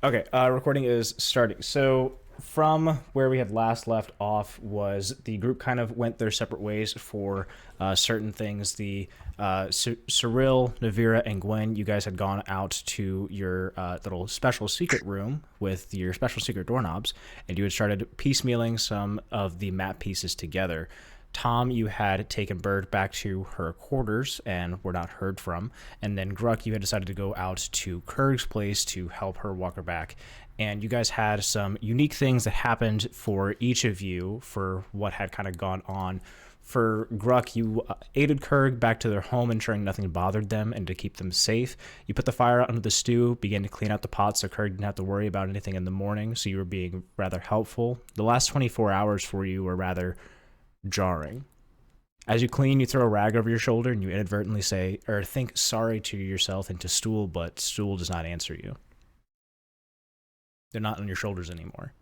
Okay, recording is starting. So from where we had last left off was the group kind of went their separate ways for certain things. The Cyril, Nevira, and Gwen, you guys had gone out to your little special secret room with your special secret doorknobs, and you had started piecemealing some of the map pieces together. Tom, you had taken Bird back to her quarters and were not heard from. And then Gruk, you had decided to go out to Kurg's place to help her walk her back. And you guys had some unique things that happened for each of you for what had kind of gone on. For Gruk, you aided Kurg back to their home, ensuring nothing bothered them and to keep them safe. You put the fire out under the stew, began to clean out the pots so Kurg didn't have to worry about anything in the morning, so you were being rather helpful. The last 24 hours for you were rather jarring. As you clean, you throw a rag over your shoulder and you inadvertently say or think sorry to yourself and to Stool, but Stool does not answer you. They're not on your shoulders anymore.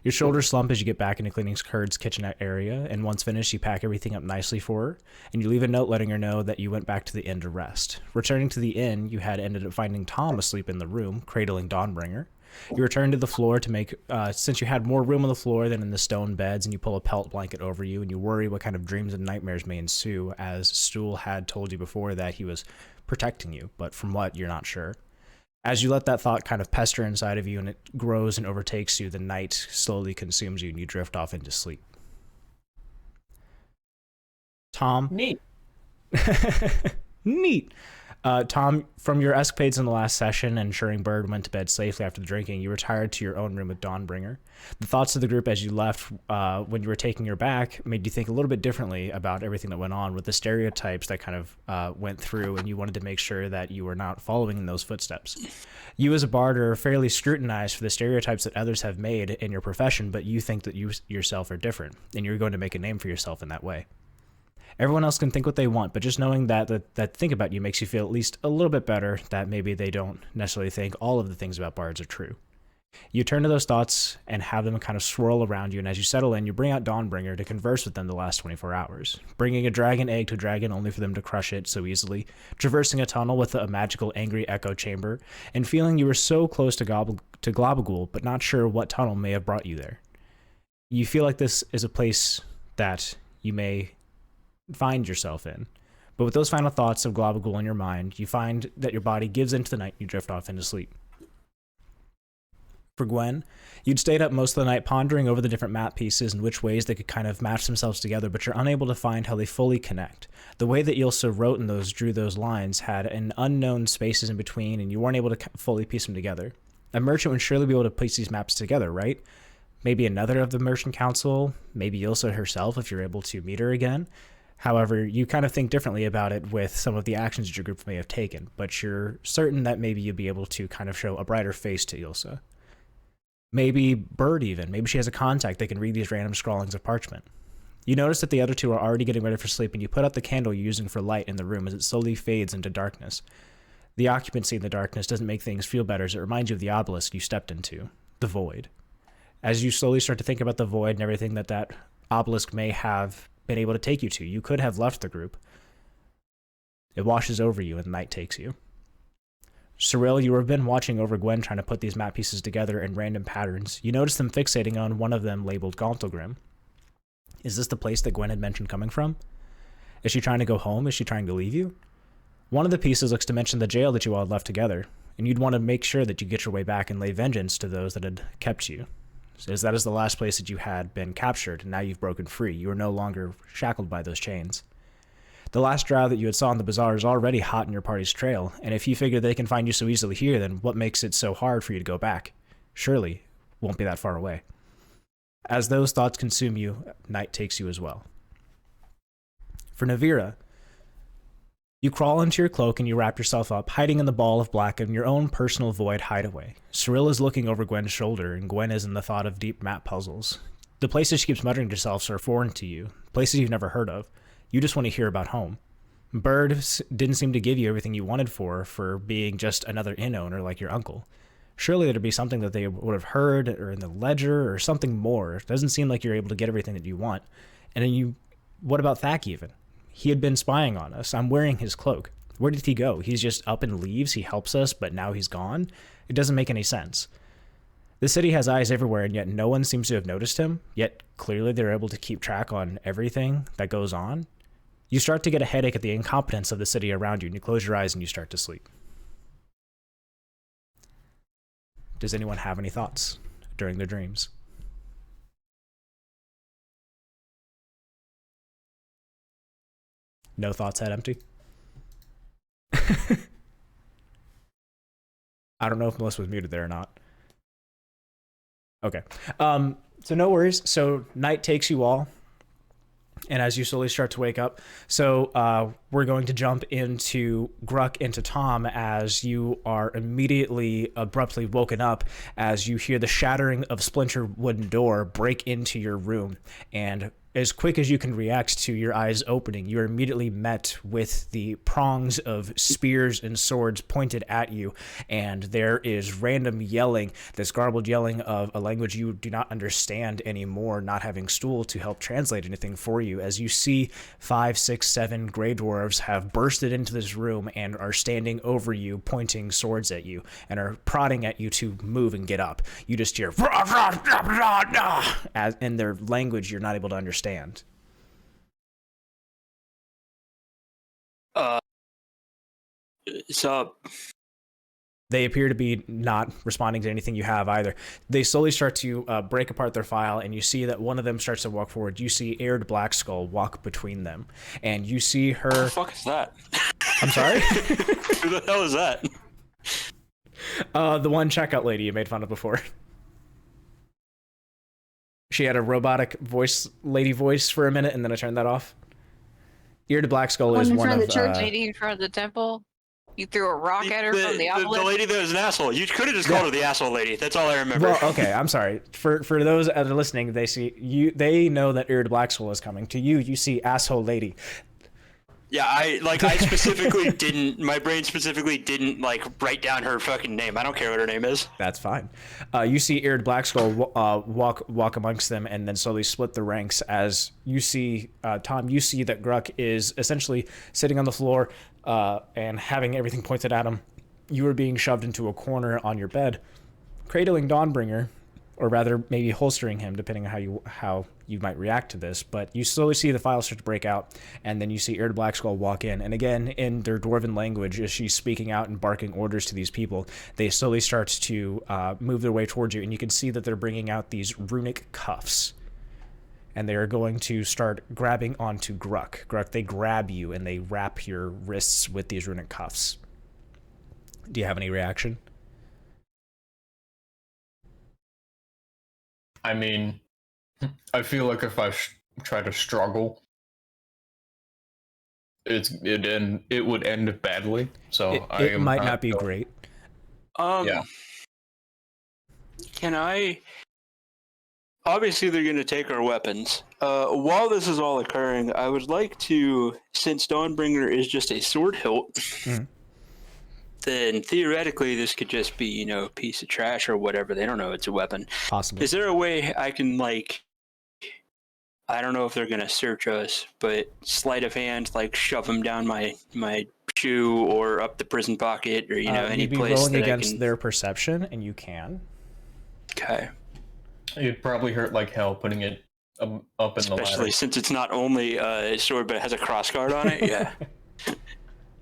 Your shoulders slump as you get back into cleaning Kurg's kitchenette area, and once finished, you pack everything up nicely for her, and you leave a note letting her know that you went back to the inn to rest. Returning to the inn, you had ended up finding Tom asleep in the room, cradling Dawnbringer. You return to the floor to make, since you had more room on the floor than in the stone beds, and you pull a pelt blanket over you, and you worry what kind of dreams and nightmares may ensue, as Stool had told you before that he was protecting you, but from what, you're not sure. As you let that thought kind of pester inside of you and it grows and overtakes you, the night slowly consumes you and you drift off into sleep. Tom? Neat. Neat. Tom, from your escapades in the last session, ensuring Bird went to bed safely after the drinking, you retired to your own room with Dawnbringer. The thoughts of the group as you left when you were taking her back made you think a little bit differently about everything that went on with the stereotypes that kind of went through, and you wanted to make sure that you were not following in those footsteps. You as a bard are fairly scrutinized for the stereotypes that others have made in your profession, but you think that you yourself are different, and you're going to make a name for yourself in that way. Everyone else can think what they want, but just knowing that think about you makes you feel at least a little bit better that maybe they don't necessarily think all of the things about bards are true. You turn to those thoughts and have them kind of swirl around you, and as you settle in, you bring out Dawnbringer to converse with them the last 24 hours, bringing a dragon egg to a dragon only for them to crush it so easily, traversing a tunnel with a magical angry echo chamber, and feeling you were so close to Globagool, but not sure what tunnel may have brought you there. You feel like this is a place that you may find yourself in. But with those final thoughts of Globagool in your mind, you find that your body gives into the night and you drift off into sleep. For Gwen, you'd stayed up most of the night pondering over the different map pieces and which ways they could kind of match themselves together, but you're unable to find how they fully connect. The way that Ilsa wrote and drew those lines had an unknown spaces in between, and you weren't able to fully piece them together. A merchant would surely be able to piece these maps together, right? Maybe another of the merchant council, maybe Ilsa herself if you're able to meet her again. However, you kind of think differently about it with some of the actions that your group may have taken, but you're certain that maybe you'd be able to kind of show a brighter face to Ilsa. Maybe Bird even. Maybe she has a contact that can read these random scrawlings of parchment. You notice that the other two are already getting ready for sleep, and you put out the candle you're using for light in the room as it slowly fades into darkness. The occupancy in the darkness doesn't make things feel better as it reminds you of the obelisk you stepped into, the void. As you slowly start to think about the void and everything that obelisk may have been able to take you to, you could have left the group. It washes over you and night takes you. Cirella, you have been watching over Gwen trying to put these map pieces together in random patterns. You notice them fixating on one of them labeled Gauntlgrim. Is this the place that Gwen had mentioned coming from? Is she trying to go home? Is she trying to leave you? One of the pieces looks to mention the jail that you all had left together, and you'd want to make sure that you get your way back and lay vengeance to those that had kept you. As that is the last place that you had been captured, and now you've broken free. You are no longer shackled by those chains. The last drow that you had saw in the bazaar is already hot in your party's trail, and if you figure they can find you so easily here, then what makes it so hard for you to go back? Surely, won't be that far away. As those thoughts consume you, night takes you as well. For Nevira, you crawl into your cloak and you wrap yourself up, hiding in the ball of black in your own personal void hideaway. Cirilla is looking over Gwen's shoulder, and Gwen is in the thought of deep map puzzles. The places she keeps muttering to herself are foreign to you, places you've never heard of. You just want to hear about home. Bird didn't seem to give you everything you wanted for being just another inn owner like your uncle. Surely there'd be something that they would have heard or in the ledger or something more. It doesn't seem like you're able to get everything that you want. And then what about Thack even? He had been spying on us. I'm wearing his cloak. Where did he go? He's just up and leaves. He helps us, but now he's gone. It doesn't make any sense. The city has eyes everywhere, and yet no one seems to have noticed him. Yet clearly they're able to keep track on everything that goes on. You start to get a headache at the incompetence of the city around you, and you close your eyes and you start to sleep. Does anyone have any thoughts during their dreams? No thoughts, head empty? I don't know if Melissa was muted there or not. Okay. So no worries. So night takes you all. And as you slowly start to wake up, so we're going to jump into Gruk, into Tom, as you are immediately abruptly woken up as you hear the shattering of splintered wooden door break into your room. And as quick as you can react to your eyes opening, you are immediately met with the prongs of spears and swords pointed at you, and there is random yelling, this garbled yelling of a language you do not understand anymore, not having Stool to help translate anything for you, as you see 5, 6, 7 gray dwarves have bursted into this room and are standing over you, pointing swords at you, and are prodding at you to move and get up. You just hear, as in their language you're not able to understand. So they appear to be not responding to anything you have either. They slowly start to break apart their file, and you see that one of them starts to walk forward. You see Aired Blackskull walk between them, and you see her... What the fuck is that? I'm sorry? Who the hell is that? The one checkout lady you made fun of before. She had a robotic lady voice for a minute, and then I turned that off. Ear to Blackskull is one of... the church lady in front of the temple. You threw a rock at her from the obelisk. The lady that was an asshole. You could have just called her the asshole lady. That's all I remember. Well, okay, I'm sorry. For those that are listening, they know that Ear to Blackskull is coming. To you, you see asshole lady. Yeah, I specifically didn't, my brain specifically didn't, write down her fucking name. I don't care what her name is. That's fine. You see Eared Blackskull walk amongst them and then slowly split the ranks as you see, Tom, you see that Gruk is essentially sitting on the floor and having everything pointed at him. You are being shoved into a corner on your bed, cradling Dawnbringer, or rather maybe holstering him, depending on how you might react to this. But you slowly see the file start to break out, and then you see Eard Blackskull walk in. And again, in their dwarven language, as she's speaking out and barking orders to these people, they slowly start to move their way towards you, and you can see that they're bringing out these runic cuffs. And they are going to start grabbing onto Gruk. Gruk, they grab you, and they wrap your wrists with these runic cuffs. Do you have any reaction? I mean, I feel like if I try to struggle, it would end badly. So it might not be great. Yeah. Can I? Obviously, they're going to take our weapons. While this is all occurring, I would like to, since Dawnbringer is just a sword hilt, then theoretically this could just be, a piece of trash or whatever. They don't know it's a weapon. Possibly. Is there a way I can, I don't know if they're going to search us, but sleight of hand, shove them down my shoe or up the prison pocket or, any you'd be place rolling that against I can... their perception, and you can. Okay. It'd probably hurt like hell putting it up in the ladder. Especially since it's not only a sword, but it has a crossguard on it. Yeah.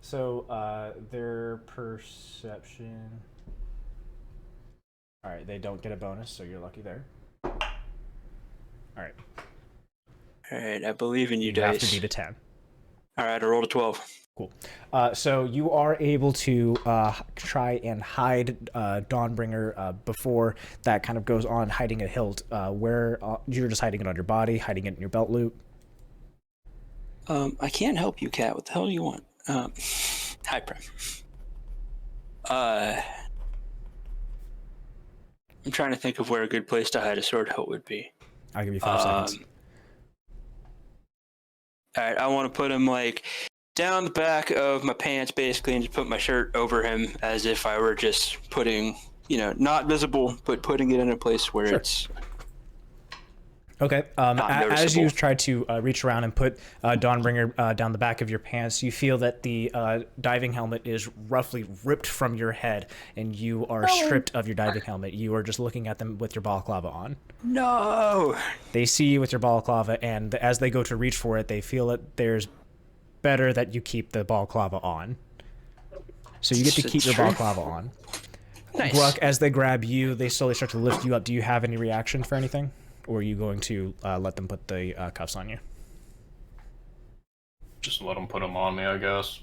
So, their perception... Alright, they don't get a bonus, so you're lucky there. Alright. Alright, I believe in you, Dice. You have dice. to beat a 10. Alright, I rolled a 12. Cool. So you are able to try and hide Dawnbringer before that kind of goes on, hiding a hilt. Where you're just hiding it on your body, hiding it in your belt loop. I can't help you, Cat. What the hell do you want? Hi, Prem. I'm trying to think of where a good place to hide a sword hilt would be. I'll give you 5 seconds. Alright, I want to put him down the back of my pants basically and just put my shirt over him as if I were just putting, not visible, but putting it in a place where it's... Okay. As noticeable. you try to reach around and put Dawnbringer down the back of your pants, you feel that the diving helmet is roughly ripped from your head, and you are stripped of your diving helmet. You are just looking at them with your balaclava on. No. They see you with your balaclava, and as they go to reach for it, they feel that there's better that you keep the balaclava on. So you get to keep your balaclava on. Nice. Gruk, as they grab you, they slowly start to lift you up. Do you have any reaction for anything? Or are you going to let them put the cuffs on you? Just let them put them on me, I guess.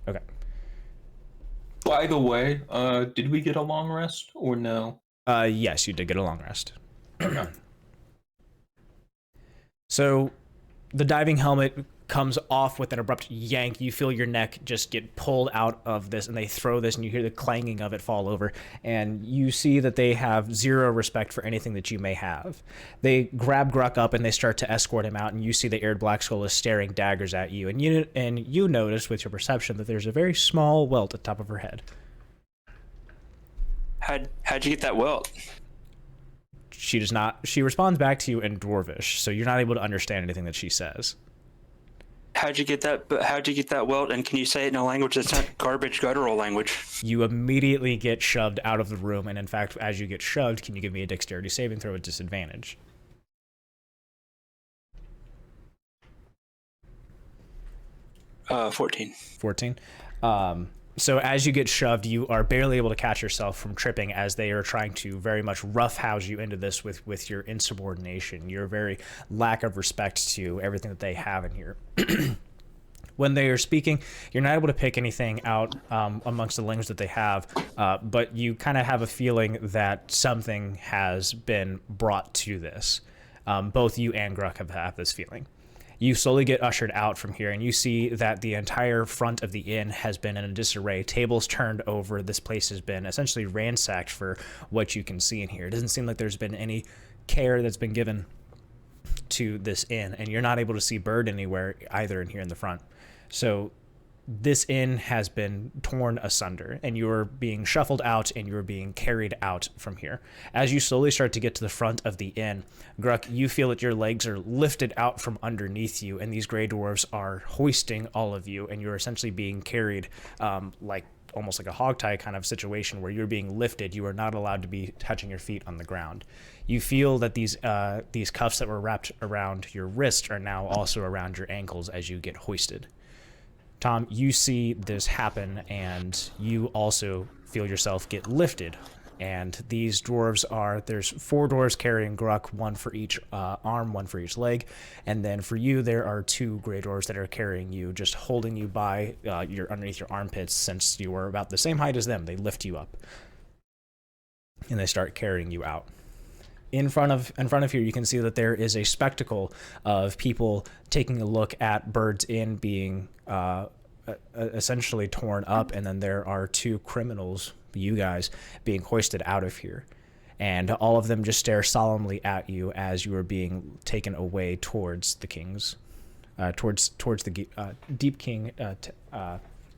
Okay. By the way, did we get a long rest or no? Yes, you did get a long rest. So the diving helmet comes off with an abrupt yank. You feel your neck just get pulled out of this, and they throw this, and you hear the clanging of it fall over, and you see that they have zero respect for anything that you may have. They grab Gruk up and they start to escort him out, and you see the Aird Blackskull is staring daggers at you, and you notice with your perception that there's a very small welt at the top of her head. How'd you get that welt? She does not. She responds back to you in Dwarvish, so you're not able to understand anything that she says. How'd you get that? But how'd you get that welt? And can you say it in a language that's not garbage guttural language? You immediately get shoved out of the room, and in fact, as you get shoved, can you give me a dexterity saving throw at disadvantage? 14. 14. So as you get shoved, you are barely able to catch yourself from tripping as they are trying to very much roughhouse you into this with your insubordination, your very lack of respect to everything that they have in here. When they are speaking, you're not able to pick anything out amongst the language that they have, but you kind of have a feeling that something has been brought to this. Both you and Gruk have this feeling. You slowly get ushered out from here, and you see that the entire front of the inn has been in a disarray. Tables turned over. This place has been essentially ransacked for what you can see in here. It doesn't seem like there's been any care that's been given to this inn, and you're not able to see Bird anywhere either in here in the front. So this inn has been torn asunder, and you're being shuffled out, and you're being carried out from here. As you slowly start to get to the front of the inn, Gruk, you feel that your legs are lifted out from underneath you, and these gray dwarves are hoisting all of you, and you're essentially being carried like almost like a hogtie kind of situation where you're being lifted. You are not allowed to be touching your feet on the ground. You feel that these cuffs that were wrapped around your wrist are now also around your ankles as you get hoisted. Tom, you see this happen, and you also feel yourself get lifted. And these dwarves there's 4 dwarves carrying Gruk, 1 for each arm, 1 for each leg. And then for you, there are 2 gray dwarves that are carrying you, just holding you by underneath your armpits. Since you were about the same height as them, they lift you up. And they start carrying you out. In front of here, you can see that there is a spectacle of people taking a look at Bird's Inn being essentially torn up, and then there are 2 criminals, you guys, being hoisted out of here. And all of them just stare solemnly at you as you are being taken away towards the king's, towards the Deep King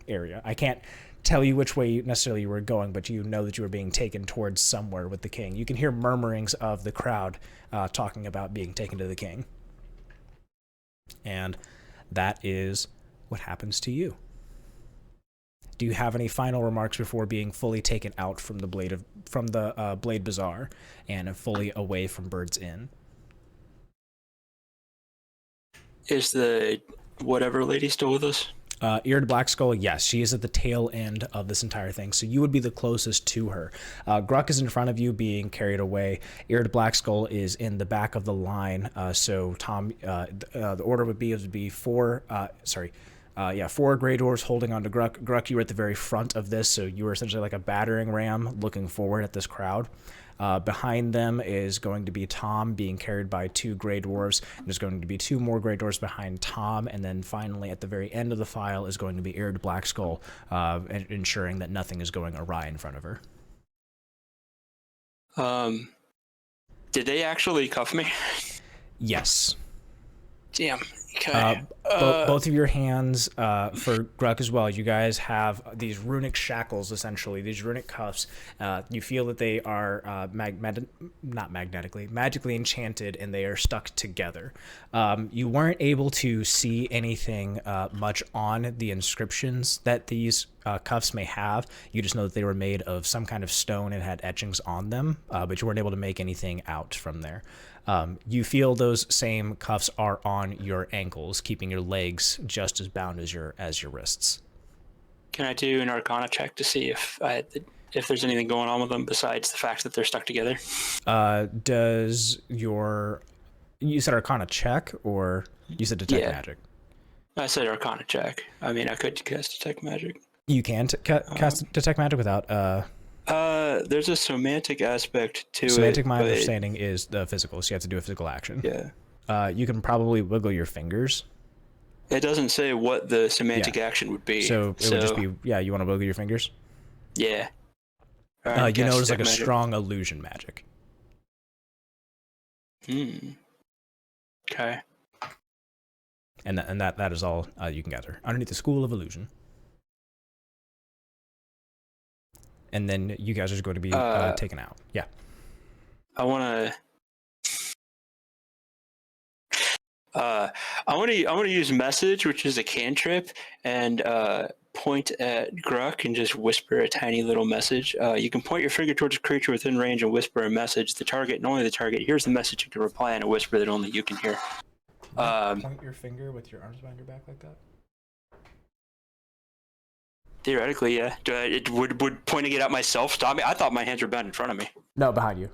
area. I can't tell you which way necessarily you were going, but you know that you were being taken towards somewhere with the king. You can hear murmurings of the crowd talking about being taken to the king. And that is what happens to you. Do you have any final remarks before being fully taken out from the Blade Bazaar and fully away from Bird's Inn? Is the whatever lady still with us? Aird Blackskull, yes, she is at the tail end of this entire thing, so you would be the closest to her. Gruk is in front of you being carried away. Aird Blackskull is in the back of the line, so Tom, the order would be 4 gray dwarves holding on to Gruk. Gruk, you were at the very front of this, so you were essentially like a battering ram looking forward at this crowd. Behind them is going to be Tom being carried by 2 gray dwarves. There's going to be 2 more gray dwarves behind Tom, and then finally at the very end of the file is going to be Aird Blackskull, ensuring that nothing is going awry in front of her. Did they actually cuff me? Yes. Damn. Okay. Both of your hands, for Gruk as well, you guys have these runic shackles, essentially, these runic cuffs. You feel that they are magically enchanted, and they are stuck together. You weren't able to see anything much on the inscriptions that these cuffs may have. You just know that they were made of some kind of stone and had etchings on them, but you weren't able to make anything out from there. You feel those same cuffs are on your ankles, keeping your legs just as bound as your wrists. Can I do an Arcana check to see if there's anything going on with them besides the fact that they're stuck together? You said Arcana check, or you said detect magic? I said Arcana check. I mean, I could cast detect magic. You can cast detect magic without. There's a semantic aspect to semantic, my understanding, is the physical, so you have to do a physical action. Yeah. You can probably wiggle your fingers. It doesn't say what the semantic action would be. So it would just be, you want to wiggle your fingers? Yeah. You know, it's like a strong illusion magic. Okay. And that is all you can gather. Underneath the School of Illusion. And then you guys are going to be taken out. Yeah. I want to use message, which is a cantrip, and point at Gruk and just whisper a tiny little message. You can point your finger towards a creature within range and whisper a message. The target, and only the target, hears the message. You can reply in a whisper that only you can hear. Point your finger with your arms behind your back like that? Theoretically, yeah. Would pointing it at myself stop me? I thought my hands were bound in front of me. No, behind you.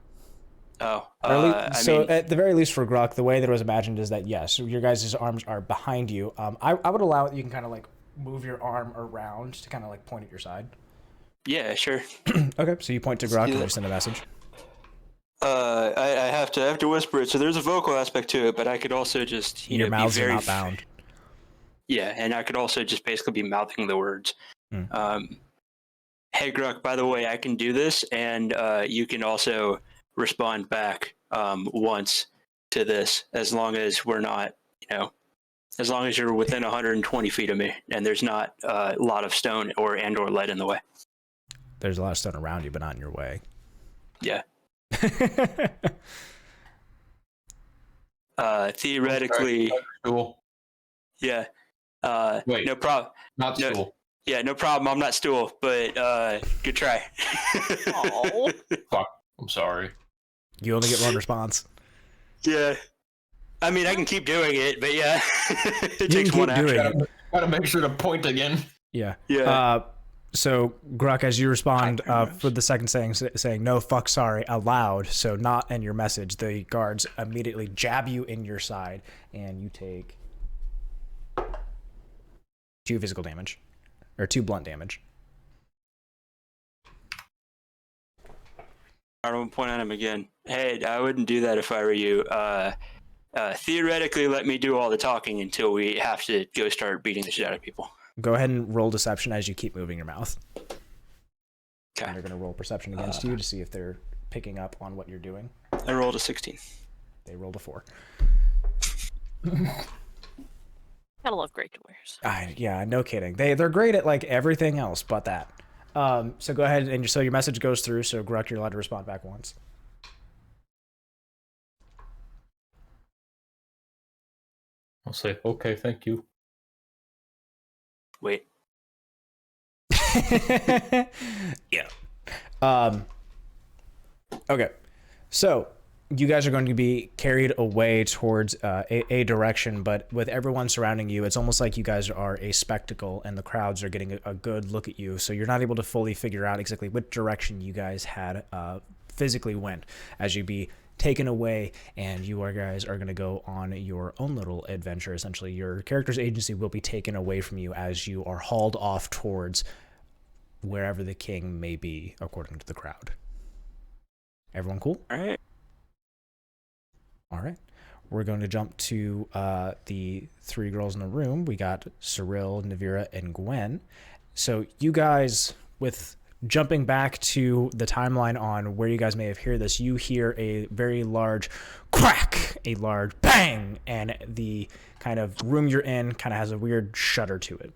Oh. At the very least for Gruk, the way that it was imagined is that, yes, your guys' arms are behind you. I would allow it. You can kind of like move your arm around to kind of like point at your side. Yeah, sure. Okay, so you point to Gruk and you send a message. I have to whisper it. So there's a vocal aspect to it, but I could also just your mouths be very are not bound. Yeah, and I could also just basically be mouthing the words. Hey Gruk, by the way, I can do this, and you can also respond back once to this, as long as we're not, as long as you're within 120 feet of me, and there's not a lot of stone or lead in the way. There's a lot of stone around you, but not in your way. Yeah. Theoretically. Stool. Yeah. Wait. No problem. Not stool. Yeah, no problem. I'm not stool, but good try. Oh. Fuck. I'm sorry. You only get one response. Yeah. I mean, I can keep doing it, but yeah. It takes one action. Gotta make sure to point again. Yeah. Yeah. So Gruk, as you respond for the second saying no, fuck, sorry, aloud, so not in your message, the guards immediately jab you in your side, and you take 2 physical damage, or 2 blunt damage. I don't point at him again. Hey, I wouldn't do that if I were you. Theoretically, let me do all the talking until we have to go start beating the shit out of people. Go ahead and roll deception as you keep moving your mouth. Okay. And they're going to roll perception against you to see if they're picking up on what you're doing. I rolled a 16. They rolled a 4. Gotta love great doers. Yeah, no kidding. They're great at like everything else but that. So go ahead and so your message goes through. So Gruk, you're allowed to respond back once. I'll say, okay, thank you. Wait. Yeah. Okay. So you guys are going to be carried away towards a direction, but with everyone surrounding you, it's almost like you guys are a spectacle and the crowds are getting a good look at you. So you're not able to fully figure out exactly which direction you guys had physically went as you be taken away, and you guys are going to go on your own little adventure. Essentially, your character's agency will be taken away from you as you are hauled off towards wherever the king may be, according to the crowd. Everyone cool? All right. All right. We're going to jump to the 3 girls in the room. We got Cirella, Nevira, and Gwen. So you guys, with jumping back to the timeline on where you guys may have heard this, you hear a very large crack, a large bang, and the kind of room you're in kind of has a weird shudder to it.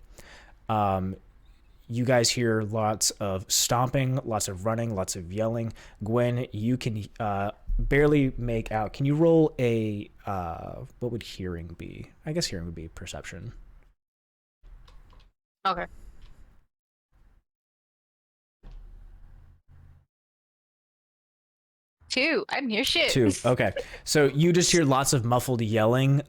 You guys hear lots of stomping, lots of running, lots of yelling. Gwen, you can barely make out. Can you roll a, what would hearing be? I guess hearing would be perception. Okay. 2. I didn't hear shit. 2. Okay. So you just hear lots of muffled yelling.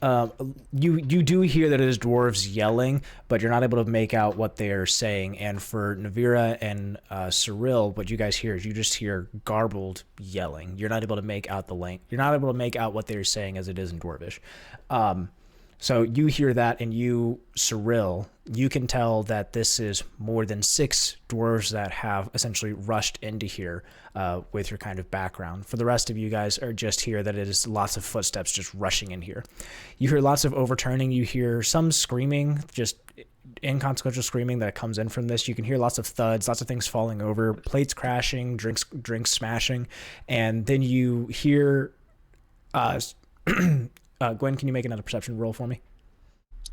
You do hear that it is dwarves yelling, but you're not able to make out what they're saying. And for Nevira and Cirella, what you guys hear is you just hear garbled yelling. You're not able to make out You're not able to make out what they're saying as it is in Dwarvish. So you hear that, and you, Cirella, you can tell that this is more than 6 dwarves that have essentially rushed into here with your kind of background. For the rest of you guys are just here that it is lots of footsteps just rushing in here. You hear lots of overturning. You hear some screaming, just inconsequential screaming that comes in from this. You can hear lots of thuds, lots of things falling over, plates crashing, drinks smashing, and then you hear... Gwen, can you make another perception roll for me?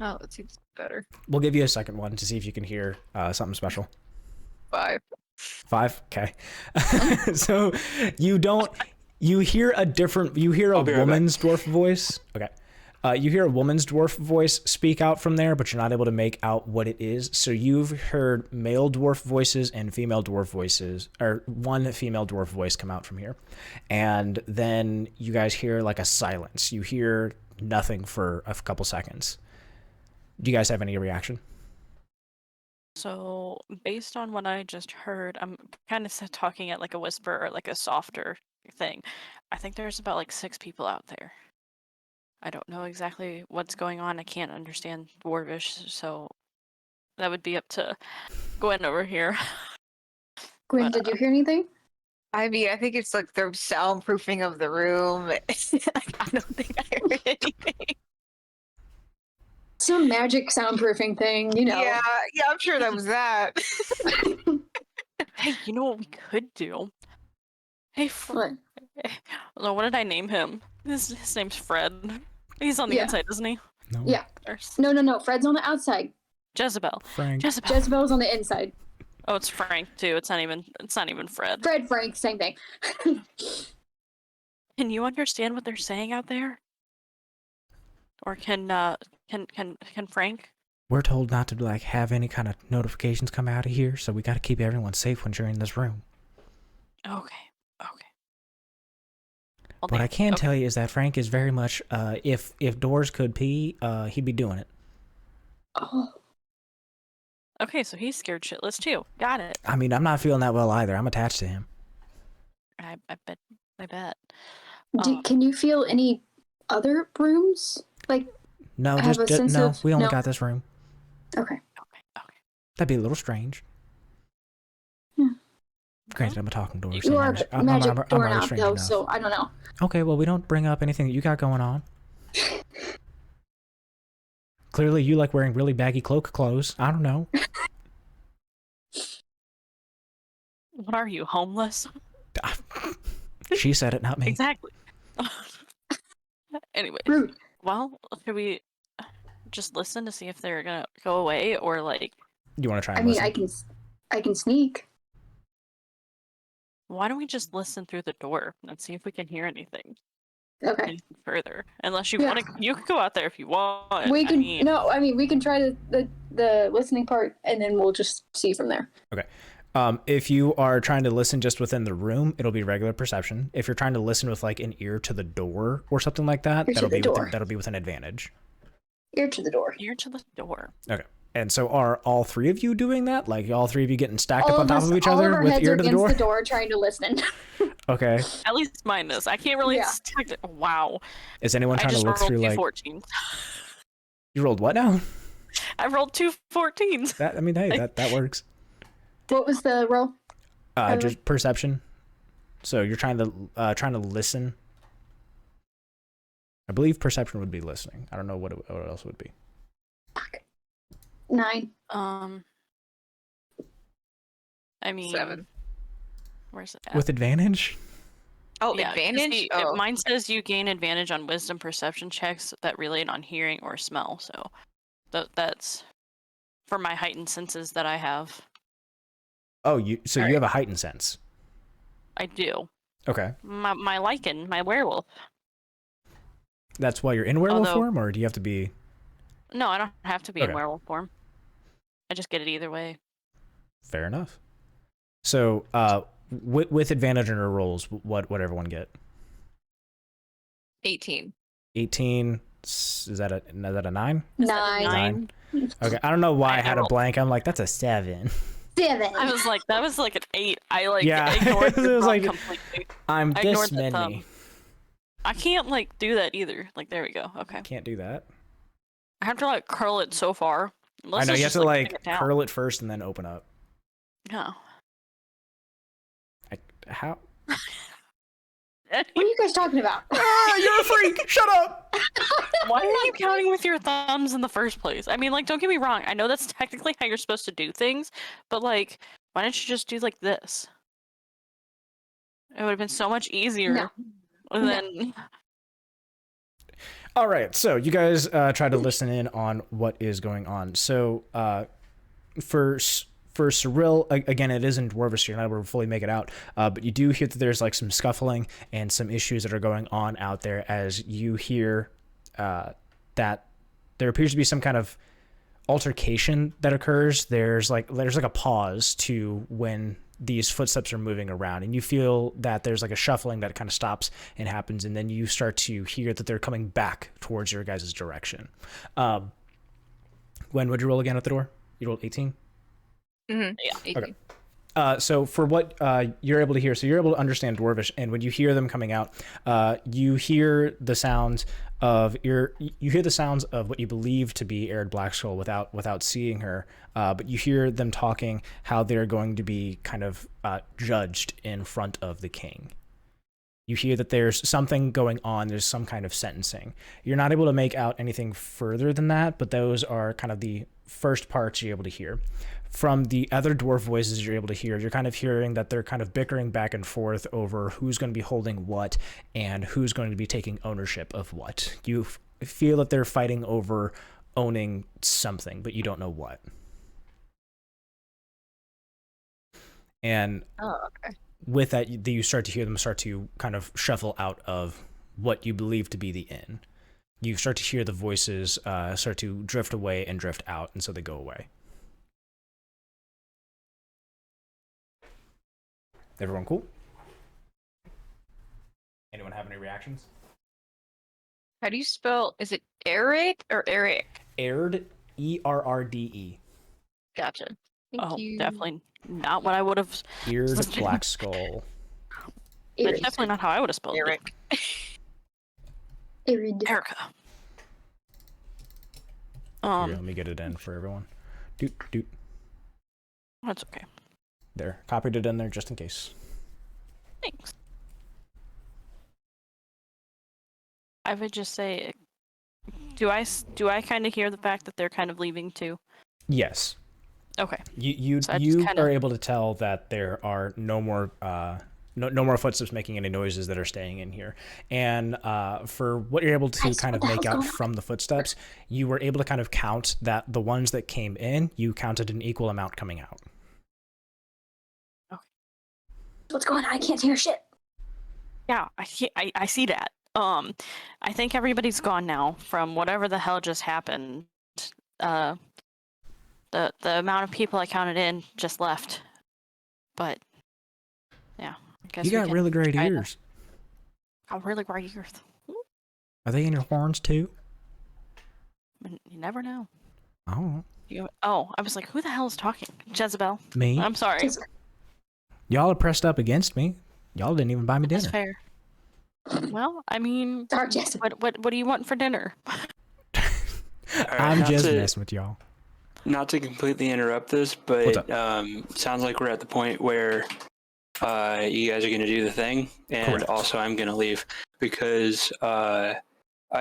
Oh, that seems better. We'll give you a second one to see if you can hear something special. 5. 5? Okay. So you hear a woman's dwarf voice. Okay. You hear a woman's dwarf voice speak out from there, but you're not able to make out what it is. So you've heard male dwarf voices and female dwarf voices, or one female dwarf voice come out from here. And then you guys hear like a silence. You hear nothing for a couple seconds. Do you guys have any reaction? So, based on what I just heard, I'm kind of talking at like a whisper or like a softer thing. I think there's about like 6 people out there. I don't know exactly what's going on. I can't understand Dwarvish, so that would be up to Gwen over here. Gwen, But, did you hear anything? I mean, I think it's like the soundproofing of the room. I don't think I heard anything. Some magic soundproofing thing, you know. Yeah, I'm sure that was that. Hey, you know what we could do? Hey, What? no, what did I name him? His name's Fred. He's on the Yeah. inside, isn't he? No. Yeah. No. Fred's on the outside. Jezebel. Frank. Jezebel's on the inside. Oh, it's Frank too. It's not even Fred. Frank, same thing. Can you understand what they're saying out there? Or can Frank? We're told not to like have any kind of notifications come out of here, so we got to keep everyone safe when you're in this room. Okay. Well, What I can tell you is that Frank is very much, if doors could pee, he'd be doing it. Oh. Okay, so he's scared shitless too. Got it. I mean, I'm not feeling that well either. I'm attached to him. I bet. Can you feel any other rooms? Like, No, have a sense no. of- We only no. got this room. okay. Okay. That'd be a little strange. Yeah. Granted, I'm a talking door. You So are I'm magic already doorknob, strange though, enough. so I don't know. Okay, well, we don't bring up anything that you got going on. Clearly, you like wearing really baggy cloak clothes. I don't know. What are you, homeless? She said it, not me. Exactly. Anyway, Rude. well, should we just listen to see if they're gonna go away, or like, You want to try and I mean, listen? I can sneak. why don't we just listen through the door and see if we can hear anything Okay. further? Unless you Yeah. want to, you can go out there if you want. We can I mean, we can try the listening part, and then we'll just see from there. If you are trying to listen just within the room, it'll be regular perception. If you're trying to listen with like an ear to the door or something like that, Ear to the door. that'll be with an advantage. Ear to the door. ear to the door. Okay. And so are all 3 of you doing that? Like all 3 of you getting stacked up All on top of each all other of our with heads ear are to the against door? the door, trying to listen. Okay. At least mine is. I can't really. Yeah. Wow. Is anyone I trying to just look rolled through two like 14s. you rolled what now? I rolled 2 14s. That I mean, hey, that works. What was the roll? Just perception. So you're trying to listen. I believe perception would be listening. I don't know what else would be. 9. I mean, 7. where's it at? With advantage? Oh, Yeah, 'cause advantage? Oh. mine says you gain advantage on wisdom perception checks that relate on hearing or smell. So that's for my heightened senses that I have. Oh, you have a heightened sense. I do. Okay. My lichen, my werewolf. That's why you're in werewolf Although- form, or do you have to be? No, I don't have to be in Okay. werewolf form. I just get it either way. Fair enough. So, with advantage on your rolls, what everyone get? 18. 18. Is that a 9? 9. Okay. I don't know why I had a rolled- blank. I'm like, that's a 7. 7. I was like, that was like an 8. I Yeah, ignored it the was thumb like- completely. I'm I this ignored the many. thumb. I can't like do that either. Like there we go. Okay. Can't do that. I have to like curl it so far. I know you have to like pin it down. curl it first and then open up. No. How? What are you guys talking about? Ah, you're a freak! Shut up! Why are you counting with your thumbs in the first place? I mean, like, don't get me wrong. I know that's technically how you're supposed to do things, but like, why don't you just do like this? It would have been so much easier than. All right, so you guys try to listen in on what is going on. So for Cirella, again, it is in Dwarvish, so you're not able to fully make it out, but you do hear that there's like some scuffling and some issues that are going on out there as you hear that there appears to be some kind of altercation that occurs. There's like a pause to when these footsteps are moving around, and you feel that there's like a shuffling that kind of stops and happens, and then you start to hear that they're coming back towards your guys' direction. Gwen, would you roll again at the door? You rolled 18? Mm-hmm. Yeah. 18. Okay. So for what you're able to hear, so you're able to understand Dwarvish, and when you hear them coming out, you hear the sounds of what you believe to be Arid Blackskull without seeing her, but you hear them talking how they're going to be kind of judged in front of the king. You hear that there's something going on. There's some kind of sentencing. You're not able to make out anything further than that, but those are kind of the first parts you're able to hear. From the other dwarf voices you're able to hear, you're kind of hearing that they're kind of bickering back and forth over who's going to be holding what and who's going to be taking ownership of what. You feel that they're fighting over owning something, but you don't know what. And with that, you start to hear them start to kind of shuffle out of what you believe to be the inn. You start to hear the voices start to drift away and drift out, and so they go away. Everyone cool? Anyone have any reactions? How do you spell? Is it Eric or Eric? Aird, E-R-R-D-E. Gotcha. Thank Oh, you. definitely not what I would have. Eared Blackskull. That's Arid. definitely not how I would have spelled Eric. Arid. it. Erica. Here, let me get it in for everyone. Doot, doot. That's okay. There. Copied it in there just in case. Thanks. I would just say, do I kind of hear the fact that they're kind of leaving too? Yes. Okay. You So I just kinda- are able to tell that there are no more no more footsteps making any noises that are staying in here. And for what you're able to Guys, kind of what the make hell's out going on? from the footsteps, you were able to kind of count that the ones that came in, you counted an equal amount coming out. What's going on? I can't hear shit. Yeah, I see that. I think everybody's gone now from whatever the hell just happened. The amount of people I counted in just left. But yeah, I guess You we got can really great try to- ears. Got really great ears. Are they in your horns too? You never know. Oh, I was like, who the hell is talking? Jezebel. me. I'm sorry. Just- Y'all are pressed up against me. Y'all didn't even buy me That's dinner. fair. Well, I mean, Sorry, Jessica. what do you want for dinner? All right, I'm not just to- messing with y'all. Not to completely interrupt this, What's but sounds like we're at the point where you guys are going to do the thing, and Correct. also I'm going to leave because I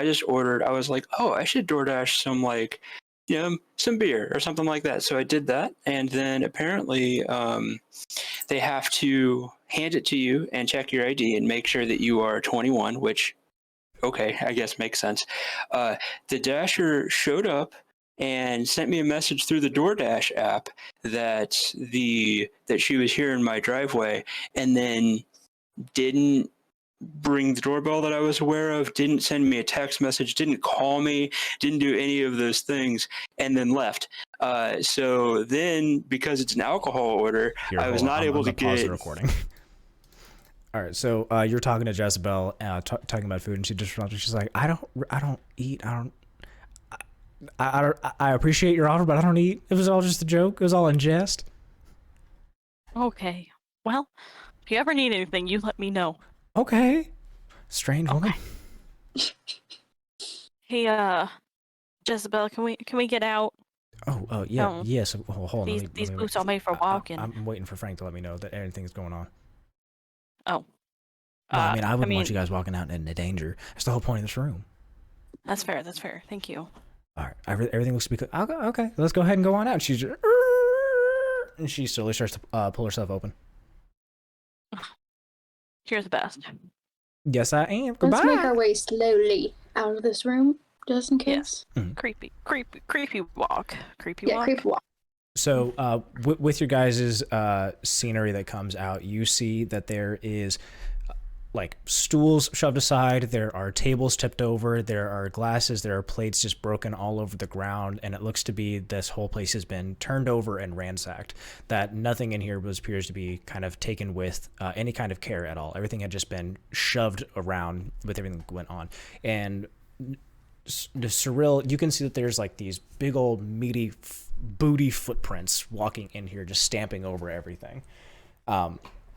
just ordered. I was like, oh, I should DoorDash some like some beer or something like that. So I did that, and then apparently they have to hand it to you and check your ID and make sure that you are 21, which, okay, I guess makes sense. The Dasher showed up and sent me a message through the DoorDash app that she was here in my driveway, and then didn't ring the doorbell that I was aware of, didn't send me a text message, didn't call me, didn't do any of those things, and then left. So then, because it's an alcohol order, Here, I was hold on, not I'm able to gonna pause the get. recording. All right, so you're talking to Jezebel, talking about food, and she just responded. She's like, I don't eat. I appreciate your offer, but I don't eat. It was all just a joke. It was all in jest. Okay. Well, if you ever need anything, you let me know. Okay. Strange woman. Hey, Jezebel, can we get out? Oh, yeah, No. yes. Oh, hold on. These boots are made for walking. I'm waiting for Frank to let me know that anything's going on. Oh. No, I mean, I wouldn't want you guys walking out into danger. That's the whole point of this room. That's fair. That's fair. Thank you. All right, everything looks to be good. Okay, let's go ahead and go on out. And she's just, and she slowly starts to pull herself open. You're the best. Yes, I am. Goodbye. Let's make our way slowly out of this room, just in case. Creepy walk. Creepy Yeah, walk. creepy walk. So, with your guys' scenery that comes out, you see that there is like stools shoved aside, there are tables tipped over, there are glasses, there are plates just broken all over the ground, and it looks to be this whole place has been turned over and ransacked. That nothing in here appears to be kind of taken with any kind of care at all. Everything had just been shoved around with everything that went on. And the Cirella, you can see that there's like these big old meaty booty footprints walking in here, just stamping over everything.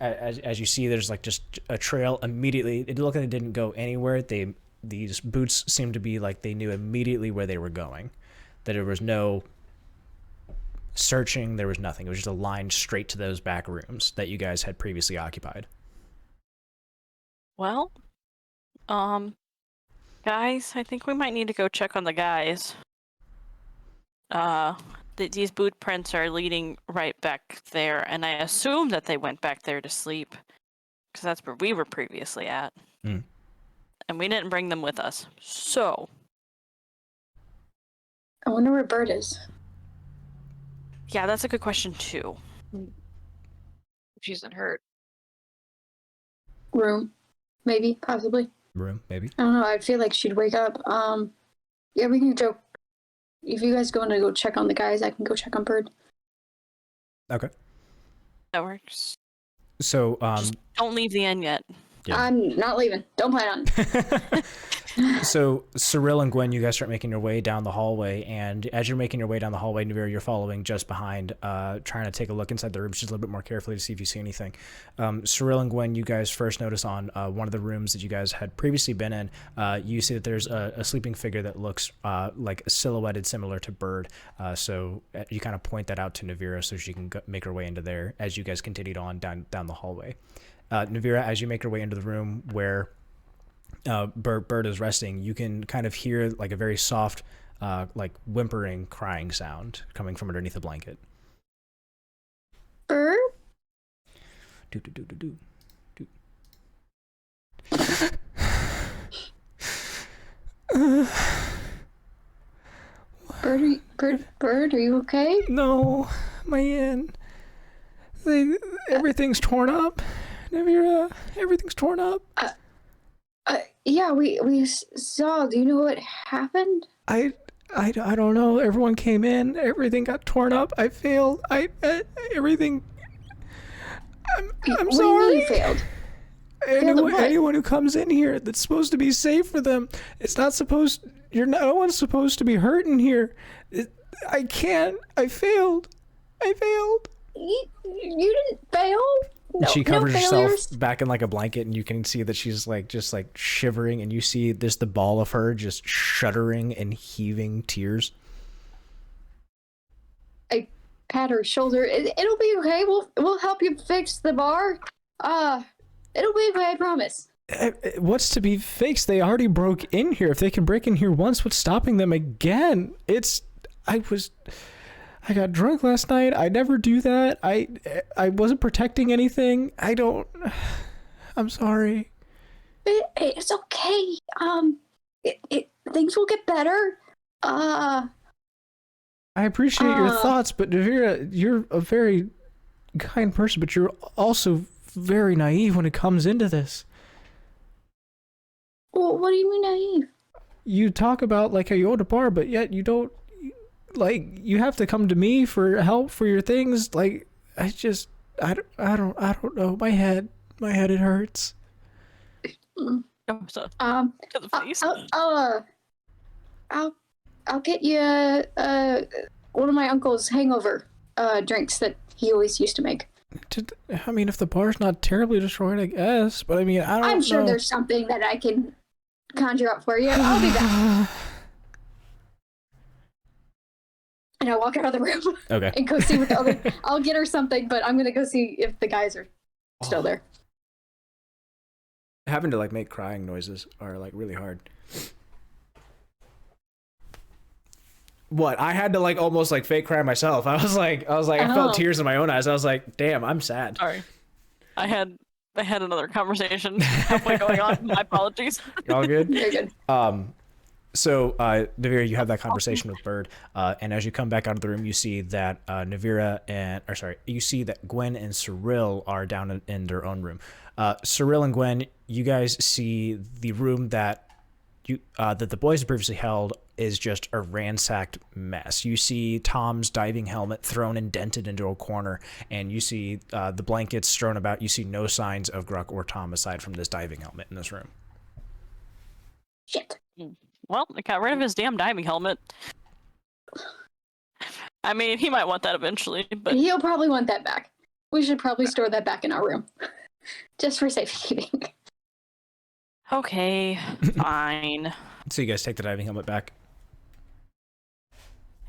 As you see, there's like just a trail immediately. It looked like it didn't go anywhere. These boots seemed to be like they knew immediately where they were going. That there was no searching. There was nothing. It was just a line straight to those back rooms that you guys had previously occupied. Well, guys, I think we might need to go check on the guys. These boot prints are leading right back there, and I assume that they went back there to sleep, because that's where we were previously at. And we didn't bring them with us. So, I wonder where Bird is. yeah, that's a good question too. She isn't hurt. Room, maybe, possibly. Room, maybe. I don't know. I feel like she'd wake up. Yeah, we can joke. If you guys want to go check on the guys, I can go check on Bird. Okay. That works. So, Just don't leave the inn yet. Yeah. I'm not leaving. Don't plan on. So Cirella and Gwen, you guys start making your way down the hallway, and as you're making your way down the hallway, Nevira, you're following just behind, trying to take a look inside the room just a little bit more carefully to see if you see anything. Cirella and Gwen, you guys first notice on one of the rooms that you guys had previously been in, you see that there's a sleeping figure that looks like silhouetted similar to Bird. So you kind of point that out to Nevira so she can make her way into there as you guys continued on down the hallway. Nevira, as you make your way into the room where Bird is resting, you can kind of hear like a very soft, like whimpering, crying sound coming from underneath the blanket. Bird? Do do do do do. Bird, are you okay? No, my inn. Everything's torn up. Nevira, everything's torn up. Yeah, we saw. Do you know what happened? I don't know. Everyone came in. Everything got torn up. I failed. Everything. I'm What sorry. do you mean you failed? Anyone who comes in here, that's supposed to be safe for them. It's not supposed. No one's supposed to be hurt in here. I can't. I failed. You didn't fail. No, She covers no herself failures. back in like a blanket, and you can see that she's like just like shivering, and you see there's the ball of her just shuddering and heaving tears. I pat her shoulder. It'll be okay. We'll help you fix the bar. It'll be okay. I promise. What's to be fixed? They already broke in here. If they can break in here once, what's stopping them again? I got drunk last night. I never do that. I wasn't protecting anything. I'm sorry. It's okay. Things will get better. I appreciate your thoughts, but Nevira, you're a very kind person, but you're also very naive when it comes into this. Well, what do you mean naive? You talk about like how you own a bar, but yet you don't. Like, you have to come to me for help for your things. Like, I don't know. My head, it hurts. Oh, so, To the face. I'll get you one of my uncle's hangover drinks that he always used to make. I mean, if the bar's not terribly destroyed, I guess. But I mean, I don't know. I'm sure there's something that I can conjure up for you. I'll be back. And I walk out of the room. Okay. And go see what the other. I'll get her something, but I'm gonna go see if the guys are still there. Having to like make crying noises are like really hard. What? I had to like almost like fake cry myself. I was like, I felt tears in my own eyes. I was like, damn, I'm sad. Sorry. I had another conversation halfway going on. My apologies. All good? You're good. So, Nevira, you have that conversation with Bird, and as you come back out of the room, you see that you see that Gwen and Cirella are down in their own room. Cirella and Gwen, you guys see the room that the boys had previously held is just a ransacked mess. You see Tom's diving helmet thrown and dented into a corner, and you see the blankets strewn about. You see no signs of Gruk or Tom aside from this diving helmet in this room. Shit. Well, I got rid of his damn diving helmet. I mean, he might want that eventually, but He'll probably want that back. We should probably store that back in our room. Just for safekeeping. okay, fine. So you guys take the diving helmet back?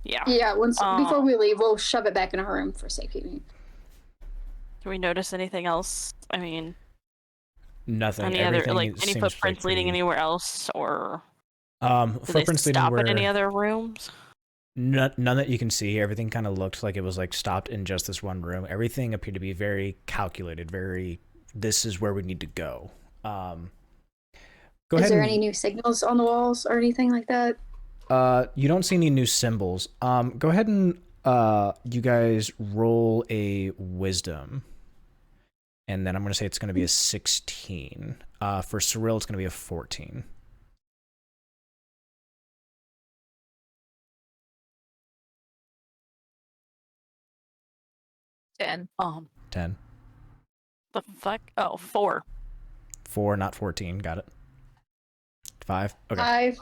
Yeah. Yeah, before we leave, we'll shove it back in our room for safekeeping. Do we notice anything else? I mean, Nothing. any Seems footprints leading anywhere else, or did they footprints leading stop where at any other rooms? none that you can see. Everything kind of looked like it was like stopped in just this one room. Everything appeared to be very calculated. This is where we need to go. Go ahead. Is there any new signals on the walls or anything like that? You don't see any new symbols. Go ahead and you guys roll a wisdom, and then I'm gonna say it's gonna be a 16. For Cirella, it's gonna be a 14. 10. 10. The fuck? Oh, 4. 4, not 14. Got it. 5. Okay. 5.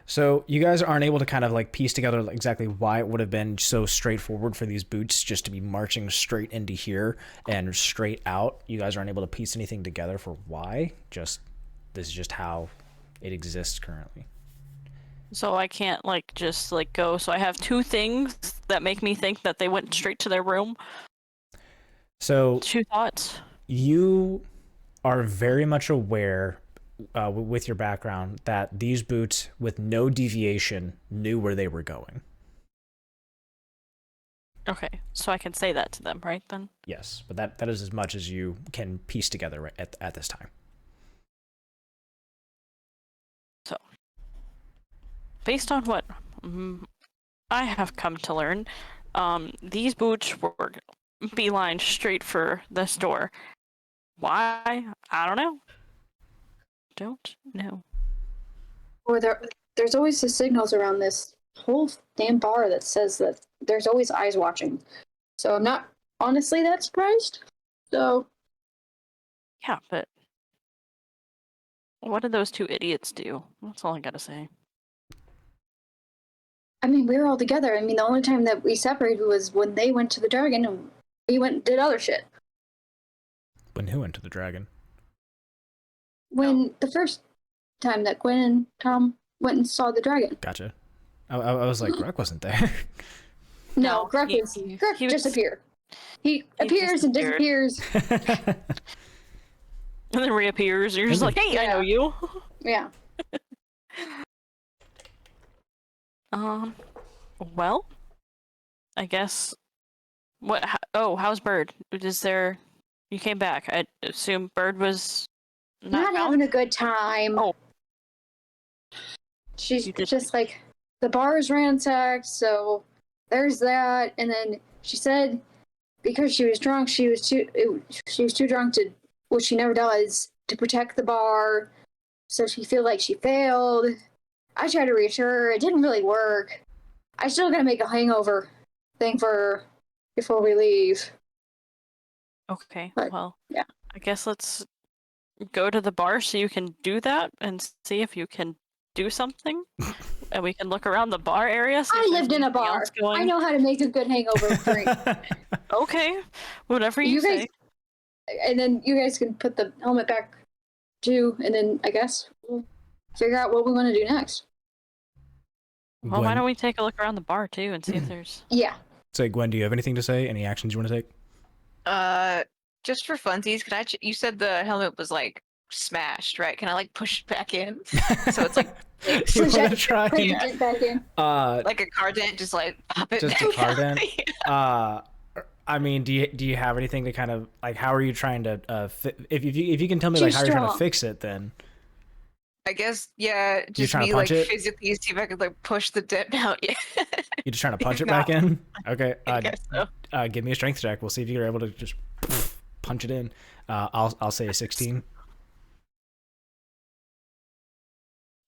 So you guys aren't able to kind of like piece together exactly why it would have been so straightforward for these boots just to be marching straight into here and straight out. You guys aren't able to piece anything together for why. This is just how it exists currently. So I can't just go. So I have 2 things that make me think that they went straight to their room. So 2 thoughts. You are very much aware with your background that these boots with no deviation knew where they were going. Okay, so I can say that to them, right then? Yes, but that is as much as you can piece together at this time. So, based on what I have come to learn, these boots were beeline straight for the store. Why? I don't know. Or there's always the signals around this whole damn bar that says that there's always eyes watching. So I'm not honestly that surprised. So Yeah, but what did those 2 idiots do? That's all I gotta say. I mean, we were all together. I mean, the only time that we separated was when they went to the dragon and we went and did other shit. When who went to the dragon? When the first time that Gwen and Tom went and saw the dragon. Gotcha. I was like, Gruk wasn't there. No, No, Gruk he was- disappeared. He appears and disappeared. disappears. And then reappears. You're just like, hey, I know you. Yeah. Well, I guess. What? How's Bird? Is there? You came back. I assume Bird was Not found? having a good time. Oh. She's You did- just like, the bar is ransacked, so there's that. And then she said because she was drunk, she was too drunk to, which she never does, to protect the bar. So she feel like she failed. I tried to reassure her. It didn't really work. I still gotta make a hangover thing for her before we leave. Okay. But, Well, yeah. I guess let's go to the bar so you can do that and see if you can do something, and we can look around the bar area. See I if there's lived in a anything bar. else going. I know how to make a good hangover drink. Okay, whatever you, You guys- say. And then you guys can put the helmet back too, and then I guess we'll figure out what we want to do next. Well, why Gwen, don't we take a look around the bar too and see if there's. Yeah. say, Gwen, do you have anything to say? Any actions you want to take? Just for funsies, could I? You said the helmet was like smashed, right? Can I like push it back in? So it's like You want to try Put and, it back in. like a car dent, just like pop it. just back a car out. dent? Yeah. I mean, do you have anything to kind of like? How are you trying to? If you can tell me Too like how you're trying to strong. fix it, then I guess yeah, just trying to me like punch it? physically see if I could like push the dent out. Yeah. you're just trying to punch it No. back in. Okay. I guess so. Give me a strength check. We'll see if you're able to just punch it in. I'll say a 16.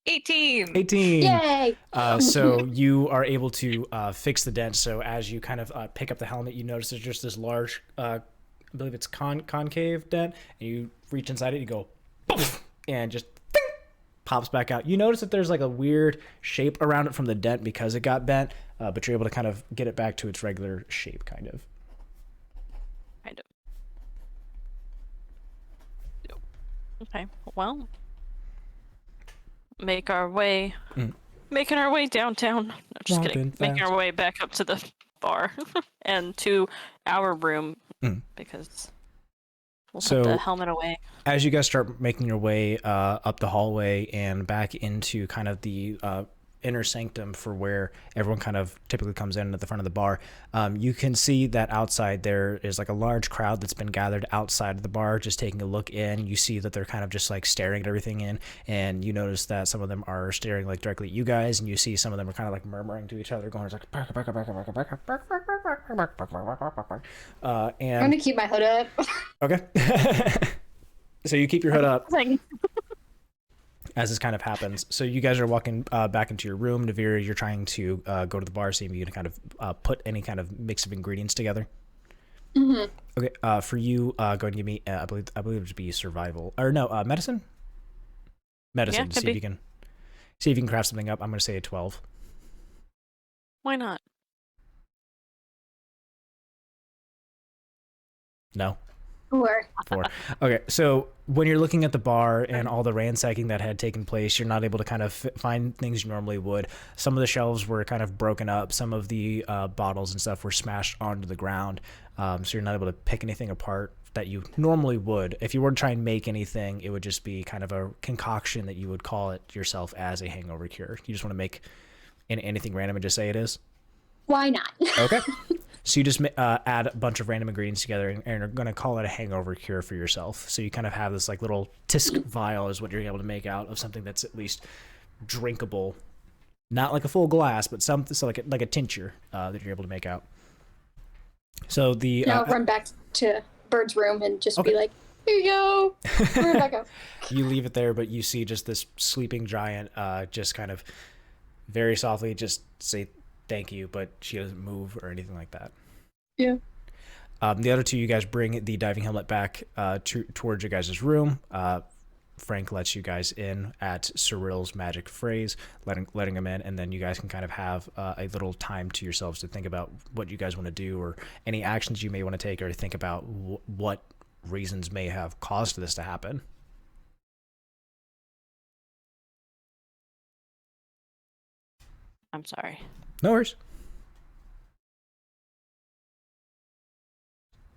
18. 18. Yay! So you are able to fix the dent. So as you kind of pick up the helmet, you notice there's just this large, I believe it's concave dent, and you reach inside it, you go, poof, and just ding, pops back out. You notice that there's like a weird shape around it from the dent because it got bent, but you're able to kind of get it back to its regular shape, kind of. Kind of. Okay. Well, making our way downtown. No, just kidding. Walking Making our way back up to the bar and to our room because we'll So- put the helmet away. As you guys start making your way up the hallway and back into kind of the inner sanctum for where everyone kind of typically comes in at the front of the bar, you can see that outside there is like a large crowd that's been gathered outside of the bar just taking a look in. You see that they're kind of just like staring at everything in, and you notice that some of them are staring like directly at you guys, and you see some of them are kind of like murmuring to each other, going like I'm and gonna keep my hood up. okay. So you keep your hood up as this kind of happens. So you guys are walking back into your room. Nevira, you're trying to go to the bar, see if you can kind of put any kind of mix of ingredients together. Mm-hmm. Okay, for you, go ahead and give me, I believe it would be survival, or no, medicine? Medicine, could see if be. you can craft something up. I'm going to say a 12. Why not? No? Or 4. Okay, so when you're looking at the bar and all the ransacking that had taken place, you're not able to kind of find things you normally would. Some of the shelves were kind of broken up. Some of the bottles and stuff were smashed onto the ground. So you're not able to pick anything apart that you normally would. If you were to try and make anything, it would just be kind of a concoction that you would call it yourself as a hangover cure. You just want to make anything random and just say it is? why not? Okay. So you just add a bunch of random ingredients together and are going to call it a hangover cure for yourself. So you kind of have this like little tisk vial is what you're able to make out of something that's at least drinkable, not like a full glass, but something so like a tincture that you're able to make out. So the Now run back to Bird's room and just Okay. be like, here you go. We're back up. you leave it there, but you see just this sleeping giant just kind of very softly just say thank you, but she doesn't move or anything like that. Yeah. The other two, you guys bring the diving helmet back towards your guys' room. Frank lets you guys in at Cirill's magic phrase, letting him in, and then you guys can kind of have a little time to yourselves to think about what you guys want to do or any actions you may want to take or to think about what reasons may have caused this to happen. I'm sorry. No worries.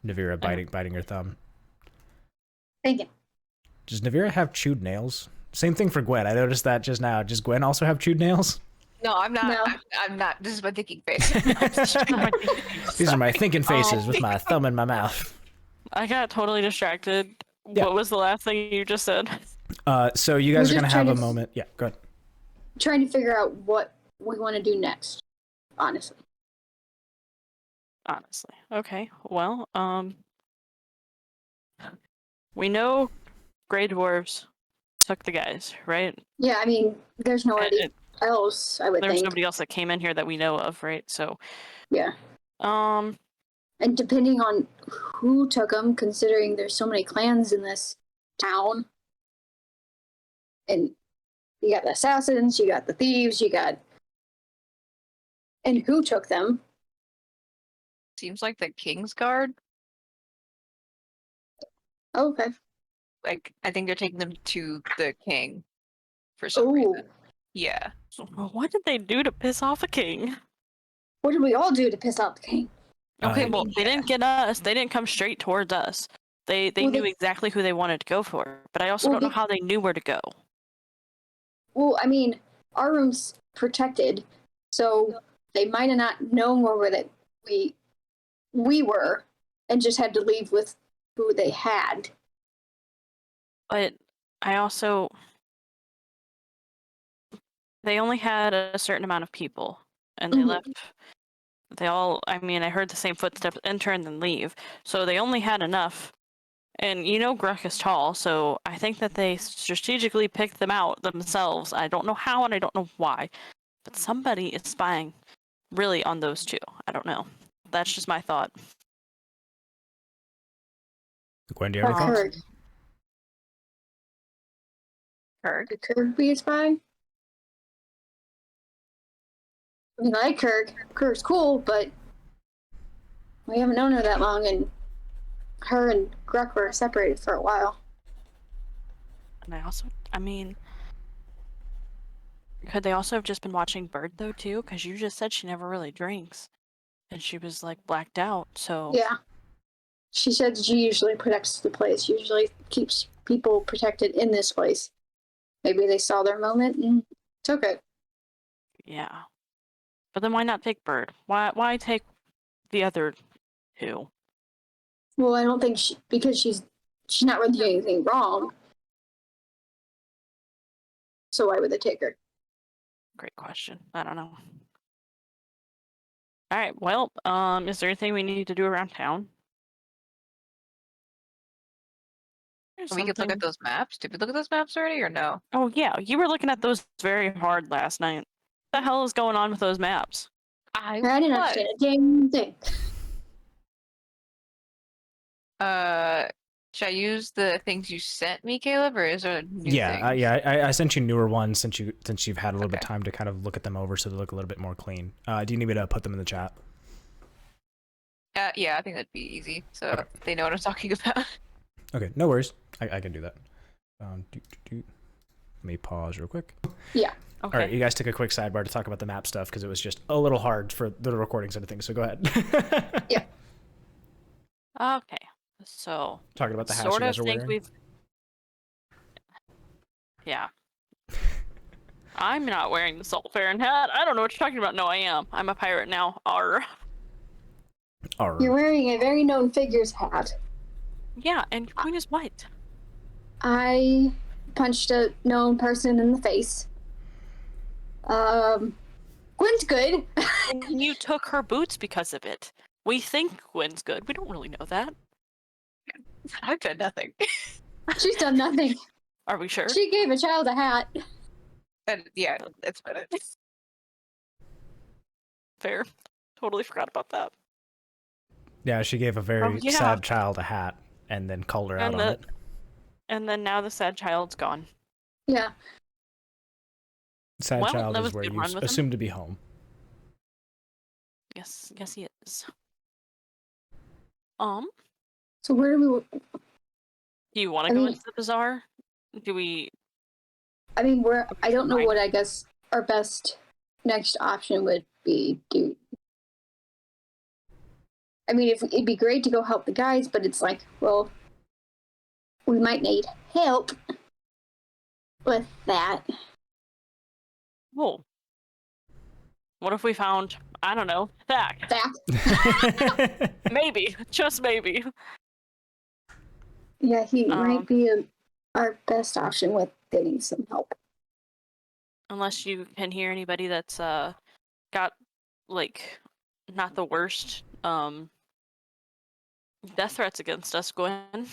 Nevira biting her thumb. Thank you. Does Nevira have chewed nails? Same thing for Gwen. I noticed that just now. Does Gwen also have chewed nails? No, I'm not. No. I'm not. This is my thinking face. These are my thinking faces with my thumb in my mouth. I got totally distracted. Yeah. What was the last thing you just said? So you guys We're are gonna just have trying a to- moment. Yeah, go ahead. Trying to figure out what we want to do next, honestly. Honestly. Okay. Well, we know Grey Dwarves took the guys, right? Yeah, I mean, there's nobody And else, I would there's think. nobody else that came in here that we know of, right? So, Yeah. um, And depending on who took them, considering there's so many clans in this town, and you got the assassins, you got the thieves, and who took them? Seems like the King's Guard. Oh, okay. Like, I think they're taking them to the king for some Oh, reason. Yeah. what did they do to piss off a king? what did we all do to piss off the king? Okay, Uh, well, they didn't get us. They didn't come straight towards us. They Well, knew they- exactly who they wanted to go for, but I also Well, don't know how they knew where to go. Well, I mean, our room's protected, so they might have not known where that we were, and just had to leave with who they had. But I also, they only had a certain amount of people, and they Mhm. left. They all, I mean, I heard the same footsteps enter and then leave, so they only had enough. And you know, Gruk is tall, so I think that they strategically picked them out themselves. I don't know how and I don't know why, but somebody is spying really on those two. I don't know. That's just my thought. Gwen, do you have any thoughts? Kirk. Kirk. Could Kirk be a spy? I mean, I like Kirk. Kirk's cool, but we haven't known her that long, and her and Gruk were separated for a while. And I also, I mean, could they also have just been watching Bird though too? Because you just said she never really drinks, and she was like blacked out. So Yeah. She said she usually protects the place, usually keeps people protected in this place. Maybe they saw their moment and took it. yeah. But then why not take Bird? Why take the other two? Well, I don't think because she's not really doing anything wrong. So why would they take her? Great question. I don't know. All right. Well, is there anything we need to do around town? We could look at those maps. Did we look at those maps already or no? Oh yeah, you were looking at those very hard last night. What the hell is going on with those maps? I didn't was. understand a damn thing. Should I use the things you sent me, Caleb, or is there new Yeah, things? I sent you newer ones since you've had a little bit Okay. of time to kind of look at them over, so they look a little bit more clean. Do you need me to put them in the chat? Yeah, I think that'd be easy, so Okay. they know what I'm talking about. Okay, no worries. I can do that. Let me pause real quick. Yeah. Okay. All right, you guys took a quick sidebar to talk about the map stuff because it was just a little hard for the recording side of things. So go ahead. Yeah. Okay. So Talking about the hats you sort of guys are think wearing. we've. Yeah. I'm not wearing the Salt Faron hat. I don't know what you're talking about. No, I am. I'm a pirate now. Arr. All You're right. wearing a very known figure's hat. Yeah, and Queen is white. I punched a known person in the face. Gwen's good. And you took her boots because of it. We think Gwen's good. We don't really know that. I've done nothing. She's done nothing. Are we sure? She gave a child a hat. And yeah, that's about it. Fair. Totally forgot about that. Yeah, she gave a very yeah. sad child a hat and then called her out And on it. And then now the sad child's gone. Yeah. Sad well, child that is was where good you run with him. assume to be home. Yes, he is. So where do we? Do you want I to go mean- into the bazaar? Do we? I mean, I don't know what I guess our best next option would be. I mean, it'd be great to go help the guys, but it's like, well, we might need help with that. Oh, What if we found, I don't know, Thack? That. Maybe, just maybe. Yeah, he might be our best option with getting some help. Unless you can hear anybody that's got like not the worst death threats against us, Gwen.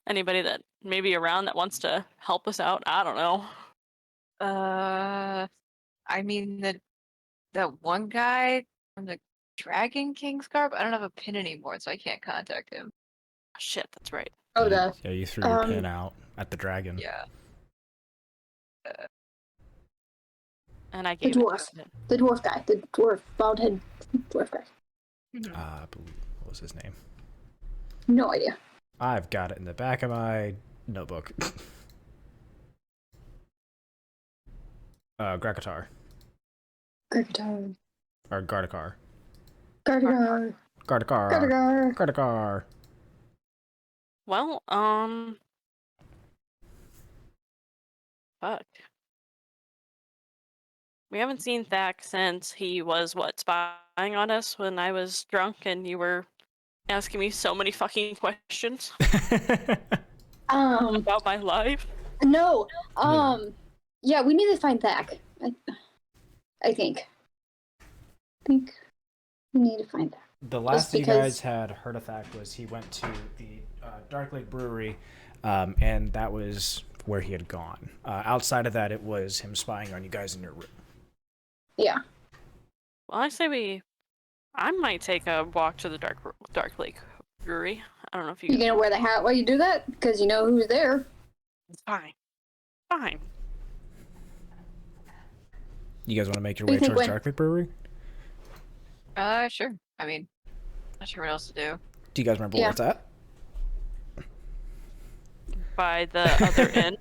Anybody that may be around that wants to help us out? I don't know. I mean that one guy from the Dragon King's garb. I don't have a pin anymore, so I can't contact him. Shit, that's right. Oh, the Yeah, you threw your pin out at the dragon. Yeah. And I the gave it dwarf, to him. the dwarf guy, the dwarf bald head dwarf guy. What was his name? No idea. I've got it in the back of my notebook. Grakatar. Gargadar. Or Gardecar. Gargadar. Gardecar. Gargadar. Gardecar. Well, fuck. We haven't seen Thack since he was, what, spying on us when I was drunk and you were asking me so many fucking questions about my life. No. Yeah, we need to find Thack. I think we need to find Thack. The last you guys had heard of Thack was he went to the Dark Lake Brewery, and that was where he had gone. Outside of that, it was him spying on you guys in your room. Yeah. Well, I might take a walk to the Dark Lake Brewery. I don't know if you. You gonna wear the hat while you do that? Because you know who's there. It's fine. Fine. You guys want to make your What do way you think, towards Gwen? Dark Lake Brewery? Sure. I mean, not sure what else to do. Do you guys remember where it's at? By the other end.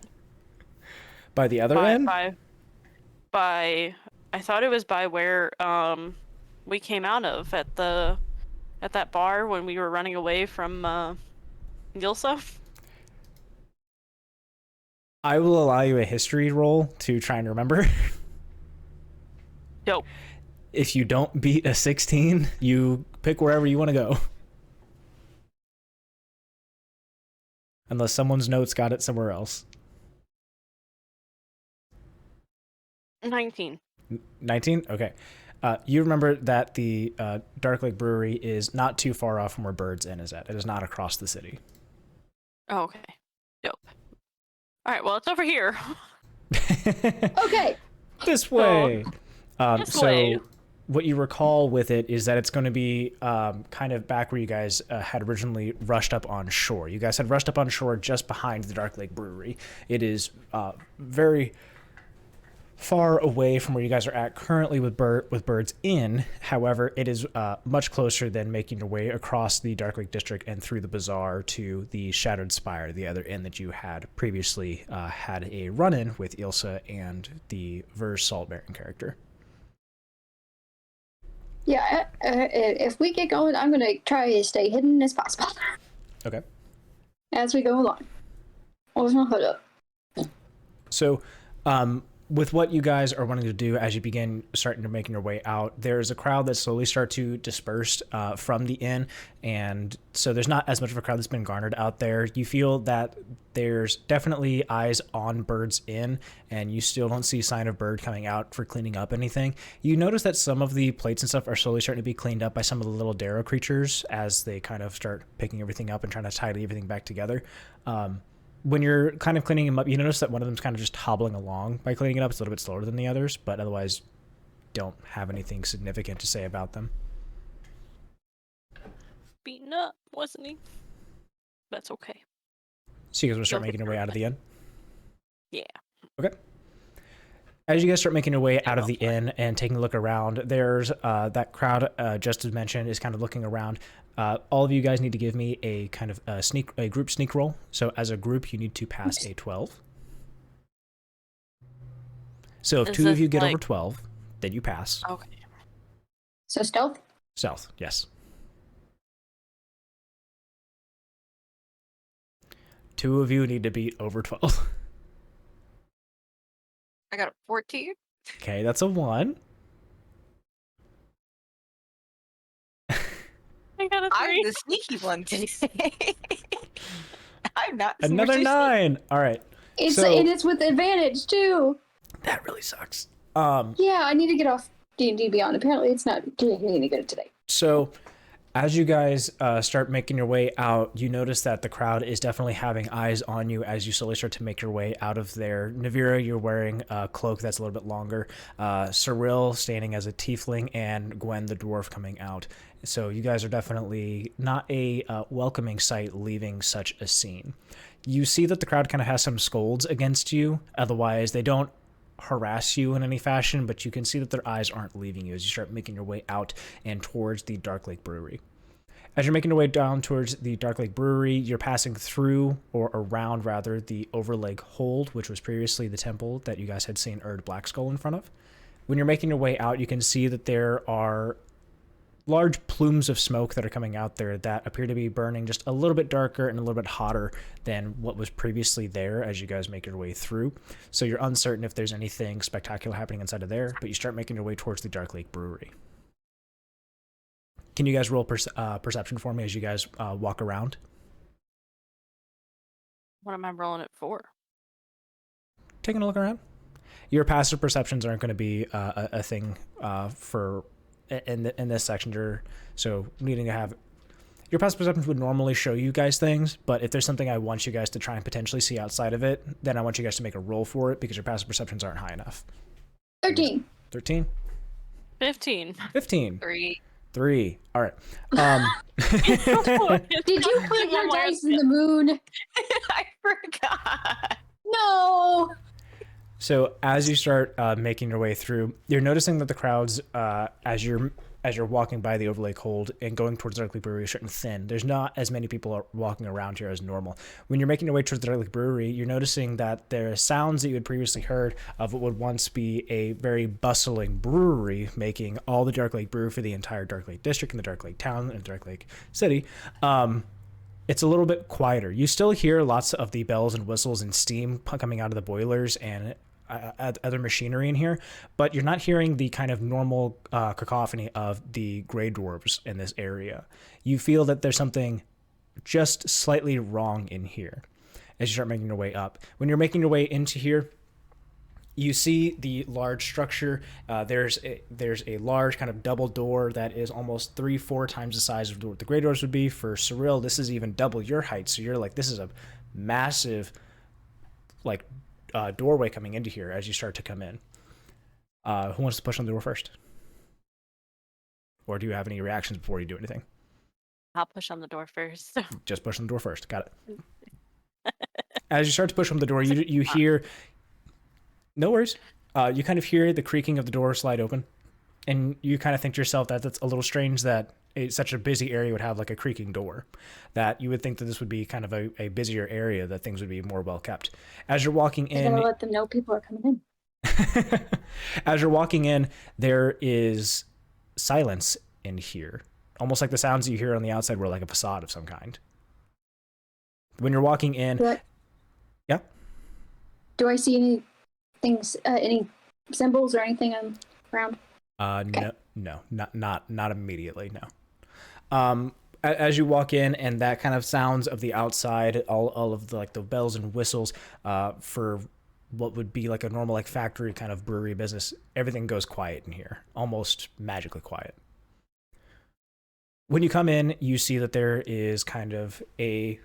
By the other end? By I thought it was by where we came out of at that bar when we were running away from Gilsa. I will allow you a history roll to try and remember. Dope. If you don't beat a 16, you pick wherever you want to go. Unless someone's notes got it somewhere else. 19. 19? Okay. You remember that the Dark Lake Brewery is not too far off from where Bird's Inn is at. It is not across the city. Oh, okay. Dope. All right, well, it's over here. Okay. This way. This way. What you recall with it is that it's going to be kind of back where you guys had originally rushed up on shore. You guys had rushed up on shore just behind the Dark Lake Brewery. It is very far away from where you guys are at currently with Bird's Inn. However, it is much closer than making your way across the Dark Lake District and through the bazaar to the Shattered Spire, the other inn that you had previously had a run-in with Ilsa and the Verge Saltbaron character. Yeah, if we get going, I'm gonna try to stay hidden as possible. Okay. As we go along. Always my hood up. So, with what you guys are wanting to do as you begin starting to making your way out, there's a crowd that slowly start to disperse from the inn, and so there's not as much of a crowd that's been garnered out there. You feel that there's definitely eyes on Bird's Inn, and you still don't see sign of Bird coming out for cleaning up anything. You notice that some of the plates and stuff are slowly starting to be cleaned up by some of the little Darrow creatures as they kind of start picking everything up and trying to tidy everything back together. When you're kind of cleaning them up, you notice that one of them's kind of just hobbling along by cleaning it up. It's a little bit slower than the others, but otherwise don't have anything significant to say about them. Beaten up, wasn't he? That's okay. So you guys will start making your way out of the inn? Yeah. Okay. As you guys start making your way out of the inn and taking a look around, there's that crowd, just as mentioned, is kind of looking around. All of you guys need to give me a kind of a group sneak roll. So as a group, you need to pass a 12. So if two of you get over 12, then you pass. Okay. So stealth? Stealth, yes. Two of you need to beat over 12. I got a 14. Okay, that's a 1. I got a I'm 3. the sneaky one today. I'm not Another super 9. All right. It's So- and it's with advantage too. That really sucks. Yeah, I need to get off D&D Beyond. Apparently, it's not doing me any good today. So, as you guys start making your way out, you notice that the crowd is definitely having eyes on you as you slowly start to make your way out of there. Nevira, you're wearing a cloak that's a little bit longer. Cirilla standing as a tiefling, and Gwen the dwarf coming out. So you guys are definitely not a welcoming sight leaving such a scene. You see that the crowd kind of has some scolds against you. Otherwise, they don't harass you in any fashion, but you can see that their eyes aren't leaving you as you start making your way out and towards the Dark Lake Brewery. As you're making your way down towards the Dark Lake Brewery, you're passing through, or around rather, the Overlake Hold, which was previously the temple that you guys had seen Erd Blackskull in front of. When you're making your way out, you can see that there are large plumes of smoke that are coming out there that appear to be burning just a little bit darker and a little bit hotter than what was previously there as you guys make your way through. So you're uncertain if there's anything spectacular happening inside of there, but you start making your way towards the Dark Lake Brewery. Can you guys roll perception for me as you guys walk around? What am I rolling it for? Taking a look around. Your passive perceptions aren't going to be a thing for in this section. So needing to have your passive perceptions would normally show you guys things, but if there's something I want you guys to try and potentially see outside of it, then I want you guys to make a roll for it because your passive perceptions aren't high enough. 13. 13? 15. 15. 3. All right. Did you put your dice in the moon? I forgot. No. So as you start making your way through, you're noticing that the crowds, as you're walking by the Overlake Hold and going towards the Dark Lake Brewery, are starting to thin. There's not as many people walking around here as normal. When you're making your way towards the Dark Lake Brewery, you're noticing that there are sounds that you had previously heard of what would once be a very bustling brewery, making all the Dark Lake brew for the entire Dark Lake District and the Dark Lake Town and Dark Lake City. It's a little bit quieter. You still hear lots of the bells and whistles and steam coming out of the boilers and other machinery in here, but you're not hearing the kind of normal cacophony of the Grey Dwarves in this area. You feel that there's something just slightly wrong in here as you start making your way up. When you're making your way into here, you see the large structure. There's a large kind of double door that is almost 3-4 times the size of what the Grey Dwarves would be. For Cirilla, this is even double your height, so you're like, this is a massive doorway coming into here as you start to come in. Who wants to push on the door first? Or do you have any reactions before you do anything? I'll push on the door first. Just push on the door first. Got it. As you start to push on the door, you hear... No worries. You kind of hear the creaking of the door slide open, and you kind of think to yourself that that's a little strange that such a busy area would have like a creaking door, that you would think that this would be kind of a busier area, that things would be more well kept. As you're walking I'm gonna in, let them know people are coming in. as you're walking in, there is silence in here, almost like the sounds you hear on the outside were like a facade of some kind. When you're walking in, yeah. Do I see any things, any symbols or anything around? Okay. No, not immediately. No. As you walk in, and that kind of sounds of the outside, all of the the bells and whistles, for what would be like a normal factory kind of brewery business, everything goes quiet in here, almost magically quiet. When you come in, you see that there is kind of a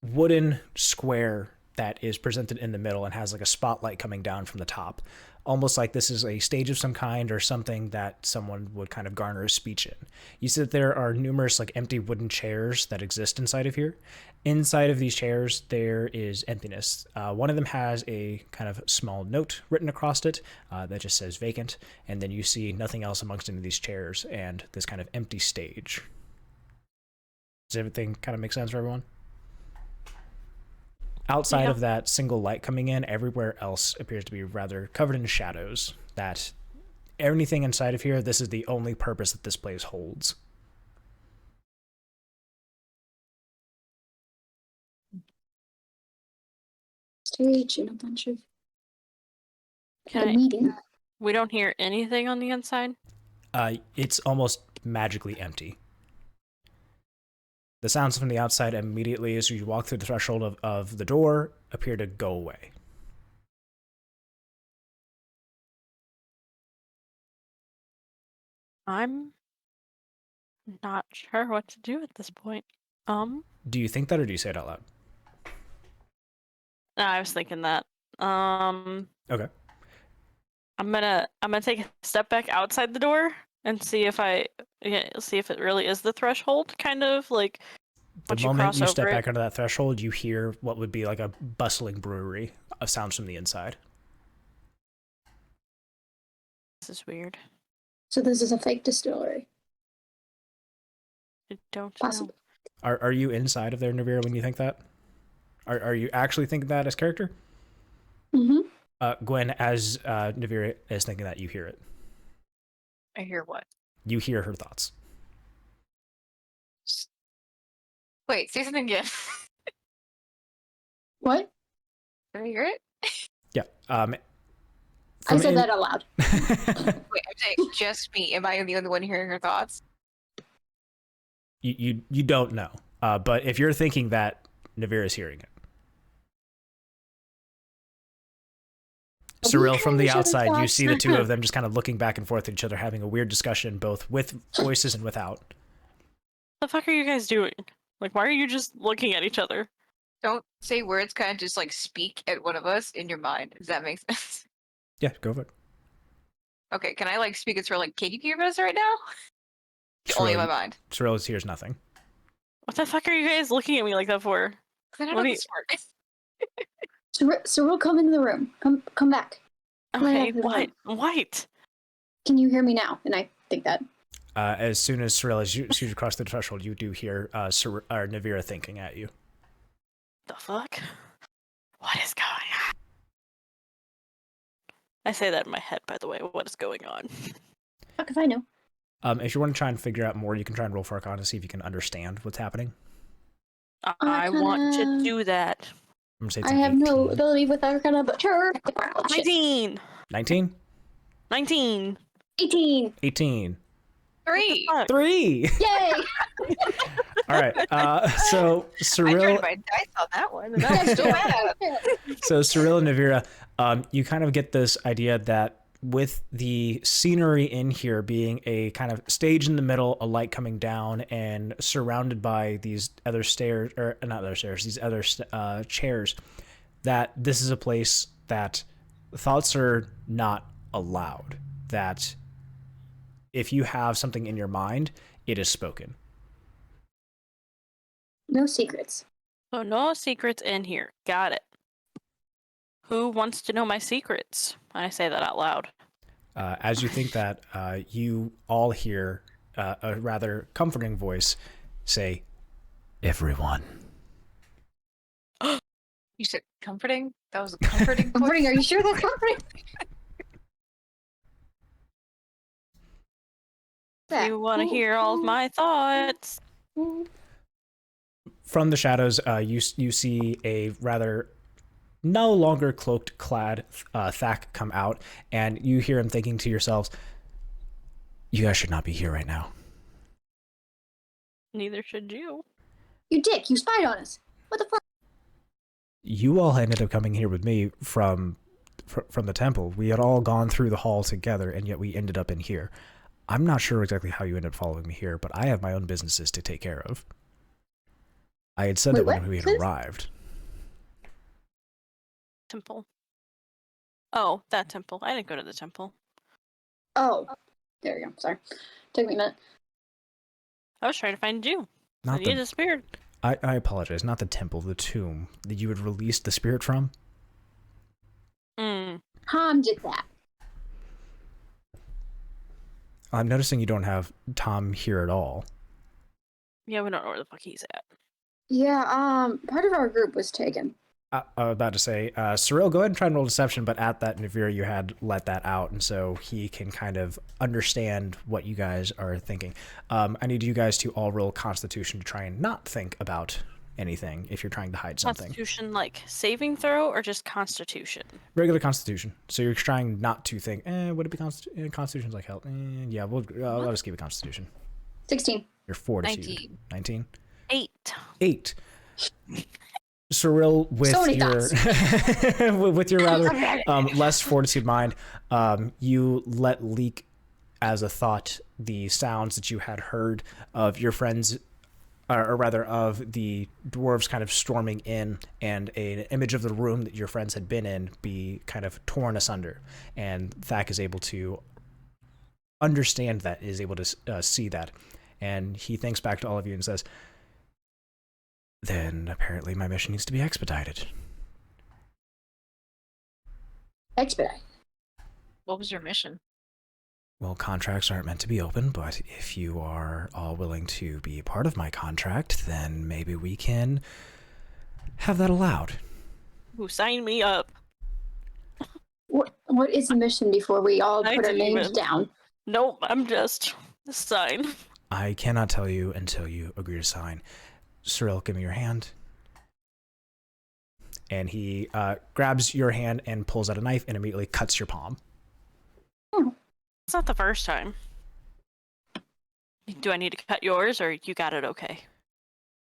wooden square that is presented in the middle and has like a spotlight coming down from the top, almost like this is a stage of some kind or something that someone would kind of garner a speech in. You see that there are numerous empty wooden chairs that exist inside of here. Inside of these chairs, there is emptiness. One of them has a kind of small note written across it that just says vacant, and then you see nothing else amongst any of these chairs and this kind of empty stage. Does everything kind of make sense for everyone? Outside of that single light coming in, everywhere else appears to be rather covered in shadows. That anything inside of here, this is the only purpose that this place holds. Stage and a bunch of Can I- meeting. We don't hear anything on the inside? It's almost magically empty. The sounds from the outside immediately as you walk through the threshold of the door appear to go away. I'm not sure what to do at this point. Do you think that, or do you say it out loud? No, I was thinking that. Okay. I'm gonna take a step back outside the door and see if it really is the threshold, kind of like The once moment cross you step over back under that threshold, you hear what would be like a bustling brewery of sounds from the inside. This is weird. So this is a fake distillery. I don't Possibly. know. Are you inside of there, Nevira, when you think that? Are you actually thinking that as character? Mm-hmm. Gwen, as Nevira is thinking that, you hear it. I hear what? You hear her thoughts. Wait, say something again. What? Did I hear it? Yeah. I said that out loud. Wait, I'm saying just me. Am I the only one hearing her thoughts? You don't know. But if you're thinking that, Nevira's hearing it. Cirella, from the outside, you see the two of them just kind of looking back and forth at each other, having a weird discussion, both with voices and without. The fuck are you guys doing? Like, why are you just looking at each other? Don't say words, kind of just like speak at one of us in your mind. Does that make sense? Yeah, go for it. Okay, can I like speak as her like, can you hear us right now? Only in my mind. Cirella hears nothing. What the fuck are you guys looking at me like that for? 'Cause I don't What know do this works. So we'll come into the room. Come back. Okay, out of the what? room. What? Can you hear me now? And I think that. As soon as Cirella shoots across the threshold, you do hear Nevira thinking at you. The fuck? What is going on? I say that in my head, by the way. What is going on? Fuck if I know. If you want to try and figure out more, you can try and roll for Arcana to see if you can understand what's happening. I want to Arcana. do that. I'm gonna say it's I an have no 18. ability with Arcana, but sure. Shit. 19! 19? 19! 18. 18. 3. Fuck. 3! Yay! All right. So I turned Cirella, my dice on that one, and I'm still mad. Cirella and Nevira, you kind of get this idea that with the scenery in here being a kind of stage in the middle, a light coming down, and surrounded by these other stairs, or not other stairs, these other chairs, that this is a place that thoughts are not allowed. That if you have something in your mind, it is spoken. No secrets. So no secrets in here. Got it. Who wants to know my secrets? I say that out loud. As you think that, you all hear a rather comforting voice say, "Everyone." You said comforting? That was a comforting voice? Comforting, are you sure that's comforting? You want to hear all of my thoughts? From the shadows, you see a rather no longer cloaked clad Thak come out, and you hear him thinking to yourselves, "You guys should not be here right now." Neither should you. You dick, you spied on us. What the fuck? You all ended up coming here with me from the temple. We had all gone through the hall together, and yet we ended up in here. I'm not sure exactly how you ended up following me here, but I have my own businesses to take care of. I had said Wait, that when what? we had Sis? arrived. Temple. Oh, that temple. I didn't go to the temple. Oh. There we go. Sorry. Took me a minute. I was trying to find you. Not You the, disappeared. I apologize. Not the temple, the tomb that you had released the spirit from. Tom did that. I'm noticing you don't have Tom here at all. Yeah, we don't know where the fuck he's at. Yeah, part of our group was taken. I was about to say, Cirella, go ahead and try and roll deception, but at that, Nevira, you had let that out, and so he can kind of understand what you guys are thinking. I need you guys to all roll Constitution to try and not think about anything if you're trying to hide something. Constitution, like saving throw, or just Constitution? Regular Constitution. So you're trying not to think, would it be Constitution's like hell? Yeah, I'll just keep it Constitution. 16. You're 4 to 19. 19? 8. 8. Cirilla, with So many your with your rather less fortitude mind, you let leak as a thought the sounds that you had heard of your friends, or rather of the dwarves kind of storming in, and an image of the room that your friends had been in be kind of torn asunder. And Thak is able to understand that, is able to see that. And he thinks back to all of you and says, then apparently my mission needs to be expedited. Expedite. What was your mission? Well, contracts aren't meant to be open, but if you are all willing to be part of my contract, then maybe we can have that allowed. Ooh, sign me up. What is the mission before we all I put our didn't names even- down? Nope, I'm just sign. I cannot tell you until you agree to sign. Cirilla, give me your hand. And he grabs your hand and pulls out a knife and immediately cuts your palm. It's not the first time. Do I need to cut yours, or you got it okay?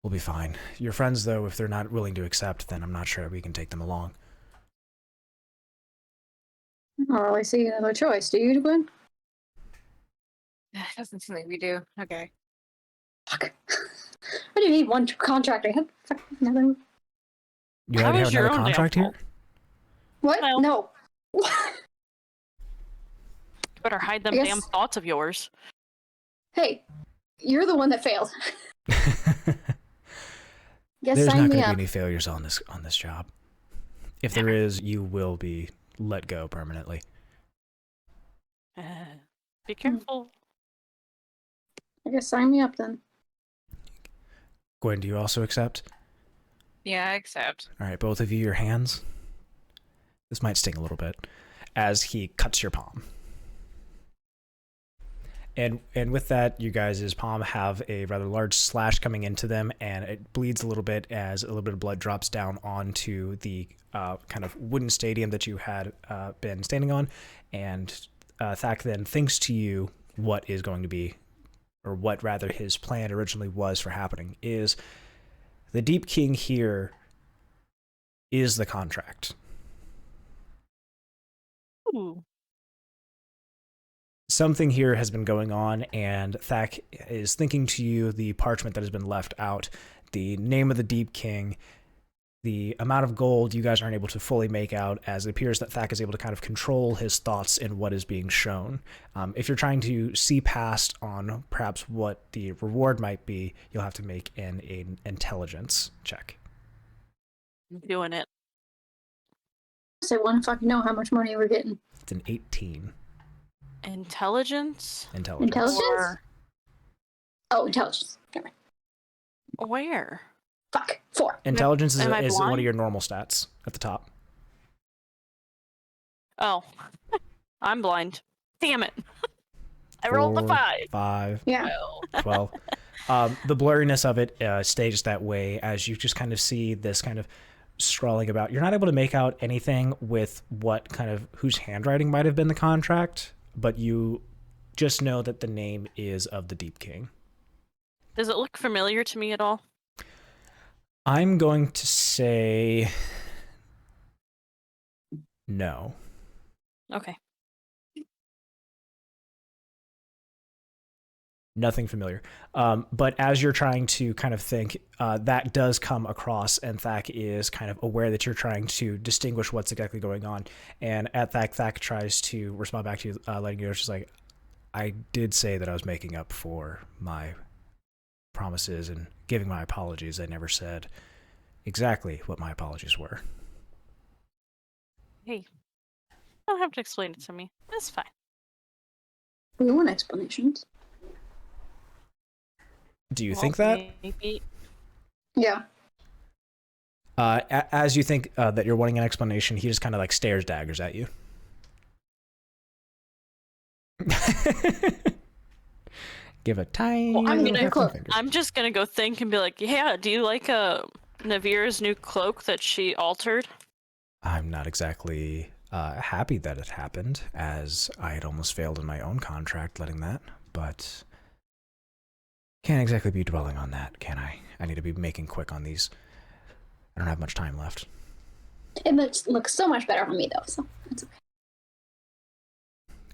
We'll be fine. Your friends, though, if they're not willing to accept, then I'm not sure we can take them along. I don't really see another choice. Do you, Gwen? Doesn't seem like we do. Okay. Fuck. I didn't need one contract. I had fucking another. You That already have was your another own damn contract here? fault. What? Well. No. Better hide them I guess- damn thoughts of yours. Hey, you're the one that failed. Guess There's sign not me going to up. be any failures on this job. If there is, you will be let go permanently. Be careful. I guess sign me up then. Gwen, do you also accept? Yeah, I accept. All right, both of you, your hands. This might sting a little bit as he cuts your palm. And with that, you guys' palm have a rather large slash coming into them, and it bleeds a little bit as a little bit of blood drops down onto the kind of wooden stadium that you had been standing on. And Thak then thinks to you what is going to be, or what rather his plan originally was for happening, is the Deep King here is the contract. Ooh. Something here has been going on, and Thak is thinking to you the parchment that has been left out, the name of the Deep King, the amount of gold you guys aren't able to fully make out, as it appears that Thak is able to kind of control his thoughts in what is being shown. If you're trying to see past on perhaps what the reward might be, you'll have to make an intelligence check. I'm doing it. I want to fucking know how much money we're getting. It's an 18. Intelligence? Intelligence? Or Oh, intelligence. Never mind. where? Fuck. 4. Intelligence Am I is one of blind? your normal stats at the top. Oh. I'm blind. Damn it. I rolled a 4, 5. 5, Yeah. Well. 12. The blurriness of it stays that way as you just kind of see this kind of scrawling about. You're not able to make out anything with what kind of whose handwriting might have been the contract, but you just know that the name is of the Deep King. Does it look familiar to me at all? I'm going to say no. Okay. Nothing familiar. But as you're trying to kind of think, that does come across, and Thak is kind of aware that you're trying to distinguish what's exactly going on. And at that, Thak tries to respond back to you, letting you know, she's like, I did say that I was making up for my promises and giving my apologies. I never said exactly what my apologies were. Hey. You don't have to explain it to me. It's fine. We want explanations. Do you Well, think that? Maybe. Yeah. As you think that you're wanting an explanation, he just kind of like stares daggers at you. Give a tiny. Well, I'm little gonna half look. finger. I'm just gonna go think and be like, yeah, do you like Nevira's new cloak that she altered? I'm not exactly happy that it happened, as I had almost failed in my own contract letting that, but Can't exactly be dwelling on that, can I? I need to be making quick on these. I don't have much time left. It looks so much better on me, though, so it's okay.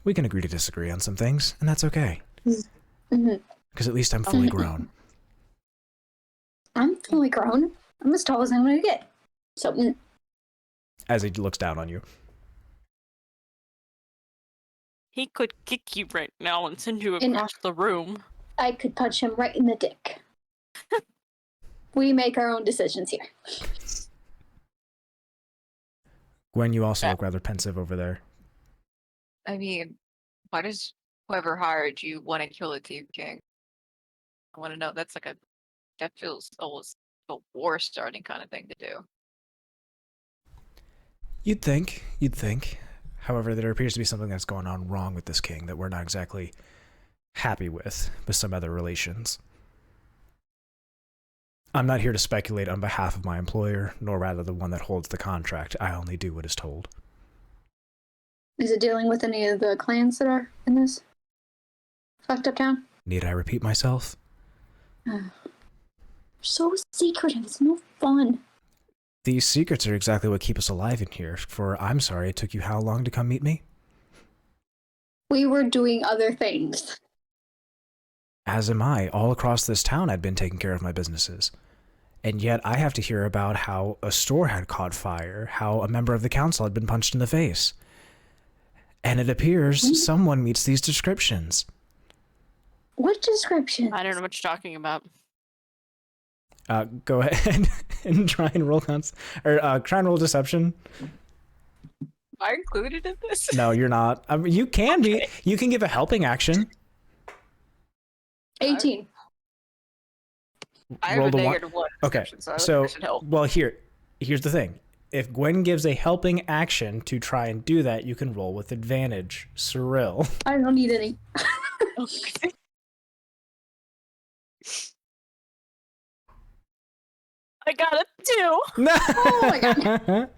We can agree to disagree on some things, and that's okay. Mm-hmm. Because at least I'm fully grown. I'm fully grown. I'm as tall as I'm going to get. So, As he looks down on you. He could kick you right now and send you across the room. I could punch him right in the dick. We make our own decisions here. Gwen, you also look rather pensive over there. I mean, why does whoever hired you want to kill a Team King? I want to know. That feels almost a war starting kind of thing to do. You'd think. However, there appears to be something that's going on wrong with this king that we're not exactly happy with some other relations. I'm not here to speculate on behalf of my employer, nor rather the one that holds the contract. I only do what is told. Is it dealing with any of the clans that are in this fucked up town? Need I repeat myself? So secretive. It's no fun. These secrets are exactly what keep us alive in here, for I'm sorry it took you how long to come meet me? We were doing other things. As am I. All across this town I'd been taking care of my businesses. And yet I have to hear about how a store had caught fire, how a member of the council had been punched in the face. And it appears someone meets these descriptions. What description? I don't know what you're talking about. Go ahead and try and roll try and roll deception. Am I included in this? No, you're not. I mean, you can be. You can give a helping action. 18. I have Roll a the one. -1. Okay, So, I should help. well, here's the thing. If Gwen gives a helping action to try and do that, you can roll with advantage. Cirella. I don't need any. Okay. I got a 2. Oh my god.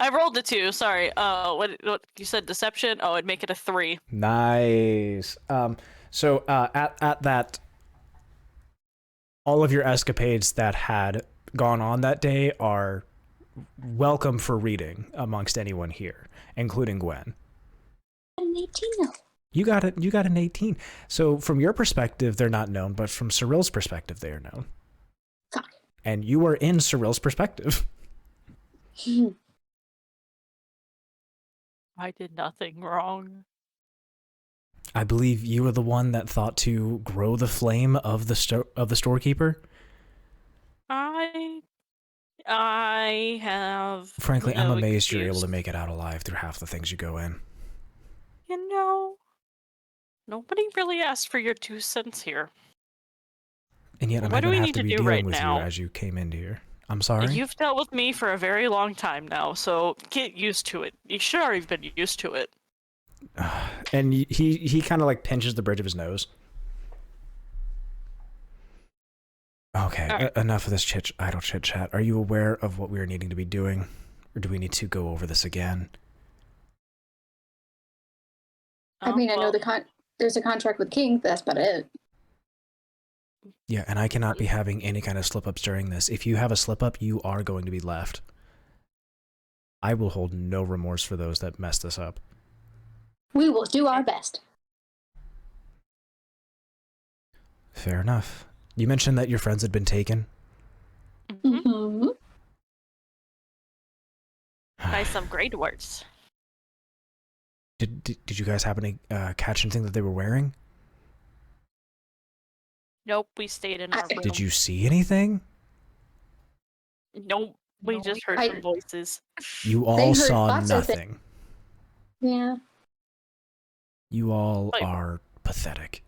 I rolled a 2. Sorry. What you said? Deception. Oh, it'd make it a 3. Nice. So at that, all of your escapades that had gone on that day are welcome for reading amongst anyone here, including Gwen. An 18 though. You got it. You got an 18. So from your perspective, they're not known, but from Cyril's perspective, they are known. Fuck. And you are in Cyril's perspective. I did nothing wrong. I believe you were the one that thought to grow the flame of the storekeeper. I have. Frankly, I'm no amazed you're able excuse. to make it out alive through half the things you go in. You know, nobody really asked for your 2 cents here. And yet I'm What do going to we have to need be to do dealing right with now? you as you came into here. I'm sorry? You've dealt with me for a very long time now, so get used to it. You should already have been used to it. And he kind of like pinches the bridge of his nose. Okay, Alright. Enough of this idle chit chat. Are you aware of what we are needing to be doing? Or do we need to go over this again? I mean, I know well, there's a contract with King, but that's about it. Yeah, and I cannot be having any kind of slip-ups during this. If you have a slip-up, you are going to be left. I will hold no remorse for those that mess this up. We will do our best. Fair enough. You mentioned that your friends had been taken. mhm. Mm-hmm. By some great words. Did you guys happen to catch anything that they were wearing? Nope, we stayed in our room. Did you see anything? Nope, we No, just we- heard some voices. You They all heard saw lots of things. nothing. Yeah. You all Like- are pathetic.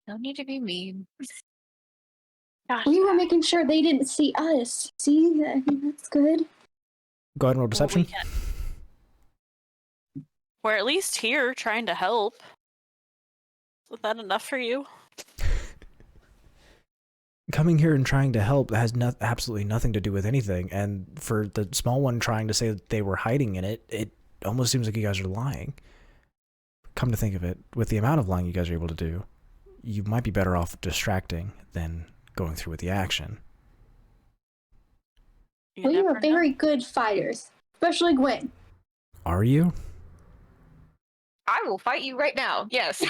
No need to be mean. Gosh, We were making sure they didn't see us. See? I mean, that's good. Go ahead and roll deception. we're at least here trying to help. Is that enough for you? Coming here and trying to help has absolutely nothing to do with anything. And for the small one trying to say that they were hiding in it, it almost seems like you guys are lying. Come to think of it, with the amount of lying you guys are able to do, you might be better off distracting than going through with the action. You We never are know. very good fighters, especially Gwen. Are you? I will fight you right now. Yes.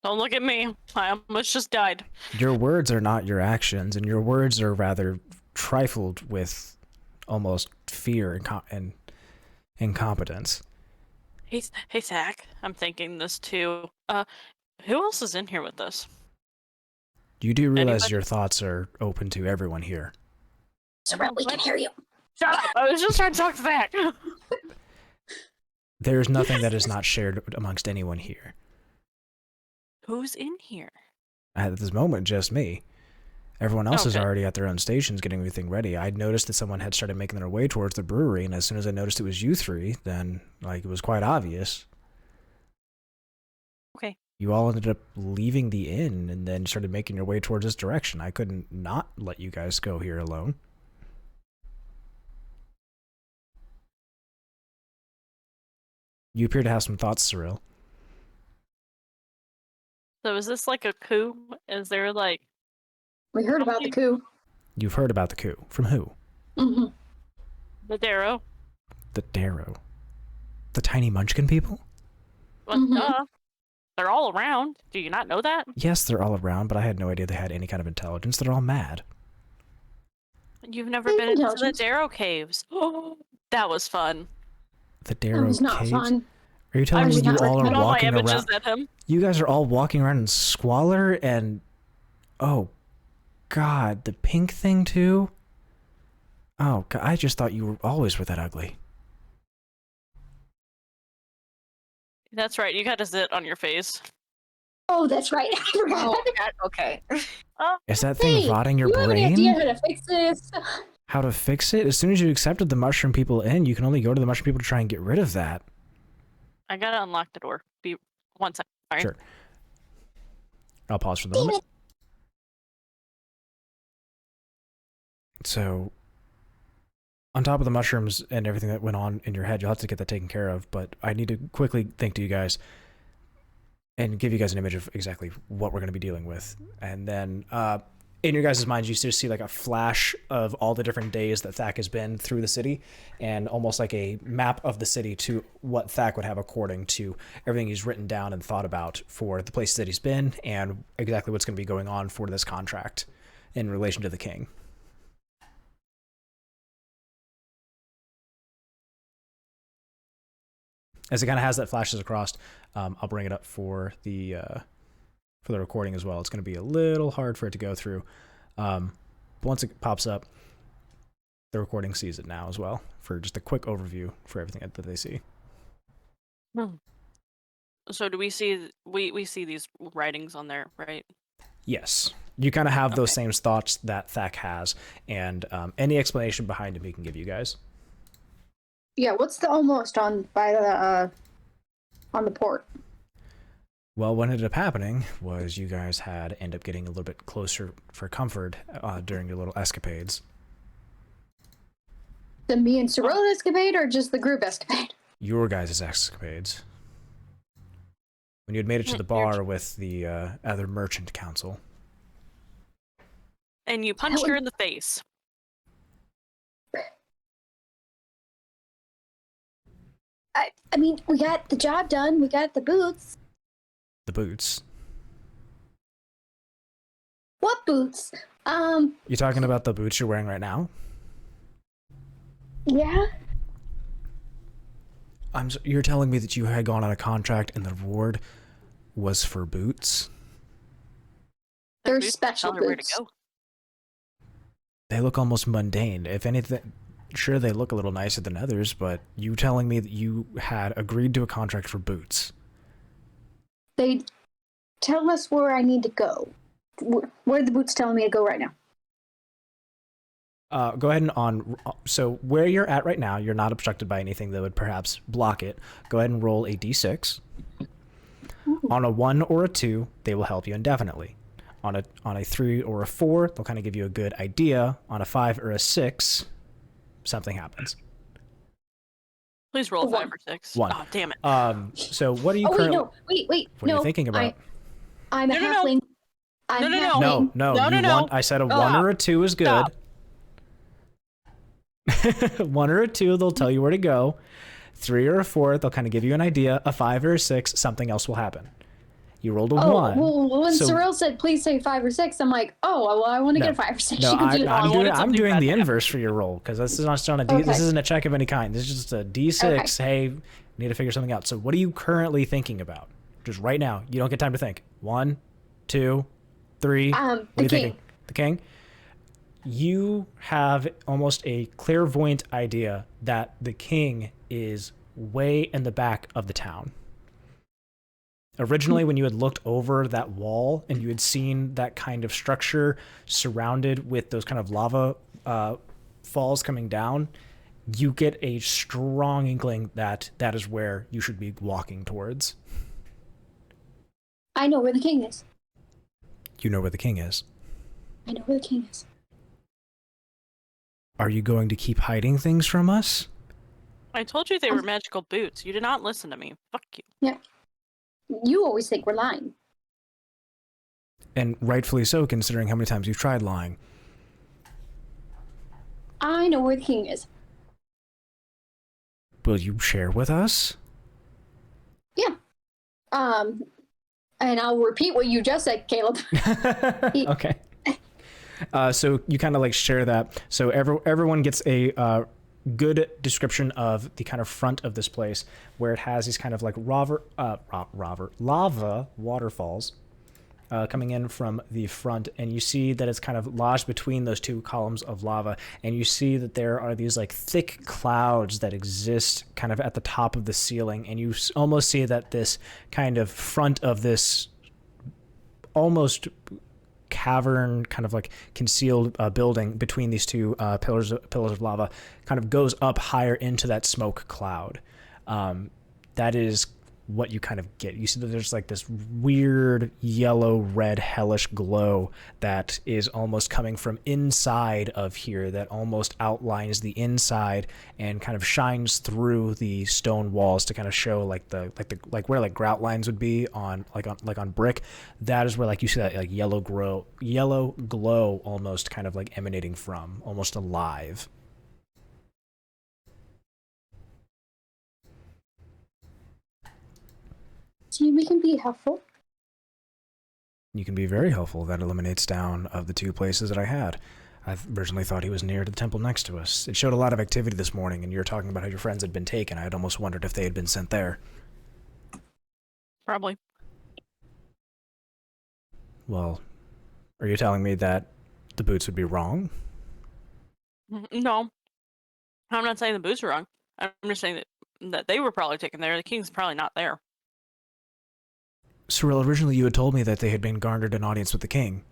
Don't look at me. I almost just died. Your words are not your actions, and your words are rather trifled with almost fear and incompetence. Hey, Zach. I'm thinking this too. Who else is in here with us? You do realize Anybody? your thoughts are open to everyone here. Cirella, we can hear you. Shut up! I was just trying to talk to Zach. There's nothing that is not shared amongst anyone here. Who's in here? At this moment, just me. Everyone else is Okay. already at their own stations getting everything ready. I'd noticed that someone had started making their way towards the brewery, and as soon as I noticed it was you three, then, like, it was quite obvious. Okay. You all ended up leaving the inn and then started making your way towards this direction. I couldn't not let you guys go here alone. You appear to have some thoughts, Cirella. So is this like a coup? Is there like We heard about the coup. You've heard about the coup. From who? Mm-hmm. the Darrow? The Darrow. The tiny munchkin people? Well, Mhm. duh. They're all around. Do you not know that? Yes, they're all around, but I had no idea they had any kind of intelligence. They're all mad. You've never Hey, been into the intelligence. Darrow caves. That was fun. The That Darrow was not caves? fun. Are you telling I me did you not all recommend are All my walking images around? at him. You guys are all walking around in squalor and... Oh, God, the pink thing too? Oh, God, I just thought you always were that ugly. That's right. You got to zit on your face. Oh, that's right. I forgot. Oh, God, okay. Is that thing Hey, rotting your you have any idea brain? how to fix this? How to fix it? As soon as you accepted the mushroom people in, you can only go to the mushroom people to try and get rid of that. I gotta unlock the door. Be 1 second. Sorry. Sure. I'll pause for the moment. So, on top of the mushrooms and everything that went on in your head, you'll have to get that taken care of, but I need to quickly think to you guys and give you guys an image of exactly what we're going to be dealing with. And then, in your guys' minds, you just see like a flash of all the different days that Thak has been through the city, and almost like a map of the city to what Thak would have according to everything he's written down and thought about for the places that he's been, and exactly what's going to be going on for this contract in relation to the king. As it kind of has that flashes across, I'll bring it up for the recording as well. It's going to be a little hard for it to go through. But once it pops up, the recording sees it now as well for just a quick overview for everything that they see. So do we see we see these writings on there, right? Yes, you kind of have those Okay. same thoughts that Thak has, and any explanation behind him he can give you guys. Yeah, what's the almost on the port? Well, what ended up happening was you guys had end up getting a little bit closer for comfort during your little escapades. The me and Cirella escapade or just the group escapade? Your guys' escapades. When you had made it to the bar with the other merchant council. And you punched her in the face. I mean, we got the job done. We got the boots. The boots. What boots? You talking about the boots you're wearing right now? Yeah. You're telling me that you had gone on a contract and the reward was for boots? They're Boots special tell her where to boots. go. They look almost mundane. If anything, sure, they look a little nicer than others, but you telling me that you had agreed to a contract for boots. They tell us where I need to go. Where are the boots telling me to go right now? Go ahead and so where you're at right now, you're not obstructed by anything that would perhaps block it. Go ahead and roll a d6. On a 1 or a 2, they will help you indefinitely. On a 3 or a 4, they'll kind of give you a good idea. On a 5 or a 6, something happens. Please roll a 5 One. or 6. 1. Oh, damn it. So what are you Oh, wait, currently... no. Wait. What no, are you thinking about? I'm a No, no, no. halfling. I'm No, no, no. halfling. No, No, you no, no. want, I said a 1 Stop. or a 2 is good. Stop. 1 or a 2, they'll tell you where to go. 3 or a 4, they'll kind of give you an idea. A 5 or a 6, something else will happen. You rolled a 1. Well, when so- Cirella said please say 5 or 6, I'm like, oh, well, I want to get a 5 or 6. No, You can do that. I'm wanted I'm something doing bad the to happen. inverse for your roll because this is not on a D. Okay. This isn't a check of any kind. This is just a D6. Hey, need to figure something out. So, what are you currently thinking about? Just right now. You don't get time to think. 1, 2, 3. What are the you king. thinking? The king. You have almost a clairvoyant idea that the king is way in the back of the town. Originally, when you had looked over that wall and you had seen that kind of structure surrounded with those kind of lava falls coming down, you get a strong inkling that that is where you should be walking towards. I know where the king is. You know where the king is. I know where the king is. Are you going to keep hiding things from us? I told you they were magical boots. You did not listen to me. Fuck you. Yeah. You always think we're lying. And rightfully so, considering how many times you've tried lying. I know where the king is. Will you share with us? Yeah. And I'll repeat what you just said, Caleb. Okay. So you kind of like share that. So everyone gets a good description of the kind of front of this place, where it has these kind of like lava waterfalls coming in from the front, and you see that it's kind of lodged between those two columns of lava, and you see that there are these like thick clouds that exist kind of at the top of the ceiling, and you almost see that this kind of front of this almost cavern, kind of like concealed building between these two pillars of lava, kind of goes up higher into that smoke cloud. That is what you kind of get. You see that there's like this weird yellow red hellish glow that is almost coming from inside of here, that almost outlines the inside and kind of shines through the stone walls to kind of show like where like grout lines would be on brick. That is where like you see that like yellow glow almost kind of like emanating from, almost alive. See, we can be helpful. You can be very helpful. That eliminates down of the 2 places that I had. I originally thought he was near to the temple next to us. It showed a lot of activity this morning, and you were talking about how your friends had been taken. I had almost wondered if they had been sent there. Probably. Well, are you telling me that the boots would be wrong? No. I'm not saying the boots are wrong. I'm just saying that they were probably taken there. The king's probably not there. Cirella, originally you had told me that they had been garnered an audience with the king.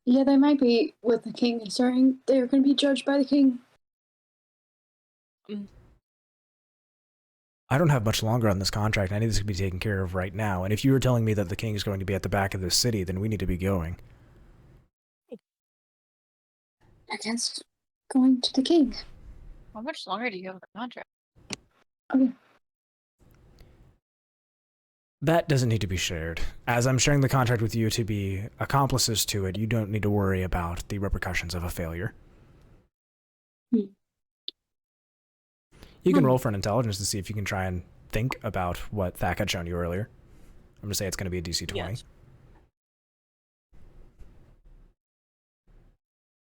Yeah, they might be with the king, considering they're going to be judged by the king. I don't have much longer on this contract. I need this to be taken care of right now. And if you were telling me that the king is going to be at the back of this city, then we need to be going. Against going to the king. How much longer do you have on the contract? Okay. That doesn't need to be shared. As I'm sharing the contract with you to be accomplices to it, you don't need to worry about the repercussions of a failure. You can roll for an intelligence to see if you can try and think about what Thack had shown you earlier. I'm going to say it's going to be a DC 20. Yes.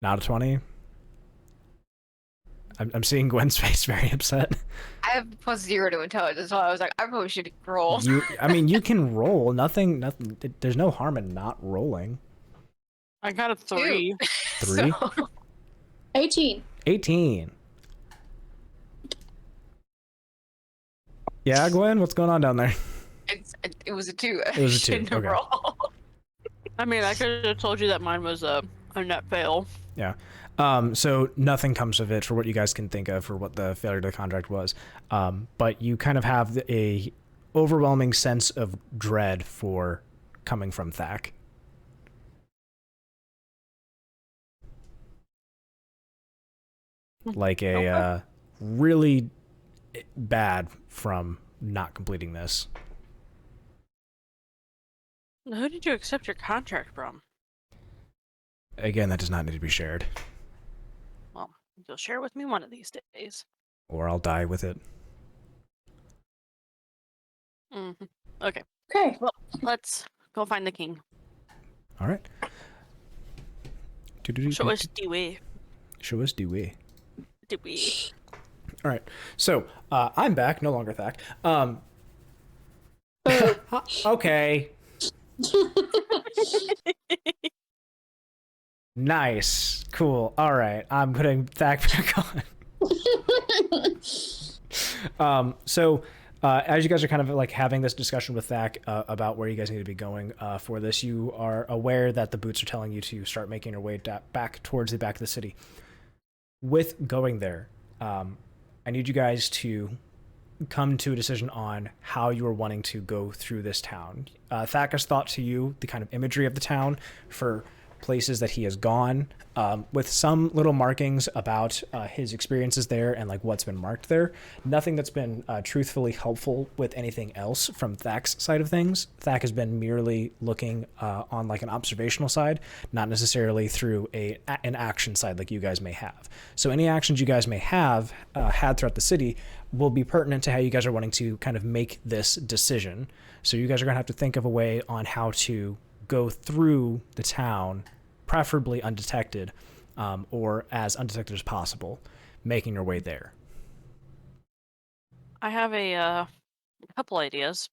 Not a 20? I'm seeing Gwen's face very upset. I have +0 to intelligence, so I was like, I probably should roll. You can roll. Nothing. There's no harm in not rolling. I got a 3. 3? So, 18. 18. Yeah, Gwen, what's going on down there? it was a 2. It was a 2, Shouldn't have okay. rolled. I mean, I could have told you that mine was a net fail. Yeah. So nothing comes of it for what you guys can think of for what the failure to the contract was. But you kind of have a overwhelming sense of dread for coming from Thack. Like a really bad from not completing this. Who did you accept your contract from? Again, that does not need to be shared. Well, you'll share with me one of these days. Or I'll die with it. Mm-hmm. Okay. Okay. Well, let's go find the king. All right. Show us the way. Show us the way. The way. All right. So I'm back, no longer Thack. Okay. Nice. Cool. All right. I'm putting Thack back on. As you guys are kind of like having this discussion with Thack about where you guys need to be going for this, you are aware that the boots are telling you to start making your way back towards the back of the city. With going there, I need you guys to come to a decision on how you are wanting to go through this town. Thack has thought to you the kind of imagery of the town for places that he has gone, with some little markings about his experiences there and like what's been marked there. Nothing that's been truthfully helpful with anything else from Thack's side of things. Thack has been merely looking on like an observational side, not necessarily through an action side like you guys may have. So any actions you guys may have had throughout the city will be pertinent to how you guys are wanting to kind of make this decision. So you guys are going to have to think of a way on how to go through the town, preferably undetected, or as undetected as possible, making your way there. I have a couple ideas.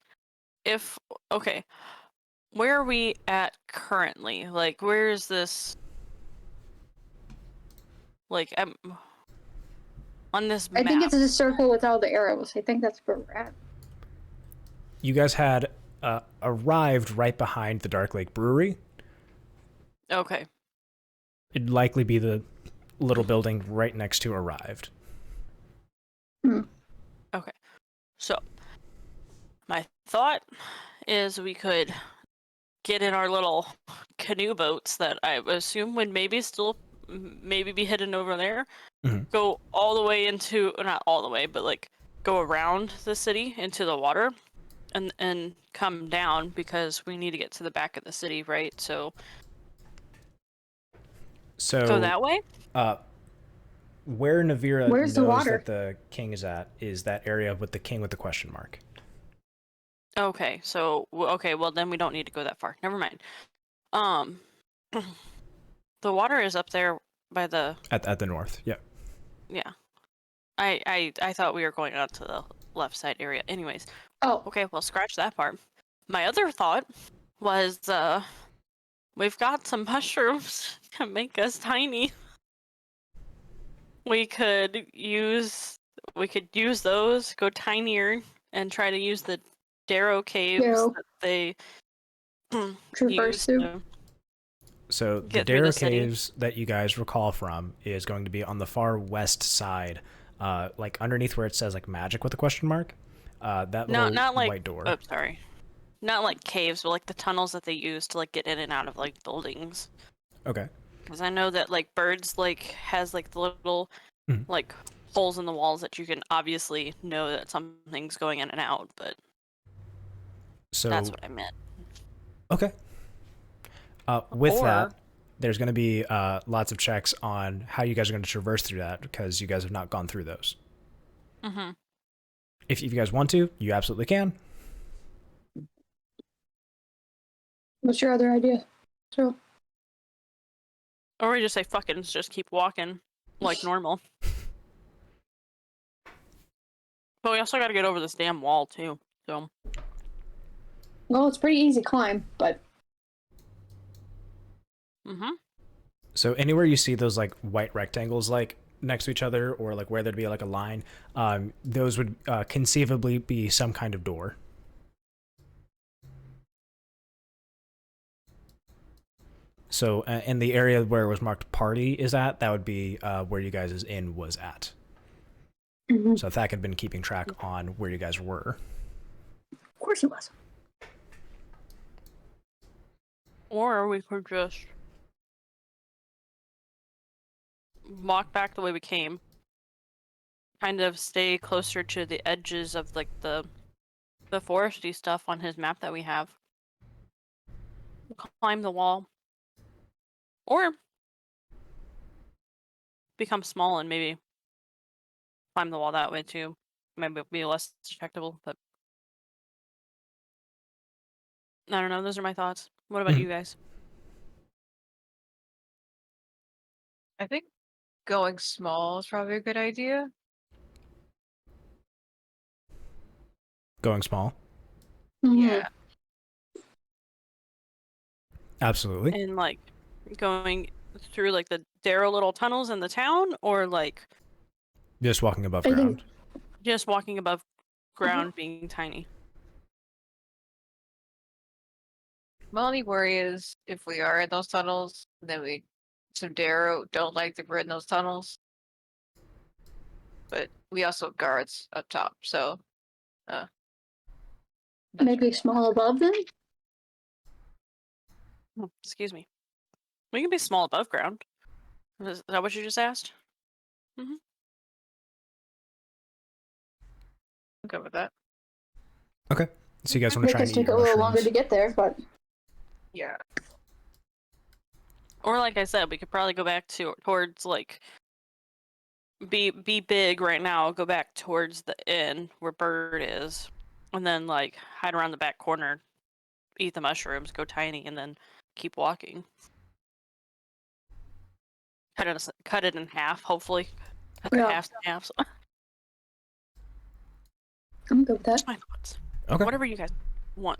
Where are we at currently? Like, where is this? Like, on this map. I think it's a circle with all the arrows. I think that's where we're at. You guys had arrived right behind the Dark Lake Brewery. Okay. It'd likely be the little building right next to arrived. Okay. So, my thought is we could get in our little canoe boats that I assume would maybe be hidden over there. Mm-hmm. Go all the way into, not all the way, but like go around the city into the water and come down, because we need to get to the back of the city, right? So go that way? Where Nevira Where's knows the water? that the king is at is that area with the king with the question mark. Okay, so well then we don't need to go that far. Never mind. The water is up there by the At the north, yeah. yeah. I thought we were going out to the left side area. Anyways. Oh, Okay, well scratch that part. My other thought was we've got some mushrooms to make us tiny. We could use those, go tinier, and try to use the Darrow caves that they traverse use through. to So the get through Darrow the city. Caves that you guys recall from is going to be on the far west side, like underneath where it says like magic with a question mark. That little not like white door. Oh, sorry. Not like caves, but like the tunnels that they use to like get in and out of like buildings. Okay. Because I know that like Birds like has like the little Mhm. like holes in the walls that you can obviously know that something's going in and out, but So that's what I meant. okay. With Or- that, there's going to be lots of checks on how you guys are going to traverse through that because you guys have not gone through those. Mm-hmm. If you guys want to, you absolutely can. What's your other idea? So, Or we just say fuck it and just keep walking like normal. But we also got to get over this damn wall too. So well, it's pretty easy climb, but mm-hmm. So anywhere you see those like white rectangles like next to each other or like where there'd be like a line, those would conceivably be some kind of door. So in the area where it was marked party is at, that would be where you guys' inn was at. mhm. So Thack had been keeping track on where you guys were. Of course it was. Or we could just walk back the way we came. Kind of stay closer to the edges of like the foresty stuff on his map that we have. climb the wall, or become small and maybe climb the wall that way too. Maybe be less detectable, but I don't know. Those are my thoughts. What about you guys? I think going small is probably a good idea. Going small. Yeah. Absolutely. And like going through like the narrow little tunnels in the town, or like Just walking above I think- ground. just walking above ground, being tiny. My only worry is if we are in those tunnels, then some Darrow don't like that we're in those tunnels. But we also have guards up top, so that's Maybe small above them? Oh, excuse me. We can be small above ground. Is that what you just asked? I'm good with that. Okay. So you guys want to Make try and us eat take a your little longer mushrooms? to get there, but Yeah. Or like I said, we could probably go back towards like be big right now. Go back towards the inn where Bird is, and then like hide around the back corner, eat the mushrooms, go tiny, and then keep walking. Cut it in half, hopefully. Cut the Yeah. halves in half. I'm good with that. That's my thoughts. Okay. Whatever you guys want.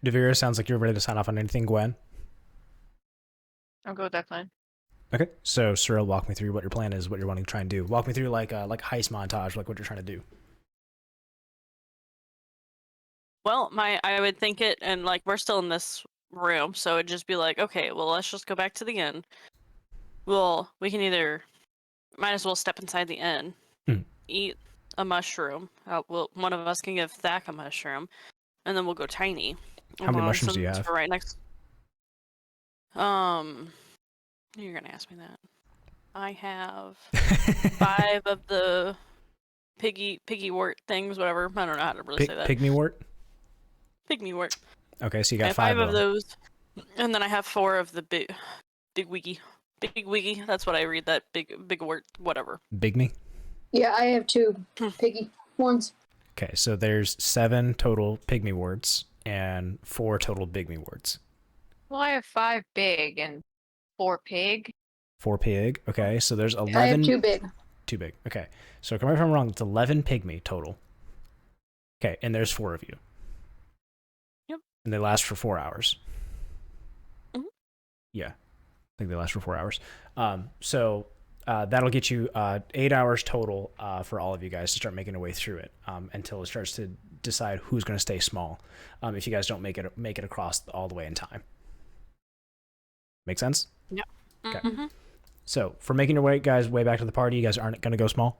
Nevira, sounds like you're ready to sign off on anything, Gwen. I'll go with that plan. Okay. So, Cirella, walk me through what your plan is, what you're wanting to try and do. Walk me through like a heist montage, like what you're trying to do. Well, I would think it, and like we're still in this room, so it'd just be like, okay, well, let's just go back to the inn. Well, we can either might as well step inside the inn, eat a mushroom. One of us can give Thack a mushroom, and then we'll go tiny. How many mushrooms do you Since have? we're right next. You're gonna ask me that. I have 5 of the piggy wort things, whatever. I don't know how to really say that. Pygmy wort? Pygmy wort. Okay, so you I got have 5 of them. those, and then I have 4 of the big wiggy. Big wiggy. That's what I read. That big wort. Whatever. Bigmy? Yeah, I have 2 piggy ones. Okay, so there's 7 total pygmy words and 4 total bigmy words. Well, I have 5 big and 4 pig. 4 pig. Okay, so there's 11. I have 2 big. 2 big. Okay, so correct me if I'm wrong. It's 11 pygmy total. Okay, and there's 4 of you. Yep. And they last for 4 hours. Mhm. Yeah, I think they last for 4 hours. So that'll get you 8 hours total for all of you guys to start making your way through it until it starts to decide who's going to stay small. If you guys don't make it across all the way in time. Make sense? Yep. Okay. Mm-hmm. So for making your way back to the party, you guys aren't going to go small?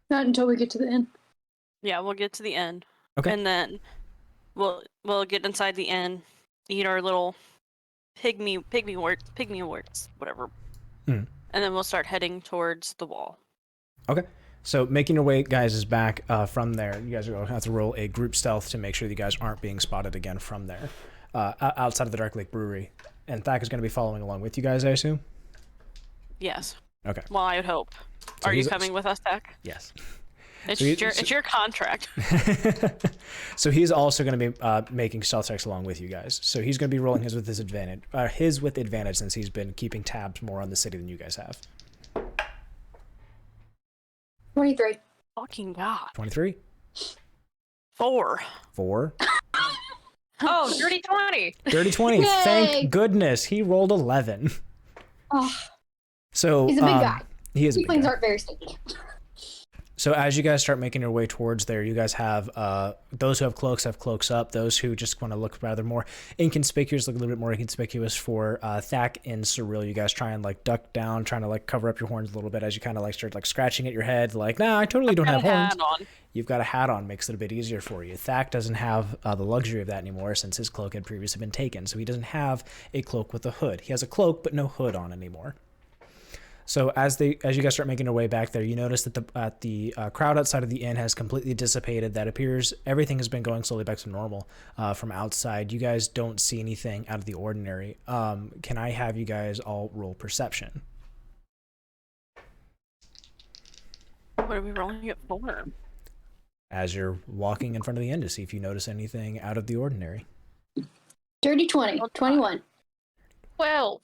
Not until we get to the inn. Yeah, we'll get to the end. Okay. And then we'll get inside the inn, eat our little pygmy worts, whatever. Hmm. And then we'll start heading towards the wall. Okay. So making your way, guys, is back from there. You guys are going to have to roll a group stealth to make sure that you guys aren't being spotted again from there, outside of the Dark Lake Brewery. And Thack is going to be following along with you guys, I assume? Yes. Okay. Well, I would hope. So Are you he's- coming with us, Thack? Yes. It's your contract. So he's also going to be making stealth checks along with you guys. So he's going to be rolling his with advantage since he's been keeping tabs more on the city than you guys have. 23. Fucking God. 23? 4. 4? Oh, dirty 20. Dirty 20. Yay! Thank goodness. He rolled 11. Oh, So he's a big guy. He is a big Seaplings guy. aren't very sticky. So as you guys start making your way towards there, you guys have those who have cloaks up. Those who just want to look rather more inconspicuous, look a little bit more inconspicuous for Thack and Cirilla. You guys try and like duck down, trying to like cover up your horns a little bit as you kind of like start like scratching at your head. Like, nah, I totally don't have horns. Hat on. You've got a hat on, makes it a bit easier for you. Thack doesn't have the luxury of that anymore since his cloak had previously been taken. So he doesn't have a cloak with a hood. He has a cloak, but no hood on anymore. So as you guys start making your way back there, you notice that the crowd outside of the inn has completely dissipated. That appears everything has been going slowly back to normal from outside. You guys don't see anything out of the ordinary. Can I have you guys all roll perception? What are we rolling it for? As you're walking in front of the inn to see if you notice anything out of the ordinary. Dirty 20. 21. 12.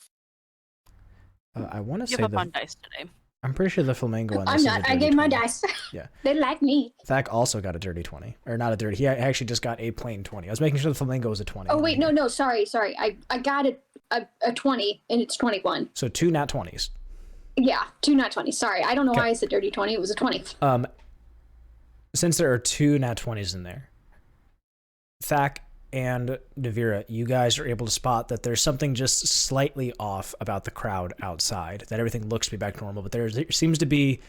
I want to Give say up on dice today. I'm pretty sure the flamingo on this I'm is not. a I dirty gave my 20. dice. Yeah. They like me. Thak also got a dirty 20. Or not a dirty. He actually just got a plain 20. I was making sure the flamingo was a 20. Oh, wait. No. Sorry. I got a 20, and it's 21. So 2 nat 20s. Yeah, 2 not 20. Sorry. I don't know Okay. why I said dirty 20. It was a 20. Since there are 2 nat 20s in there, Thak and Nevira, you guys are able to spot that there's something just slightly off about the crowd outside, that everything looks to be back to normal, but there seems to be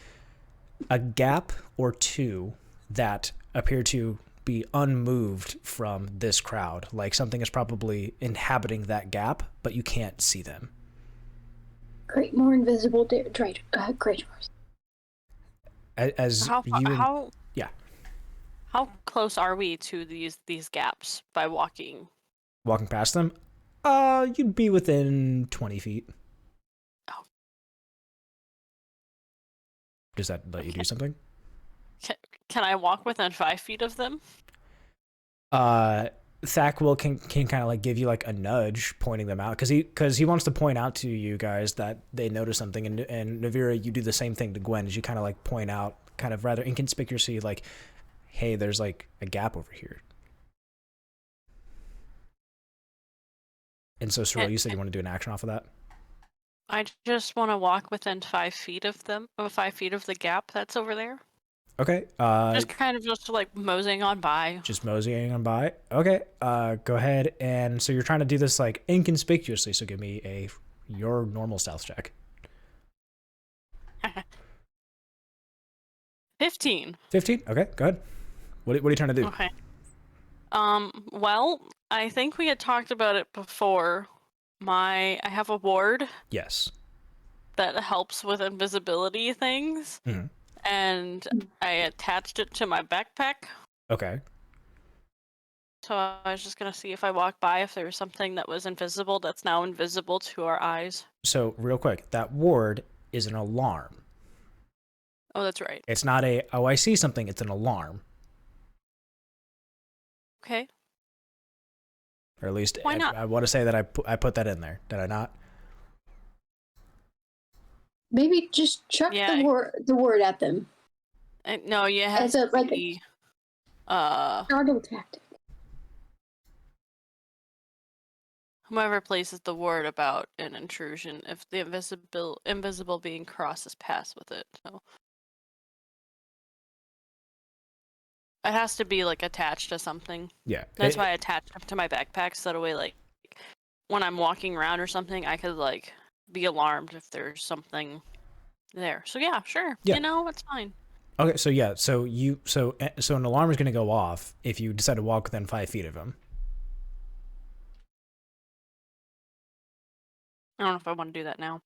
a gap or two that appear to be unmoved from this crowd, like something is probably inhabiting that gap, but you can't see them. Great, more invisible great horse. As How close are we to these gaps by walking? walking past them, you'd be within 20 feet. Oh. Does that let you do something? Can I walk within 5 feet of them? Thak can kind of like give you like a nudge pointing them out because he wants to point out to you guys that they notice something, and Nevira, you do the same thing to Gwen as you kind of like point out kind of rather inconspicuously like, hey, there's like a gap over here. And so Cirella, you said you want to do an action off of that? I just want to walk within 5 feet of them, 5 feet of the gap that's over there. Okay. Just kind of just like moseying on by. Just moseying on by. Okay. Go ahead. And so you're trying to do this like inconspicuously. So give me your normal stealth check. 15. 15. Okay. Go ahead. What are you trying to do? Okay. Well, I think we had talked about it before. I have a ward Yes. that helps with invisibility things. Mhm. And I attached it to my backpack. Okay. So I was just gonna see if I walked by if there was something that was invisible that's now invisible to our eyes. So real quick, that ward is an alarm. Oh, that's right. It's not I see something. It's an alarm. Okay. Or at least Why not? I want to say that I put that in there. Did I not? Maybe just chuck the word at them. No, you have As a like the startle tactic. whoever places the word about an intrusion, if the invisible being crosses paths with it. So it has to be like attached to something. Yeah. That's why I attached it to my backpack, so that way, like, when I'm walking around or something, I could like be alarmed if there's something there. So yeah, sure. Yeah. You know, it's fine. Okay, so yeah, so an alarm is going to go off if you decide to walk within 5 feet of him. I don't know if I want to do that now.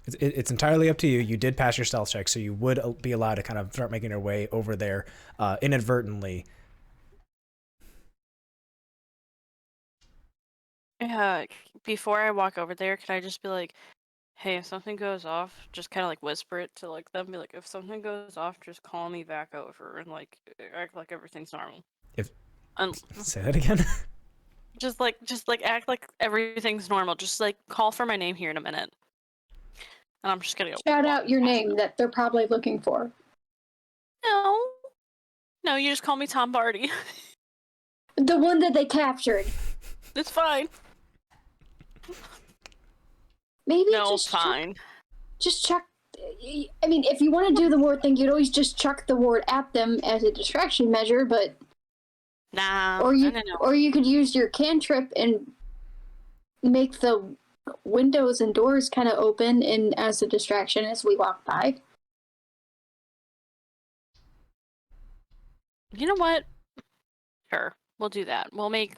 It's entirely up to you. You did pass your stealth check, so you would be allowed to kind of start making your way over there inadvertently. Yeah, before I walk over there, can I just be like, hey, if something goes off, just kind of like whisper it to like them, be like, if something goes off, just call me back over and like act like everything's normal. Say that again. Just like act like everything's normal. Just like call for my name here in a minute. And I'm just gonna go Shout out your name that they're probably looking for. No, you just call me Tom Bardy. The one that they captured. It's fine. Maybe No, just fine. Just chuck. I mean, if you want to do the ward thing, you'd always just chuck the ward at them as a distraction measure, but Nah. or you No. could use your cantrip and make the windows and doors kind of open and as a distraction as we walk by. You know what? Sure, we'll do that. We'll make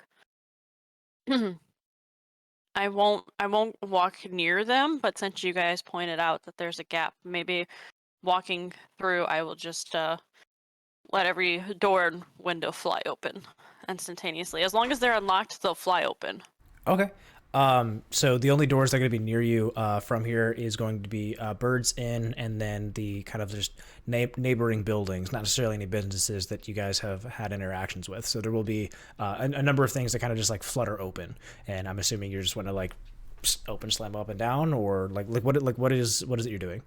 I won't walk near them, but since you guys pointed out that there's a gap, maybe walking through, I will just let every door and window fly open instantaneously. As long as they're unlocked, they'll fly open. Okay. So the only doors that are going to be near you from here is going to be Bird's Inn, and then the kind of just neighboring buildings, not necessarily any businesses that you guys have had interactions with. So there will be a number of things that kind of just like flutter open, and I'm assuming you're just want to like open, slam up and down, or like what is it you're doing?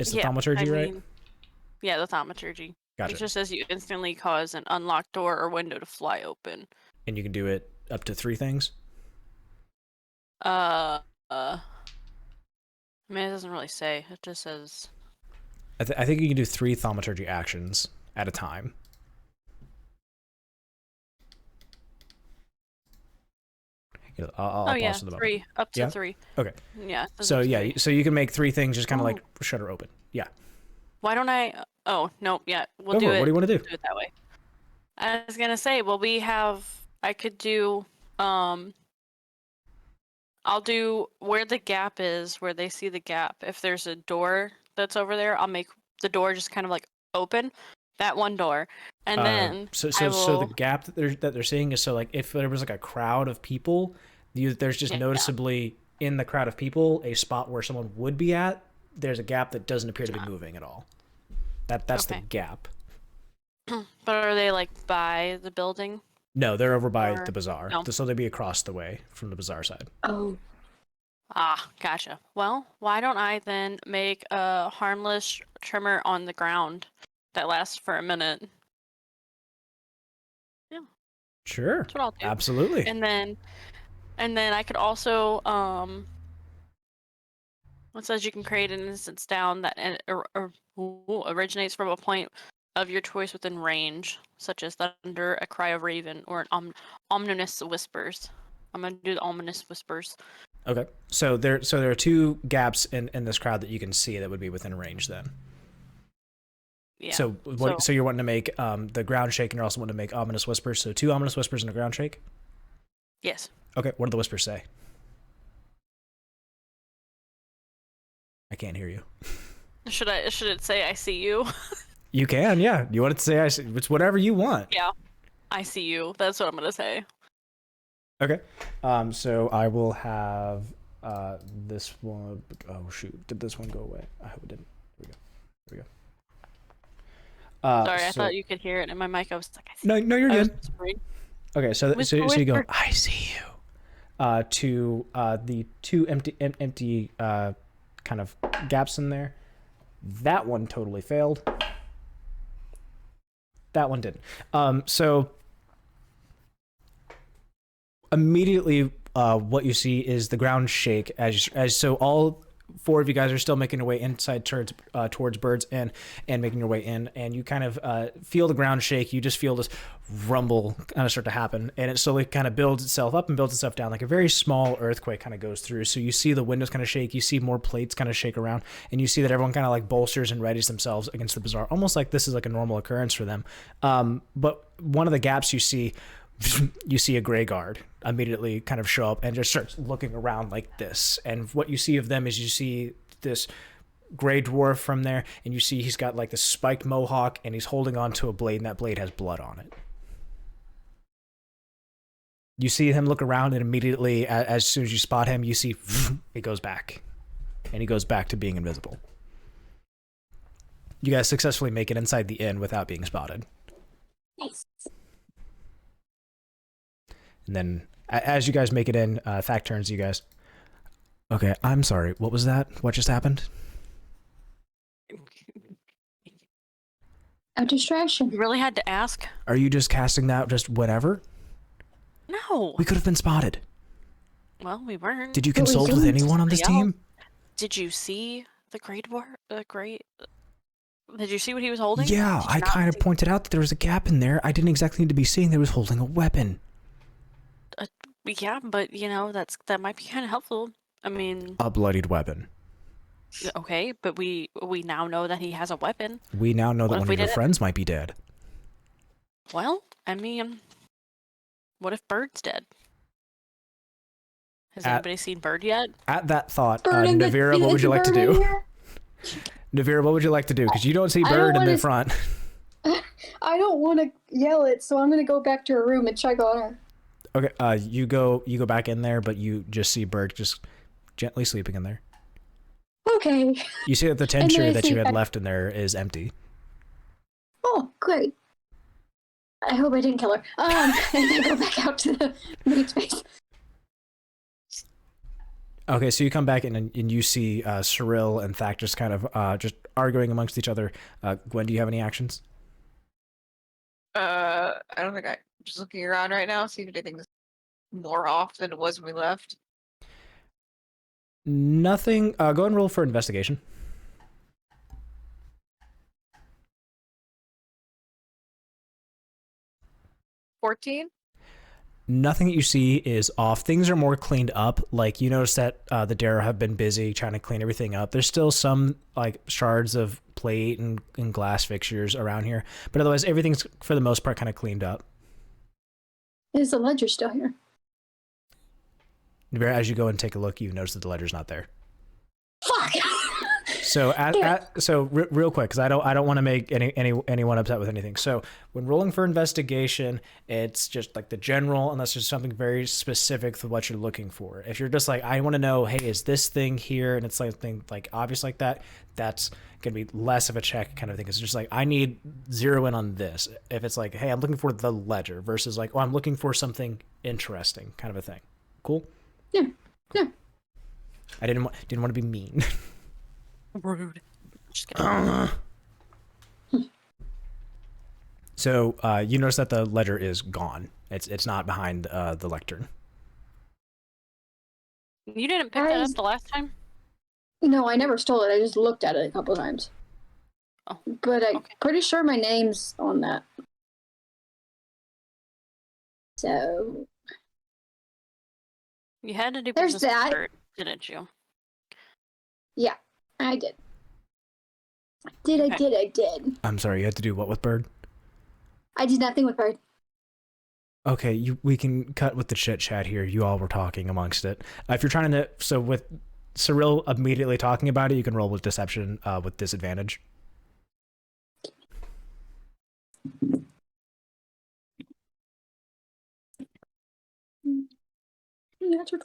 It's the thaumaturgy, right? Yeah, the thaumaturgy. Gotcha. It just says you instantly cause an unlocked door or window to fly open. And you can do it up to 3 things? I mean, it doesn't really say. It just says... I think you can do 3 thaumaturgy actions at a time. I'll pause to the 3. Up to 3. Okay. Yeah. So yeah, so you can make 3 things, just kind of like shutter open. Yeah. Why don't I... Oh, no, yeah. We'll Go do for it. it. What do you want to do? Do it that way. I was going to say, well, we have... I could do... I'll do where the gap is, where they see the gap. If there's a door that's over there, I'll make the door just kind of like open, that one door, and then so the gap that they're seeing is, so like if there was like a crowd of people, there's just noticeably in the crowd of people a spot where someone would be at. There's a gap that doesn't appear to be moving at all. That's the gap. But are they like by the building? No, they're over by the bazaar. No. So they'd be across the way from the bazaar side. Oh. Ah, gotcha. Well, why don't I then make a harmless tremor on the ground that lasts for a minute? Yeah. Sure. That's what I'll do. Absolutely. And then I could also it says you can create an instance down that originates from a point of your choice within range, such as thunder, a cry of raven, or an ominous whispers. I'm gonna do the ominous whispers. Okay. So there are 2 gaps in this crowd that you can see that would be within range then. Yeah. So you're wanting to make the ground shake, and you're also wanting to make ominous whispers. So 2 ominous whispers and a ground shake? Yes. Okay. What do the whispers say? I can't hear you. Should it say I see you? You can, yeah. You want it to say I see? It's whatever you want. Yeah. I see you. That's what I'm gonna say. Okay. So I will have this one. Oh shoot! Did this one go away? I hope it didn't. Here we go. Sorry, I thought you could hear it in my mic. I was like, I see no, you're good. whispering. Okay, so you go. I see you. To the 2 empty kind of gaps in there. That one totally failed. That one didn't. So immediately, what you see is the ground shake as so all 4 of you guys are still making your way inside towards Bird's Inn and making your way in, and you kind of feel the ground shake. You just feel this rumble kind of start to happen, and it slowly kind of builds itself up and builds itself down, like a very small earthquake kind of goes through. So you see the windows kind of shake, you see more plates kind of shake around, and you see that everyone kind of like bolsters and readies themselves against the bazaar, almost like this is like a normal occurrence for them. But one of the gaps you see a gray guard immediately kind of show up and just starts looking around like this. And what you see of them is you see this gray dwarf from there, and you see he's got like this spiked mohawk, and he's holding on to a blade, and that blade has blood on it. You see him look around, and immediately, as soon as you spot him, you see it goes back, and he goes back to being invisible. You guys successfully make it inside the inn without being spotted. Nice. And then, as you guys make it in, Thack turns to you guys. Okay, I'm sorry. What was that? What just happened? A distraction. You really had to ask? Are you just casting that just whatever? No. We could have been spotted. Well, we weren't. Did you consult with anyone on this team? Did you see the great war? Did you see what he was holding? Yeah, I kind of pointed out that there was a gap in there. I didn't exactly need to be seeing that he was holding a weapon. Yeah, but you know that might be kind of helpful. I mean, a bloodied weapon. Okay, but we now know that he has a weapon. We now know that one of your friends might be dead. Well, I mean, what if Bird's dead? Has anybody seen Bird yet? At that thought, Bird Nevira, what would you like to bird in do? here? Nevira, what would you like to do? Because you don't see I don't Bird in the wanna- front. I don't want to yell it, so I'm gonna go back to her room and check on her. Okay, you go back in there, but you just see Bird just gently sleeping in there. Okay. You see that the then I tincture that you sleep had back- left in there is empty. Oh, great. I hope I didn't kill her. And I go back out to the main space. Okay, so you come back in and you see Cirella and Thack just kind of just arguing amongst each other. Gwen, do you have any actions? I don't think I'm just looking around right now, see if anything's more off than it was when we left. Nothing. Go and roll for investigation. 14? Nothing that you see is off. Things are more cleaned up. Like, you notice that the Darrow have been busy trying to clean everything up. There's still some like shards of plate and glass fixtures around here, but otherwise everything's for the most part kind of cleaned up. Is the ledger still here? As you go and take a look, you notice that the ledger's not there. Fuck! So real quick, because I don't want to make anyone upset with anything. So when rolling for investigation, it's just like the general, unless there's something very specific to what you're looking for. If you're just like, I want to know, hey, is this thing here, and it's something like obvious like that, that's gonna be less of a check kind of thing. It's just like, I need zero in on this. If it's like, hey, I'm looking for the ledger versus like, oh, I'm looking for something interesting kind of a thing. Cool. Yeah. Yeah. I didn't want to be mean. Rude. Just kidding. So you notice that the ledger is gone. It's not behind the lectern. You didn't pick that up the last time? No, I never stole it. I just looked at it a couple times. Oh, but I'm okay. pretty sure my name's on that. So You had to do There's business with that. Bird, didn't you? yeah, I did. I did. I'm sorry, you had to do what with Bird? I did nothing with Bird. Okay, we can cut with the chit chat here. You all were talking amongst it. If you're trying to, so with Cirella immediately talking about it, you can roll with deception with disadvantage. Natural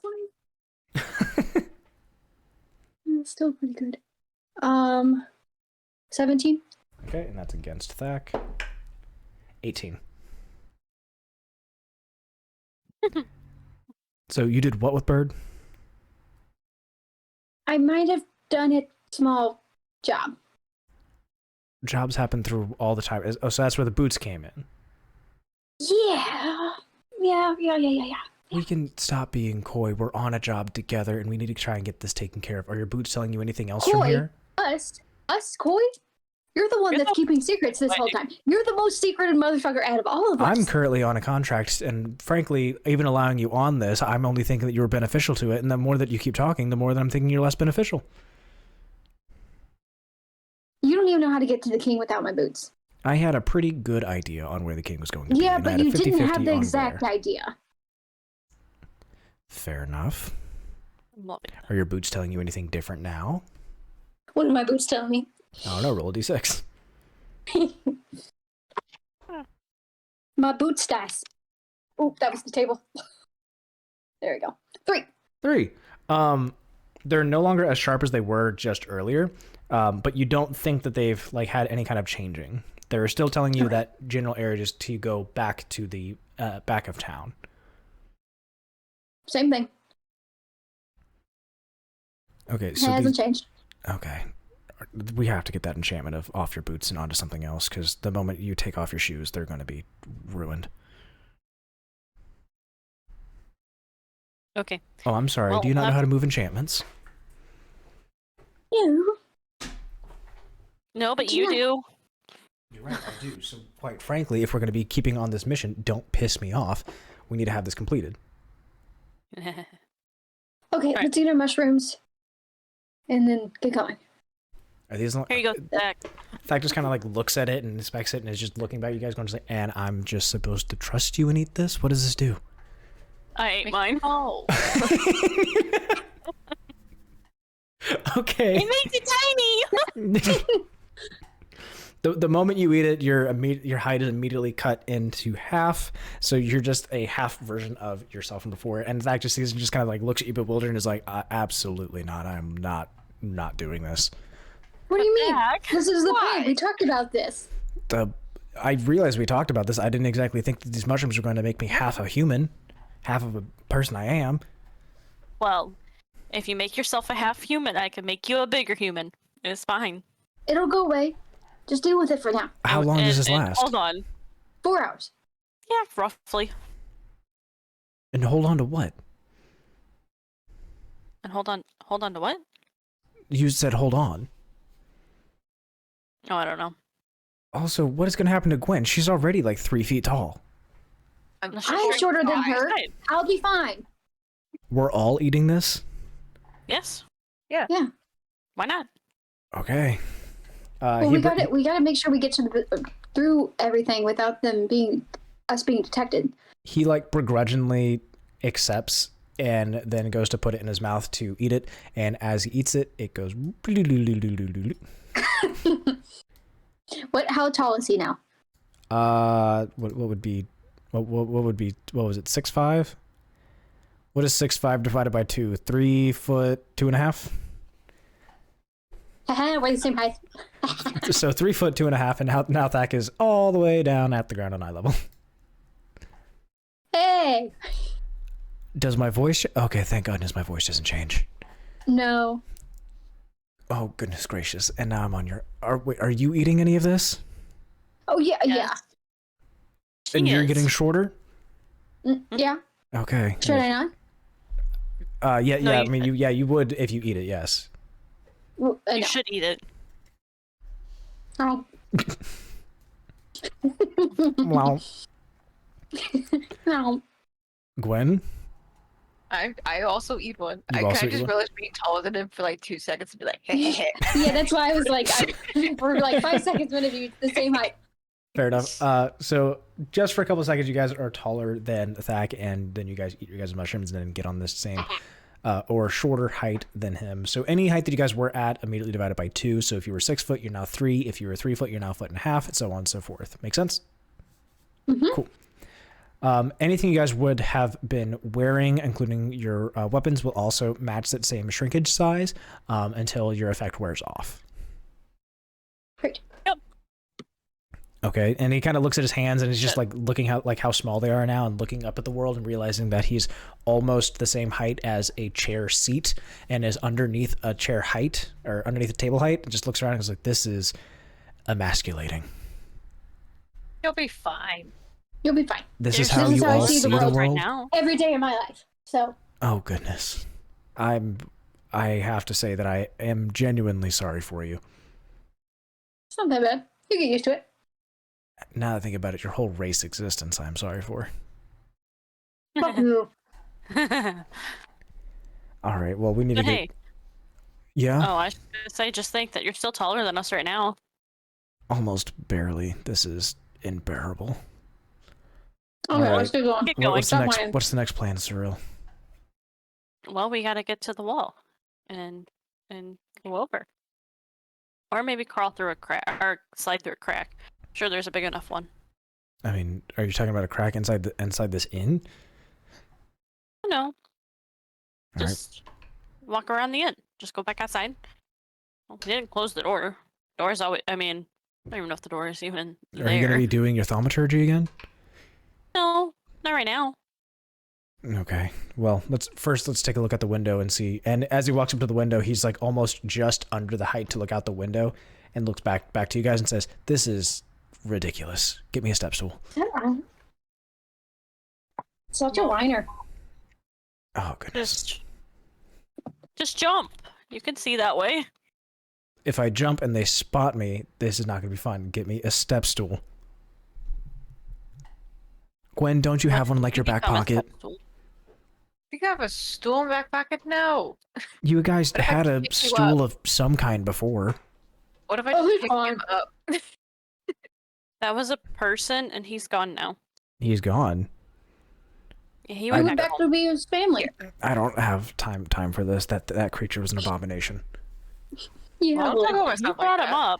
20. Still pretty good. 17. Okay, and that's against Thack. 18. So you did what with Bird? I might have done a small job. Jobs happen through all the time. Oh, so that's where the boots came in. Yeah. We can stop being coy. We're on a job together, and we need to try and get this taken care of. Are your boots telling you anything else from Coy? here? Us, Coy? You're the one You're that's the- keeping secrets this whole time. You're the most secreted motherfucker out of all of us. I'm currently on a contract, and frankly, even allowing you on this, I'm only thinking that you were beneficial to it, and the more that you keep talking, the more that I'm thinking you're less beneficial. You don't even know how to get to the king without my boots. I had a pretty good idea on where the king was going to be. Yeah, and I but had a you didn't 50-50 have the on exact where. idea. Fair enough. I'm loving that. Are your boots telling you anything different now? What did my boots tell me? I don't know, roll a d6. My boots dice. Oh, that was the table. There we go. 3. 3. They're no longer as sharp as they were just earlier, but you don't think that they've like had any kind of changing. They're still telling you that general area is to go back to the back of town. Same thing. Okay, It so hasn't changed. okay, we have to get that enchantment off your boots and onto something else, because the moment you take off your shoes, they're going to be ruined. Okay. Oh, I'm sorry. Well, Do you not know how to move enchantments? You. No, but you Yeah. do. You're right, I do. So, quite frankly, if we're going to be keeping on this mission, don't piss me off. We need to have this completed. Okay, Right. let's eat our mushrooms. And then get going. Are these? Here you go, Zach. Thack just kind of like looks at it and inspects it and is just looking back at you guys, going to say, "And I'm just supposed to trust you and eat this? What does this do?" I ate mine. Oh. Okay. It makes it tiny. The moment you eat it, your hide is immediately cut into half, so you're just a half version of yourself from before. And Zach just sees and just kind of like looks at you bewildered and is like, absolutely not. I'm not doing this. What do you mean? Zach, This is the why? plan. We talked about this. I realized we talked about this. I didn't exactly think that these mushrooms were going to make me half a human, half of a person I am. Well, if you make yourself a half human, I can make you a bigger human. It's fine. It'll go away. Just deal with it for now. How long does this last? Hold on. 4 hours. Yeah, roughly. And hold on to what? And hold on to what? You said hold on. Oh, I don't know. Also, what is going to happen to Gwen? She's already like 3 feet tall. I'm I'm shorter than her. Fine. I'll be fine. We're all eating this? Yes. Yeah. Yeah. Why not? Okay. Well, we gotta make sure we get to through everything without us being detected. He like begrudgingly accepts and then goes to put it in his mouth to eat it. And as he eats it, it goes. How tall is he now? What was it? 6'5"? What is 6'5" divided by 2? 3 foot 2.5. We're the same height. So 3 foot 2.5, and now Thak is all the way down at the ground on eye level. Hey. Does my voice? Okay, thank goodness my voice doesn't change. No. Oh goodness gracious! And now I'm on your. Are you eating any of this? Oh yeah, Yes. And She you're is. getting shorter. yeah. Okay. Should I not? Yeah. No, I you mean, you would if you eat it. Yes. No. You should eat it. Oh. Well, No. Gwen. I also eat one. You I also kind eat of just one? realized being taller than him for like 2 seconds and be like, hey. Yeah, that's why I was like, for like 5 seconds, one of you the same height. Fair enough. So just for a couple of seconds, you guys are taller than Thak, and then you guys eat your guys' mushrooms and then get on this same or shorter height than him. So any height that you guys were at immediately divided by 2. So if you were 6 foot, you're now 3. If you were 3 foot, you're now 1.5 feet, and so on and so forth. Make sense? Mm-hmm. Cool. Anything you guys would have been wearing, including your weapons, will also match that same shrinkage size until your effect wears off. Great. Okay, and he kind of looks at his hands and he's just like looking how small they are now and looking up at the world and realizing that he's almost the same height as a chair seat and is underneath a chair height or underneath a table height, and just looks around and is like, this is emasculating. You'll be fine. You'll be fine. This is There's how this you is how I all see see the the world right world? now. Every day of my life. So Oh goodness. I have to say that I am genuinely sorry for you. it's not that bad. You get used to it. Now that I think about it, your whole race existence I'm sorry for. Fuck you. All right, well we need But to get... hey, Yeah? oh, I should say, just think that you're still taller than us right now. Almost barely. This is unbearable. Okay, Alright. let's get going. Get going. What's the Stop next whining. what's the next plan, Cirella? Well, we gotta get to the wall, and go over, or maybe crawl through a crack or slide through a crack. Sure, there's a big enough one. I mean, are you talking about a crack inside this inn? No, All right. just walk around the inn. Just go back outside. Well, we didn't close the door. Door's always. I mean, I don't even know if the door is even there. Are you going to be doing your thaumaturgy again? No, not right now. Okay. Well, let's take a look at the window and see. And as he walks up to the window, he's like almost just under the height to look out the window and looks back to you guys and says, "This is ridiculous. Get me a step stool." Such a whiner. Oh goodness. Just jump. You can see that way. If I jump and they spot me, this is not going to be fun. Get me a step stool. Gwen, don't you have one like your back Become a pocket? step stool. You have a stool in the back pocket? No. You guys What if I had a pick you stool of some kind before. What if I Oh, just he's pick gone. him up? That was a person, and he's gone now. He's gone. He He went went back to be his family. I don't have time for this. That creature was an abomination. Yeah, Well, well, don't go with You something brought like him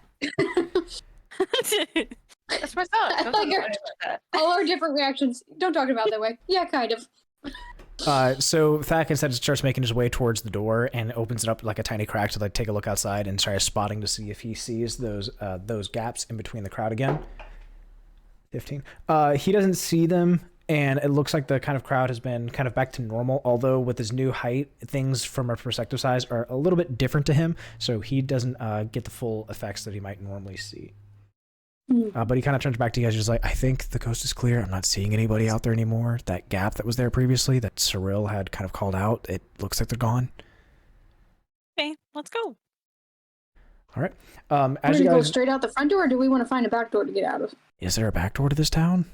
that. up. That's my thought. I Don't like talk your- about that. all our different reactions. Don't talk about it that way. Yeah, kind of. So Thack instead starts making his way towards the door and opens it up like a tiny crack to like take a look outside and try spotting to see if he sees those gaps in between the crowd again. 15. He doesn't see them, and it looks like the kind of crowd has been kind of back to normal, although with his new height, things from a perspective size are a little bit different to him, so he doesn't get the full effects that he might normally see. But he kind of turns back to you guys, just like, I think the coast is clear. I'm not seeing anybody out there anymore. That gap that was there previously, that Cirella had kind of called out, it looks like they're gone. Okay, let's go. All right. We're As you gonna go guys, straight out the front door, or do we want to find a back door to get out of? is there a back door to this town?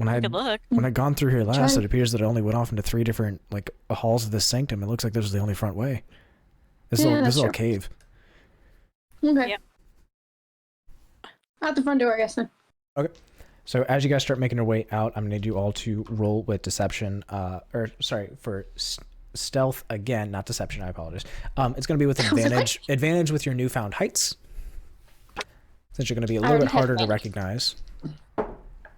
Good luck. When I'd gone through here last, Try- it appears that it only went off into 3 different like halls of this sanctum. It looks like this was the only front way. This Yeah, is that's all true. cave. Okay. Yeah. Out the front door, I guess then. So as you guys start making your way out, I'm going to need you all to roll with deception, for stealth again, not deception. I apologize. It's going to be with advantage with your newfound heights, since you're going to be a little already bit have harder to that. recognize.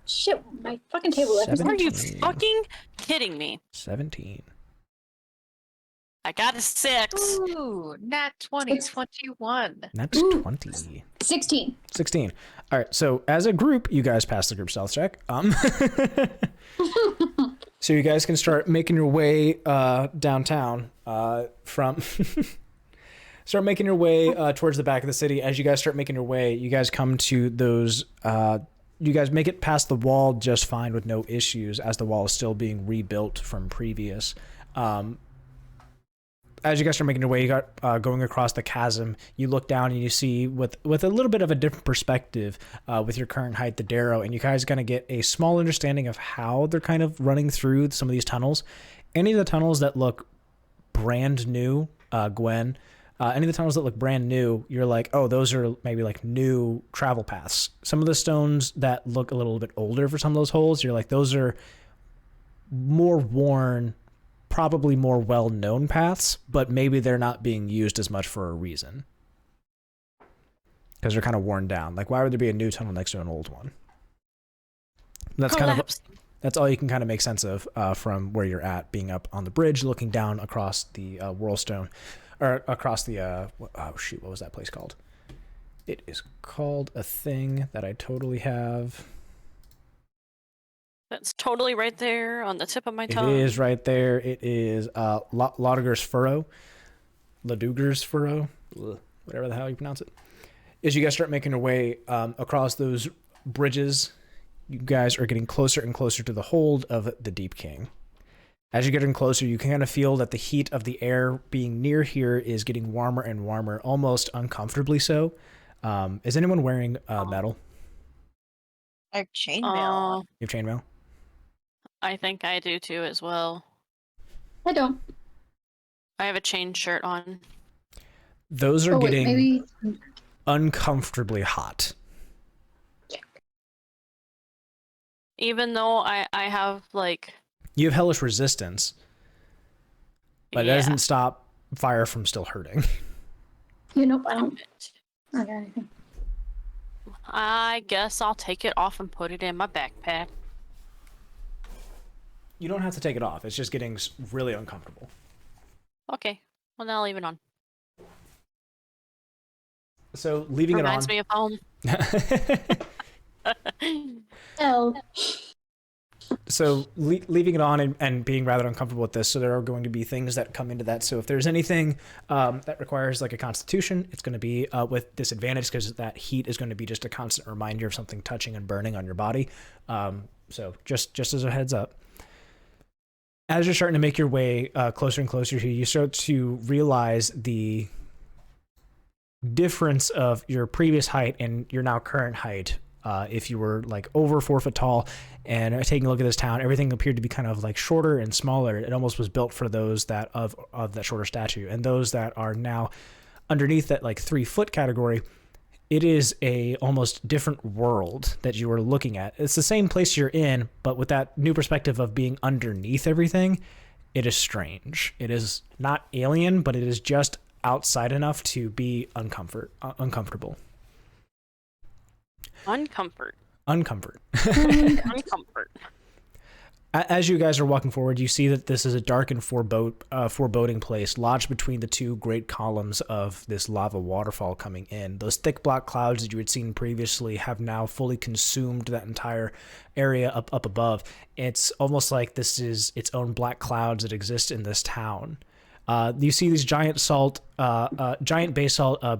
Shit, my fucking table left. Are you 17. fucking kidding me? 17. I got a 6. Ooh, nat 20, It's- 21. That's Ooh. 20. 16. 16. All right. So as a group, you guys pass the group stealth check. So you guys can start making your way downtown from. Start making your way towards the back of the city. As you guys start making your way, you guys come to those. You guys make it past the wall just fine with no issues, as the wall is still being rebuilt from previous. As you guys are making your way, you got going across the chasm. You look down and you see, with a little bit of a different perspective, with your current height, the Darrow, and you guys kind of get a small understanding of how they're kind of running through some of these tunnels. Any of the tunnels that look brand new, Gwen, any of the tunnels that look brand new, you're like, oh, those are maybe like new travel paths. Some of the stones that look a little bit older for some of those holes, you're like, those are more worn, probably more well-known paths, but maybe they're not being used as much for a reason, because they're kind of worn down. Like, why would there be a new tunnel next to an old one? That's kind of, that's all you can kind of make sense of from where you're at, being up on the bridge, looking down across the Whirlstone, or across the oh shoot, what was that place called? It is called a thing that I totally have. That's totally right there on the tip of my It tongue. is right there. It is Laduger's Furrow. Laduger's Furrow. Ugh, whatever the hell you pronounce it. As you guys start making your way across those bridges, you guys are getting closer and closer to the hold of the Deep King. As you're getting closer, you can kind of feel that the heat of the air being near here is getting warmer and warmer, almost uncomfortably so. Is anyone wearing metal? I have chainmail. You have chainmail? I think I do too as well. I don't. I have a chain shirt on. Those are Oh, wait, getting maybe. uncomfortably hot. Even though I have like... You have hellish resistance, but it yeah. doesn't stop fire from still hurting. You know, I don't. I don't got anything. I guess I'll take it off and put it in my backpack. You don't have to take it off. It's just getting really uncomfortable. Okay, well then I'll leave it on. So leaving Reminds it me of home. on. L. So leaving it on and being rather uncomfortable with this, so there are going to be things that come into that. So if there's anything that requires like a constitution, it's going to be with disadvantage, because that heat is going to be just a constant reminder of something touching and burning on your body. So just as a heads up. As you're starting to make your way closer and closer here, you start to realize the difference of your previous height and your now current height. If you were like over 4 foot tall and taking a look at this town, everything appeared to be kind of like shorter and smaller. It almost was built for those that of that shorter statue, and those that are now underneath that like 3 foot category. it is a almost different world that you are looking at. It's the same place you're in, but with that new perspective of being underneath everything, it is strange. It is not alien, but it is just outside enough to be uncomfortable. Uncomfort. Uncomfort. Uncomfort. As you guys are walking forward, you see that this is a dark and foreboding place lodged between the two great columns of this lava waterfall coming in. Those thick black clouds that you had seen previously have now fully consumed that entire area up above. It's almost like this is its own black clouds that exist in this town. You see these giant basalt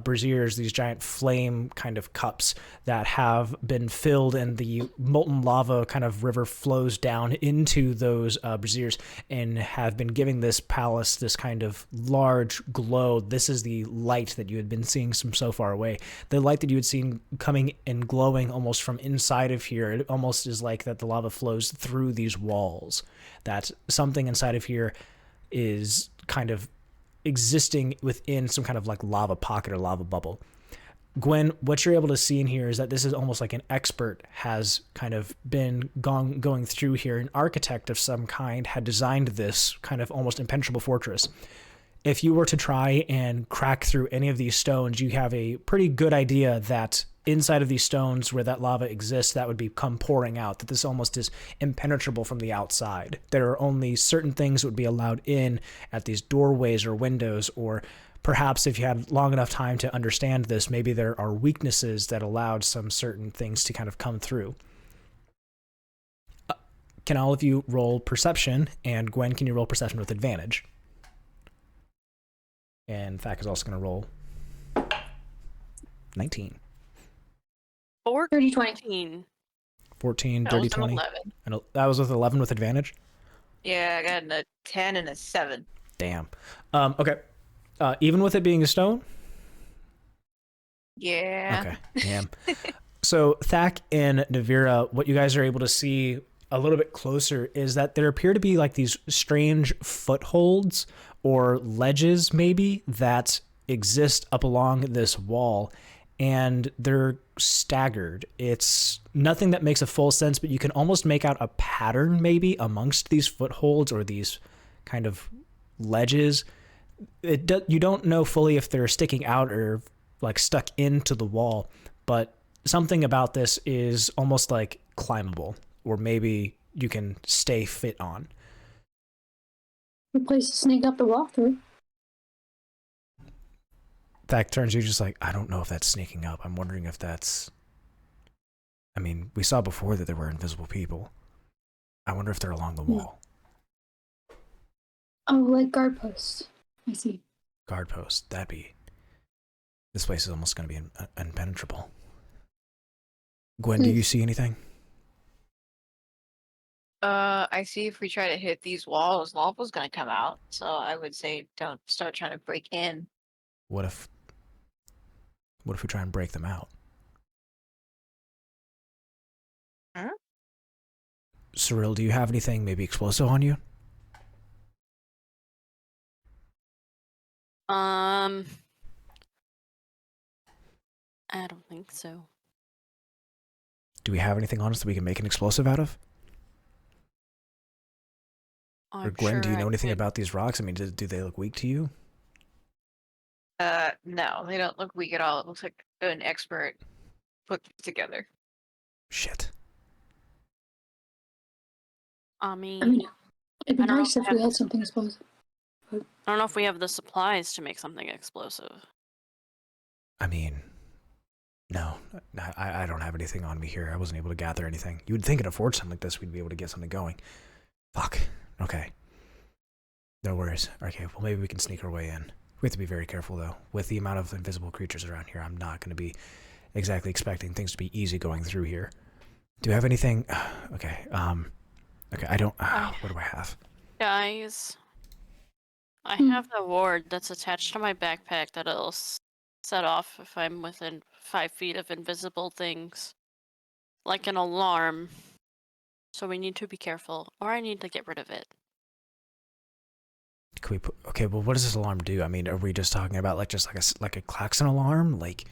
braziers, these giant flame kind of cups that have been filled, and the molten lava kind of river flows down into those braziers and have been giving this palace this kind of large glow. This is the light that you had been seeing from so far away. The light that you had seen coming and glowing almost from inside of here. It almost is like that the lava flows through these walls, that something inside of here is kind of existing within some kind of like lava pocket or lava bubble. Gwen, what you're able to see in here is that this is almost like an expert has kind of been going through here. An architect of some kind had designed this kind of almost impenetrable fortress. If you were to try and crack through any of these stones, you have a pretty good idea that inside of these stones where that lava exists, that would come pouring out, that this almost is impenetrable from the outside. There are only certain things that would be allowed in at these doorways or windows, or perhaps if you had long enough time to understand this, maybe there are weaknesses that allowed some certain things to kind of come through. Can all of you roll perception? And Gwen, can you roll perception with advantage? And Thak is also going to roll 19. 30, 20. 14. 14, That dirty was an 20. 11. And that was with 11 with advantage? Yeah, I got a 10 and a 7. Damn. Okay. Even with it being a stone? Yeah. Okay. Damn. So Thak and Nevira, what you guys are able to see a little bit closer is that there appear to be like these strange footholds or ledges maybe that exist up along this wall, and they're staggered. It's nothing that makes a full sense, but you can almost make out a pattern maybe amongst these footholds or these kind of ledges. You don't know fully if they're sticking out or like stuck into the wall, but something about this is almost like climbable, or maybe you can stay fit on. Good place to sneak up the wall through. That turns you just like, I don't know if that's sneaking up. I'm wondering if that's... I mean, we saw before that there were invisible people. I wonder if they're along the wall. Oh, like guard posts. I see. Guard post. That'd be... This place is almost going to be impenetrable. Gwen, do you see anything? I see if we try to hit these walls, lava's gonna come out. So I would say don't start trying to break in. What if we try and break them out? Huh? Cirella, do you have anything maybe explosive on you? I don't think so. Do we have anything on us that we can make an explosive out of? Or Gwen, do you know anything about these rocks? I mean, do they look weak to you? No, they don't look weak at all. It looks like an expert put this together. Shit. I mean, I mean, it'd be I don't know nice if if we we have- had something explosive. I don't know if we have the supplies to make something explosive. I mean, no, I don't have anything on me here. I wasn't able to gather anything. You would think in a forge something like this, we'd be able to get something going. Fuck. Okay. No worries. Okay, well, maybe we can sneak our way in. We have to be very careful, though. With the amount of invisible creatures around here, I'm not going to be exactly expecting things to be easy going through here. Do you have anything? Okay, okay, I don't... what do I have? Guys, I have the ward that's attached to my backpack that'll set off if I'm within 5 feet of invisible things. Like an alarm. So we need to be careful, or I need to get rid of it. Can we put... Okay, well, what does this alarm do? I mean, are we just talking about like just like a klaxon alarm? Like...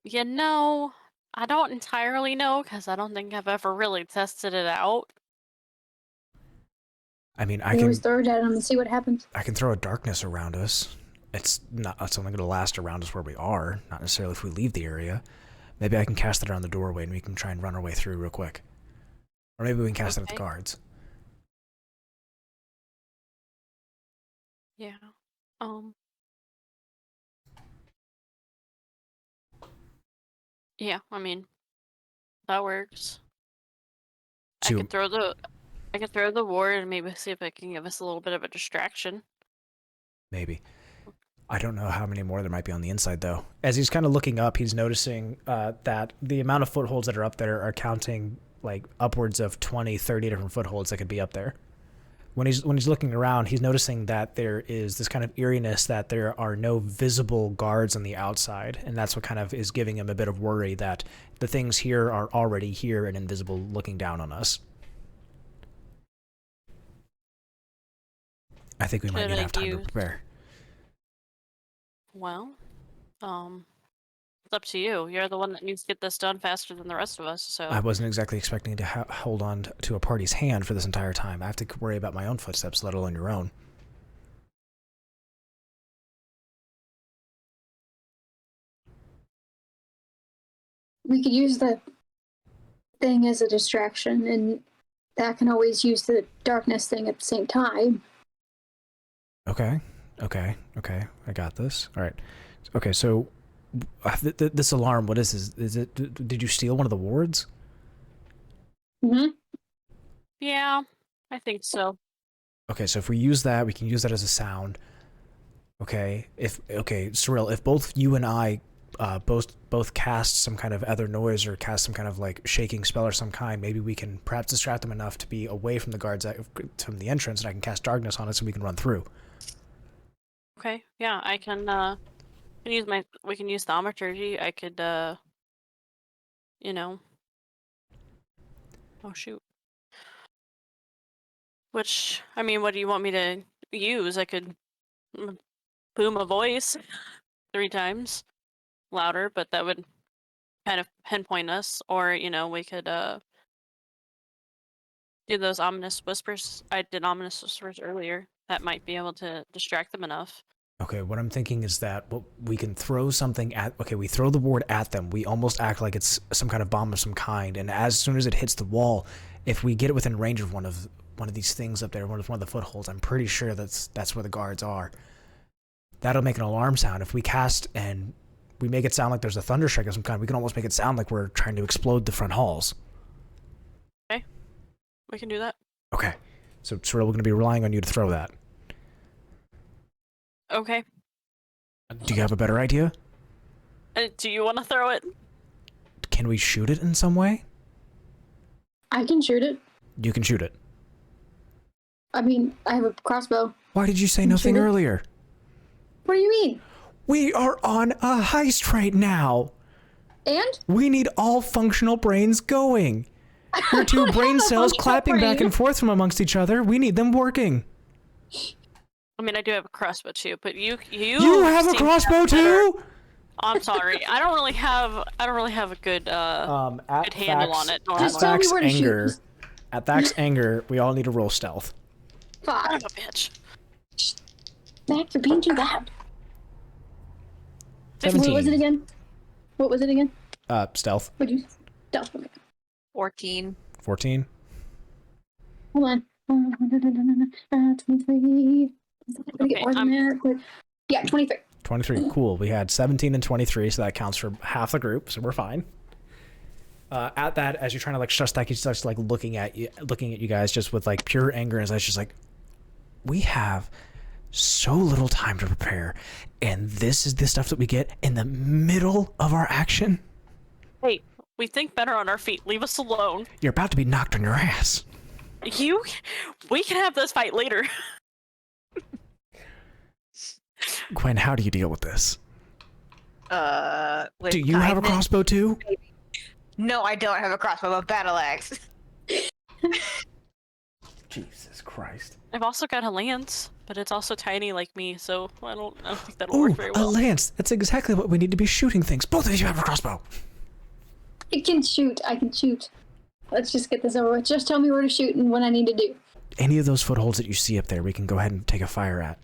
You know, I don't entirely know because I don't think I've ever really tested it out. I mean, You always throw it at them and see what happens. I can throw a darkness around us. It's not something going to last around us where we are, not necessarily if we leave the area. Maybe I can cast it around the doorway and we can try and run our way through real quick. Or maybe we can cast it at the guards. Yeah. Yeah, I mean, that works. So, I could throw the ward and maybe see if it can give us a little bit of a distraction. maybe. I don't know how many more there might be on the inside, though. As he's kind of looking up, he's noticing that the amount of footholds that are up there are counting like upwards of 20, 30 different footholds that could be up there. When he's looking around, he's noticing that there is this kind of eeriness that there are no visible guards on the outside, and that's what kind of is giving him a bit of worry that the things here are already here and invisible looking down on us. I think we might need to have time to prepare. Well, it's up to you. You're the one that needs to get this done faster than the rest of us, so... I wasn't exactly expecting to hold on to a party's hand for this entire time. I have to worry about my own footsteps, let alone your own. We could use the thing as a distraction, and that can always use the darkness thing at the same time. Okay. I got this. All right. Okay, so this alarm, what is this? Is it? Did you steal one of the wards? Mm-hmm. Yeah, I think so. Okay, so if we use that, we can use that as a sound. Okay. Cirella, if both you and I both cast some kind of other noise or cast some kind of like shaking spell or some kind, maybe we can perhaps distract them enough to be away from the guards from the entrance, and I can cast darkness on it so we can run through. Okay, yeah, I can we can use thaumaturgy. I could you know, oh shoot. Which, I mean, what do you want me to use? I could boom a voice 3 times louder, but that would kind of pinpoint us. Or, you know, we could do those ominous whispers. I did ominous whispers earlier. That might be able to distract them enough. Okay, what I'm thinking is that we can throw something at... Okay, we throw the ward at them. We almost act like it's some kind of bomb of some kind, and as soon as it hits the wall, if we get it within range of one of these things up there, one of the footholds, I'm pretty sure that's where the guards are. That'll make an alarm sound. If we cast and we make it sound like there's a thunderstrike of some kind, we can almost make it sound like we're trying to explode the front halls. Okay, we can do that. Okay, so Cirella, we're going to be relying on you to throw that. Okay. Do you have a better idea? Do you want to throw it? Can we shoot it in some way? I can shoot it. You can shoot it. I mean, I have a crossbow. Why did you say nothing earlier? What do you mean? We are on a heist right now. And? We need all functional brains going. Your 2 brain cells clapping back and forth from amongst each other. We need them working. I mean, I do have a crossbow too, but you have a crossbow too? I'm sorry, I don't really have a good good handle on it. Just tell me where to shoot. At Thac's anger, we all need to roll stealth. Fuck. Son of a bitch. Mac, you're being too loud. 17. What was it again? Stealth. What'd you? Stealth. Okay. 14. 14. Hold on. 23. I'm gonna get more than that, but yeah, 23. 23. Cool. We had 17 and 23, so that counts for half the group, so we're fine. At that, as you're trying to like shush that, he starts like looking at you guys just with like pure anger, and it's just like, we have so little time to prepare, and this is the stuff that we get in the middle of our action. Hey, we think better on our feet. Leave us alone. You're about to be knocked on your ass. We can have this fight later. Gwen, how do you deal with this? With Do you have a crossbow too? No, I don't have a crossbow, but battle axe. Jesus Christ. I've also got a lance. but it's also tiny like me, so I don't think that'll Ooh, work very well. a lance. That's exactly what we need to be shooting things. Both of you have a crossbow. I can shoot. Let's just get this over with. Just tell me where to shoot and what I need to do. Any of those footholds that you see up there, we can go ahead and take a fire at.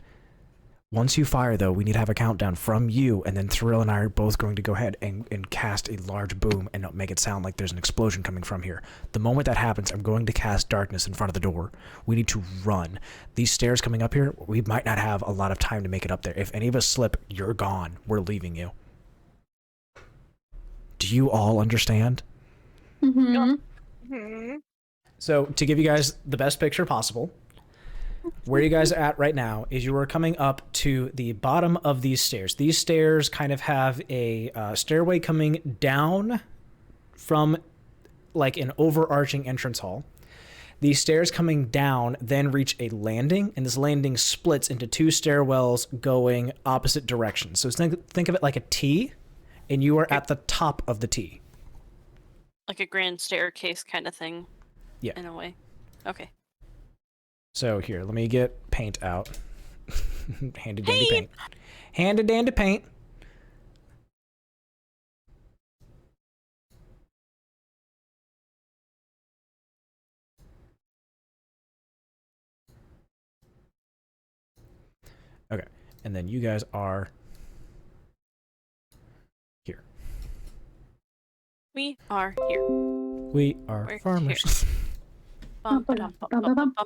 Once you fire, though, we need to have a countdown from you, and then Cirella and I are both going to go ahead and cast a large boom and make it sound like there's an explosion coming from here. The moment that happens, I'm going to cast darkness in front of the door. We need to run. These stairs coming up here, we might not have a lot of time to make it up there. If any of us slip, you're gone. We're leaving you. Do you all understand? Mm-hmm. So, to give you guys the best picture possible, where you guys are at right now is you are coming up to the bottom of these stairs. These stairs kind of have a stairway coming down from like an overarching entrance hall. These stairs coming down then reach a landing, and this landing splits into two stairwells going opposite directions. So think of it like a T, and you are at the top of the T. Like a grand staircase kind of thing. Yeah. In a way. Okay. So here, let me get paint out. Handy dandy paint. Handy dandy paint. Okay, and then you guys are here. We are here. We are We're farmers. Bum, bum, bum, bum, bum.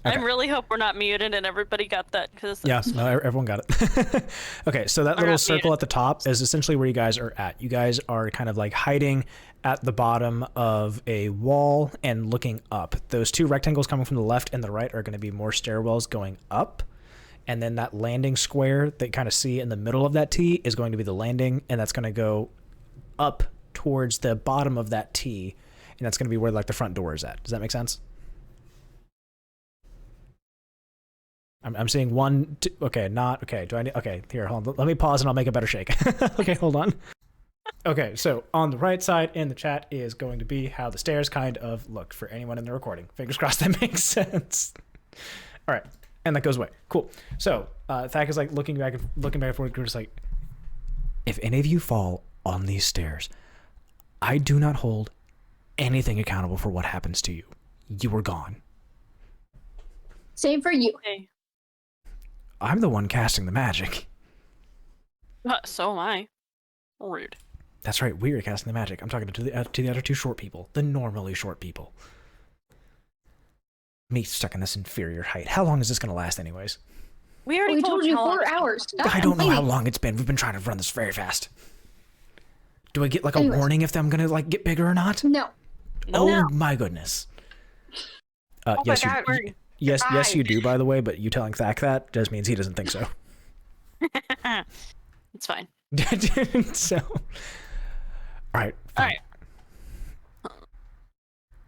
I Okay. really hope we're not muted and everybody got that, because Yes, no, everyone got it. Okay, so that Or little not circle muted. at the top is essentially where you guys are at. You guys are kind of like hiding at the bottom of a wall and looking up. Those two rectangles coming from the left and the right are going to be more stairwells going up. And then that landing square that you kind of see in the middle of that T is going to be the landing, and that's going to go up towards the bottom of that T, and that's going to be where like the front door is at. Does that make sense? I'm seeing one, two, okay, not, okay, do I need, okay, here, hold on, let me pause and I'll make a better shake. Okay, hold on. Okay, so on the right side in the chat is going to be how the stairs kind of look for anyone in the recording. Fingers crossed that makes sense. All right, and that goes away. Cool. So, Thak is like looking back and forth, just like, if any of you fall on these stairs, I do not hold anything accountable for what happens to you. You are gone. Same for you. Okay. I'm the one casting the magic. So am I. Rude. That's right, we are casting the magic. I'm talking to the other two short people, the normally short people. Me stuck in this inferior height. How long is this going to last anyways? We already We told you how long 4 it's been. hours. I don't know how long it's been. We've been trying to run this very fast. Do I get like a Anyways. warning if I'm going to like get bigger or not? No. Oh my goodness. Yes, my God. yes, you do, by the way, but you telling Thak that just means he doesn't think so. It's fine. So, all right. All Fine. right. All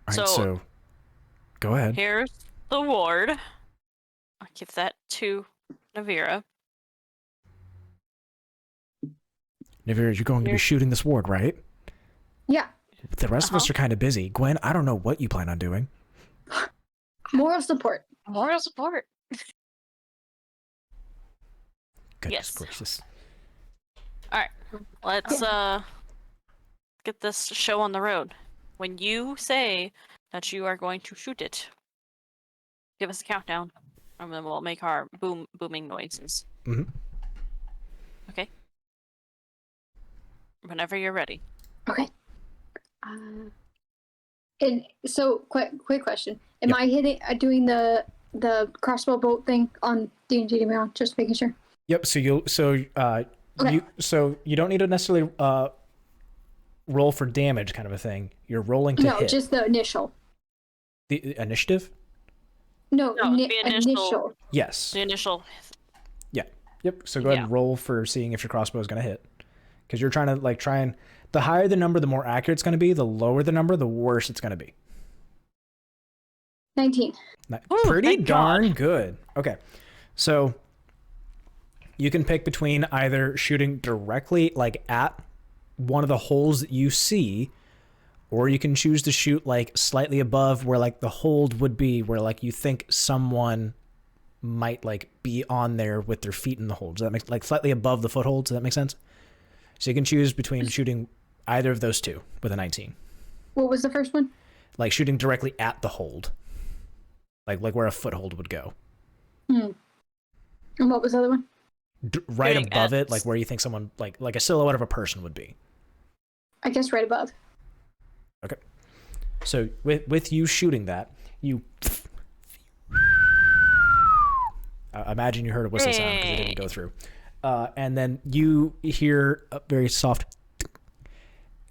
right, so go ahead. Here's the ward. I'll give that to Nevira. Nevira, you're going to be shooting this ward, right? Yeah. The rest of us are kind of busy. Gwen, I don't know what you plan on doing. Moral support. Moral support. Goodness Yes. gracious. All right, let's get this show on the road. When you say that you are going to shoot it, give us a countdown, and then we'll make our booming noises. Mhm. Okay. Whenever you're ready. Okay. And so, quick question: Am Yep. I doing the crossbow bolt thing on D&D Beyond? Just making sure. Yep. So Okay. you don't need to necessarily roll for damage, kind of a thing. You're rolling to No, hit. just the initial. The initiative. No, No, the initial. Yes. The initial. Yep. So go ahead and roll for seeing if your crossbow is going to hit, because you're trying to the higher the number, the more accurate it's going to be. The lower the number, the worse it's going to be. 19. Ooh, Pretty thank darn God. good. Okay. So you can pick between either shooting directly like at one of the holes that you see, or you can choose to shoot like slightly above where like the hold would be, where like you think someone might like be on there with their feet in the hold. Does that make like slightly above the foothold? Does that make sense? So you can choose between shooting either of those two with a 19. What was the first one? Like shooting directly at the hold, like where a foothold would go. And what was the other one? Right Shooting above at- it, like where you think someone like a silhouette of a person would be. I guess right above. Okay. So with you shooting that, you imagine you heard a whistle sound because it didn't go through, and then you hear a very soft,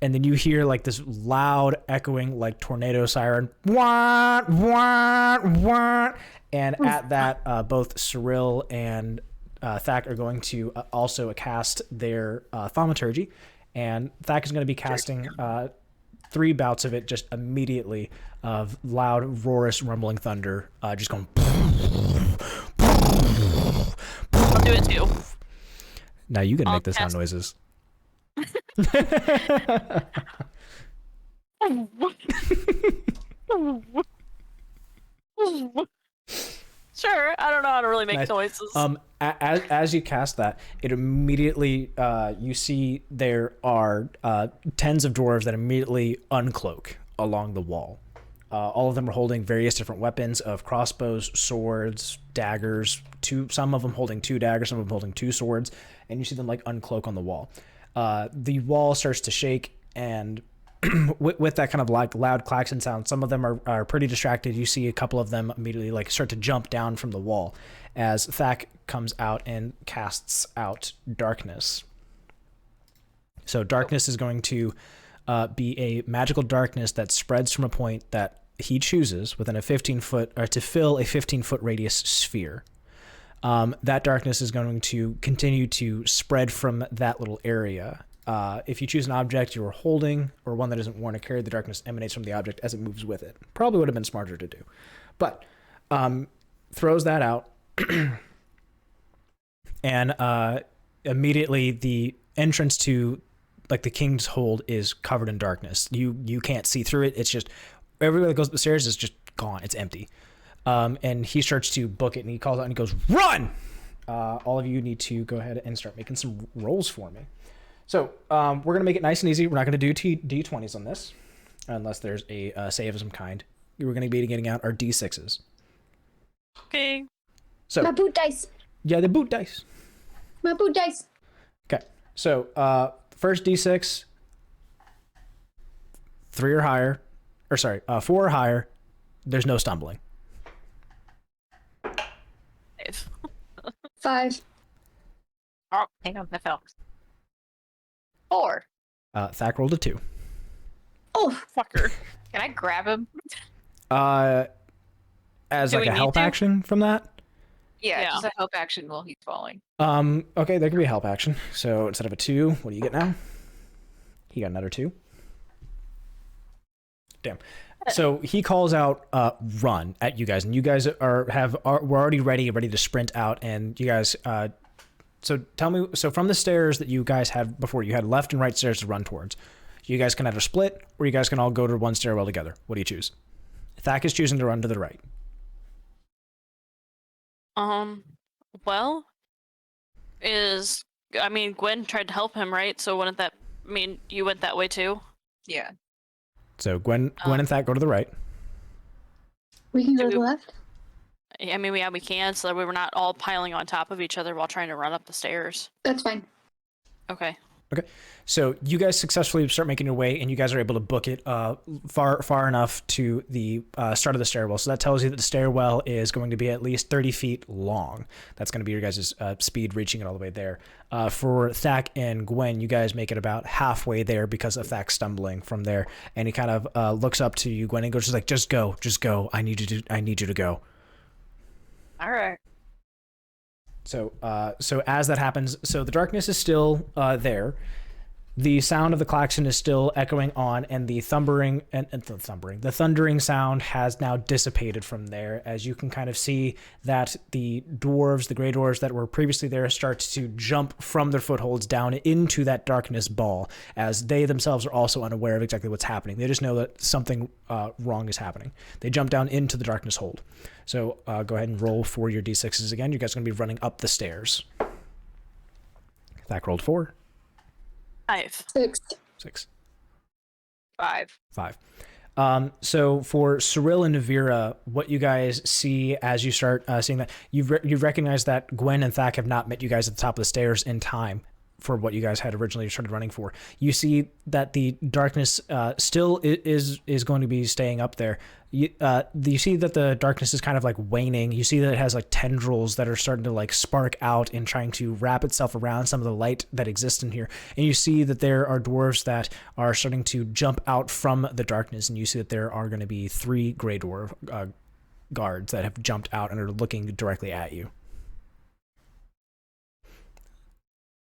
and then you hear like this loud echoing like tornado siren, wah, wah, wah. And at that, both Cirilla and Thack are going to also cast their thaumaturgy, and Thack is going to be casting 3 bouts of it just immediately of loud, roarous, rumbling thunder, just going. I'll do it too. Now you can I'll make the sound cast- noises. Sure, I don't know how to really make Nice. noises. As you cast that, it immediately you see there are tens of dwarves that immediately uncloak along the wall. All of them are holding various different weapons of crossbows, swords, daggers. Some of them holding 2 daggers, some of them holding 2 swords, and you see them like uncloak on the wall. The wall starts to shake, and with that kind of like loud klaxon sound, some of them are pretty distracted. You see a couple of them immediately like start to jump down from the wall as Thack comes out and casts out darkness. So darkness is going to be a magical darkness that spreads from a point that he chooses within a 15-foot or to fill a 15-foot radius sphere. That darkness is going to continue to spread from that little area. If you choose an object you are holding or one that isn't worn or carried, the darkness emanates from the object as it moves with it. Probably would have been smarter to do. But throws that out. And immediately the entrance to like the King's Hold is covered in darkness. You can't see through it. It's just everybody that goes up the stairs is just gone. It's empty. And he starts to book it, and he calls out and he goes, "Run!" All of you need to go ahead and start making some rolls for me. So we're going to make it nice and easy. We're not going to do D20s on this unless there's a save of some kind. We're going to be getting out our D6s. Okay. So My boot dice. yeah, the boot dice. My boot dice. Okay. So first D6, 3 or higher, or sorry, 4 or higher. There's no stumbling. 5. Oh, hang on, that fell. 4. Thack rolled a 2. Oh, Fucker. Can I grab him? As Do like we a need help to? action from that. Yeah, Yeah. just a help action while he's falling. Okay, there could be a help action. So instead of a 2, what do you get now? He got another 2. Damn. So he calls out "run" at you guys, and you guys were already ready to sprint out, and you guys. So tell me. So from the stairs that you guys had before, you had left and right stairs to run towards. You guys can either split, or you guys can all go to one stairwell together. What do you choose? Thack is choosing to run to the right. Well, I mean, Gwen tried to help him, right? So wouldn't that mean you went that way too? Yeah. So Gwen and Thack go to the right. we can go Do to the we- left. I mean, yeah, we can, so that we were not all piling on top of each other while trying to run up the stairs. That's fine. Okay. Okay, so you guys successfully start making your way, and you guys are able to book it far enough to the start of the stairwell. So that tells you that the stairwell is going to be at least 30 feet long. That's going to be your guys' speed reaching it all the way there. For Thack and Gwen, you guys make it about halfway there because of Thack stumbling from there, and he kind of looks up to you, Gwen, and goes like, just go. I need you to go." All right. So as that happens, so the darkness is still there. The sound of the klaxon is still echoing on, and the thundering sound has now dissipated from there, as you can kind of see that the dwarves, the gray dwarves that were previously there, start to jump from their footholds down into that darkness ball, as they themselves are also unaware of exactly what's happening. They just know that something wrong is happening. They jump down into the darkness hold. So go ahead and roll for your d6s again. You guys are going to be running up the stairs. Thak rolled 4. 5. 6. 5. 5. So for Cirella and Nevira, what you guys see as you start seeing that, you recognize that Gwen and Thak have not met you guys at the top of the stairs in time for what you guys had originally started running for. You see that the darkness still is going to be staying up there. You see that the darkness is kind of like waning. You see that it has like tendrils that are starting to like spark out and trying to wrap itself around some of the light that exists in here. And you see that there are dwarves that are starting to jump out from the darkness. And you see that there are going to be 3 gray dwarf guards that have jumped out and are looking directly at you.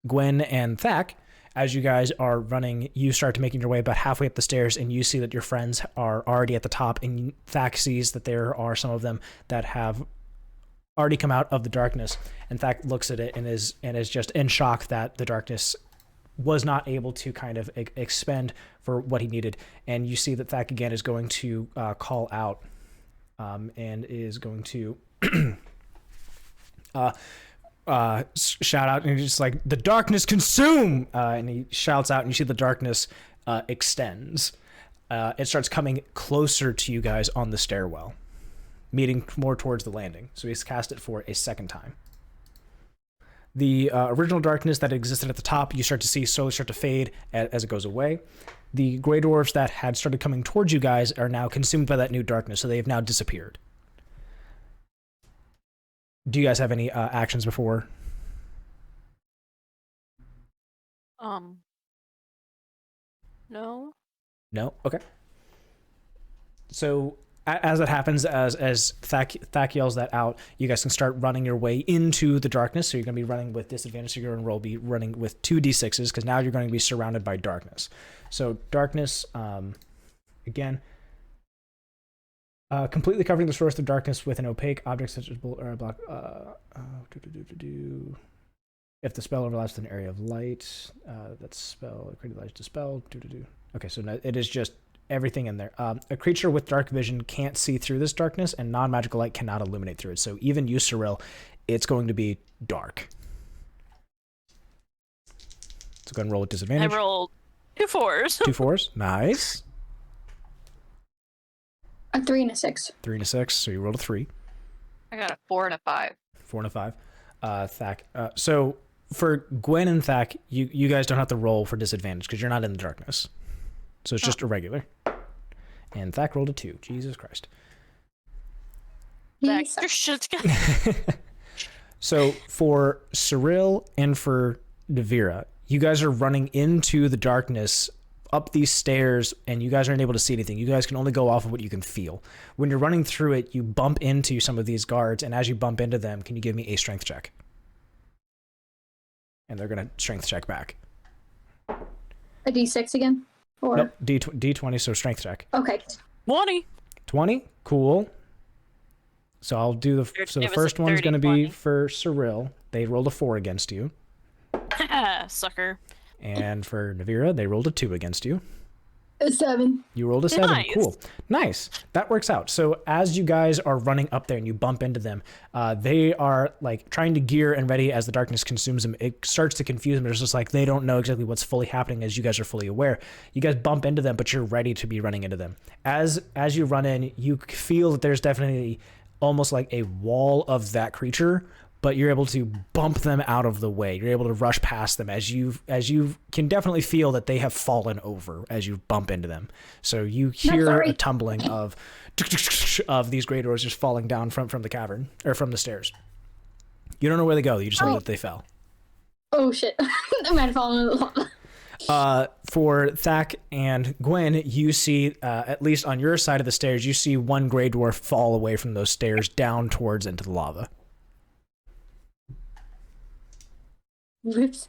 Gwen and Thak, as you guys are running, you start to making your way about halfway up the stairs, and you see that your friends are already at the top, and Thak sees that there are some of them that have already come out of the darkness, and Thak looks at it and is just in shock that the darkness was not able to kind of expend for what he needed. And you see that Thak again is going to call out and is going to shout out, and he's just like, the darkness consume, and he shouts out, and you see the darkness extends. It starts coming closer to you guys on the stairwell, meeting more towards the landing. So he's cast it for a second time. The original darkness that existed at the top, you start to see slowly start to fade as it goes away. The gray dwarfs that had started coming towards you guys are now consumed by that new darkness, so they have now disappeared. Do you guys have any actions before? No. No? Okay. So as that happens, as Thak yells that out, you guys can start running your way into the darkness. So you're going to be running with disadvantage. So you're going to be running with 2 d6s, because now you're going to be surrounded by darkness. So darkness, again, completely covering the source of darkness with an opaque object such as bullet or a block. If the spell overlaps with an area of light, that spell created light is dispelled. Okay, so it is just everything in there. A creature with dark vision can't see through this darkness, and non-magical light cannot illuminate through it. So even you, Cirella, it's going to be dark. So go ahead and roll with disadvantage. I rolled 2 4s. 2 4s. Nice. A 3 and a 6. 3 and a 6. So you rolled a 3. I got a 4 and a 5. 4 and a 5. Thak. So for Gwen and Thak, you guys don't have to roll for disadvantage because you're not in the darkness. So it's just a regular. And Thak rolled a 2. Jesus Christ. Back your shit together. So for Cirella and for Nevira, you guys are running into the darkness up these stairs, and you guys aren't able to see anything. You guys can only go off of what you can feel. When you're running through it, you bump into some of these guards, and as you bump into them, can you give me a strength check? And they're going to strength check back. A d6 again? Or... Nope, D20, so strength check. Okay. 20. 20? Cool. So I'll do the first one's going to be for Cirella. They rolled a 4 against you. Sucker. And for Nevira, they rolled a 2 against you. A 7. You rolled a 7. Nice. Cool. Nice. That works out. So as you guys are running up there and you bump into them, they are like trying to gear and ready as the darkness consumes them. It starts to confuse them. It's just like they don't know exactly what's fully happening as you guys are fully aware. You guys bump into them, but you're ready to be running into them. As you run in, you feel that there's definitely almost like a wall of that creature, but you're able to bump them out of the way. You're able to rush past them as you can definitely feel that they have fallen over as you bump into them. So you hear a tumbling of these great doors just falling down from the cavern or from the stairs. You don't know where they go. You just know that they fell. Oh shit! I might have fallen in the lava. For Thak and Gwen, you see, at least on your side of the stairs, you see one gray dwarf fall away from those stairs down towards into the lava. Whoops.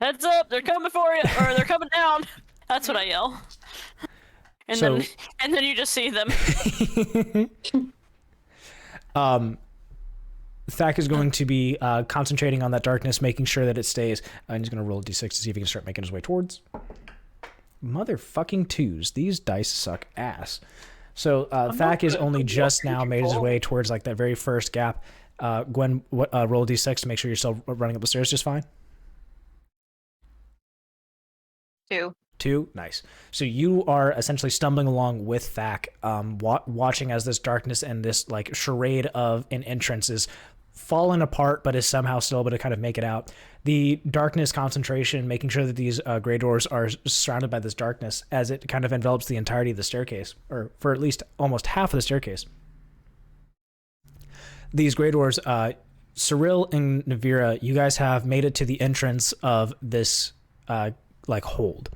Heads up, they're coming for you, or they're coming down. That's what I yell. And So- then you just see them. Thak is going to be concentrating on that darkness, making sure that it stays. And he's going to roll a d6 to see if he can start making his way towards. Motherfucking twos. These dice suck ass. So Thak is only just now made his way towards like that very first gap. Gwen, roll a d6 to make sure you're still running up the stairs just fine. 2. 2, nice. So you are essentially stumbling along with Thak, watching as this darkness and this like charade of an entrance is falling apart, but is somehow still able to kind of make it out. The darkness concentration, making sure that these gray doors are surrounded by this darkness as it kind of envelops the entirety of the staircase, or for at least almost half of the staircase. These gray doors, Cirella and Nevira, you guys have made it to the entrance of this like hold.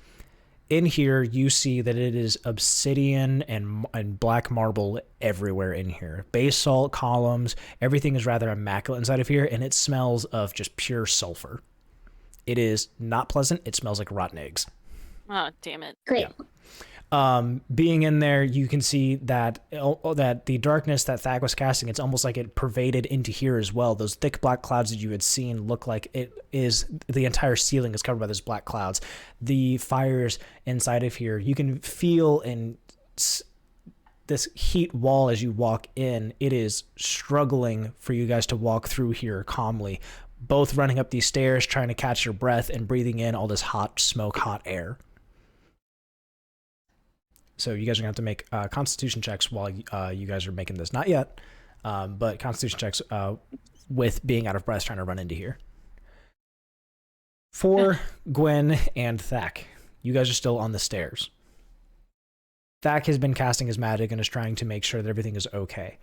In here, you see that it is obsidian and black marble everywhere in here. Basalt columns, everything is rather immaculate inside of here, and it smells of just pure sulfur. It is not pleasant. It smells like rotten eggs. Oh, damn it. Great. Being in there, you can see that the darkness that Thak was casting, it's almost like it pervaded into here as well. Those thick black clouds that you had seen look like it is the entire ceiling is covered by those black clouds. The fires inside of here, you can feel in this heat wall as you walk in. It is struggling for you guys to walk through here calmly, both running up these stairs, trying to catch your breath and breathing in all this hot smoke, hot air. So you guys are going to have to make constitution checks while you guys are making this. Not yet, but constitution checks with being out of breath trying to run into here. For Gwen and Thak, you guys are still on the stairs. Thak has been casting his magic and is trying to make sure that everything is okay.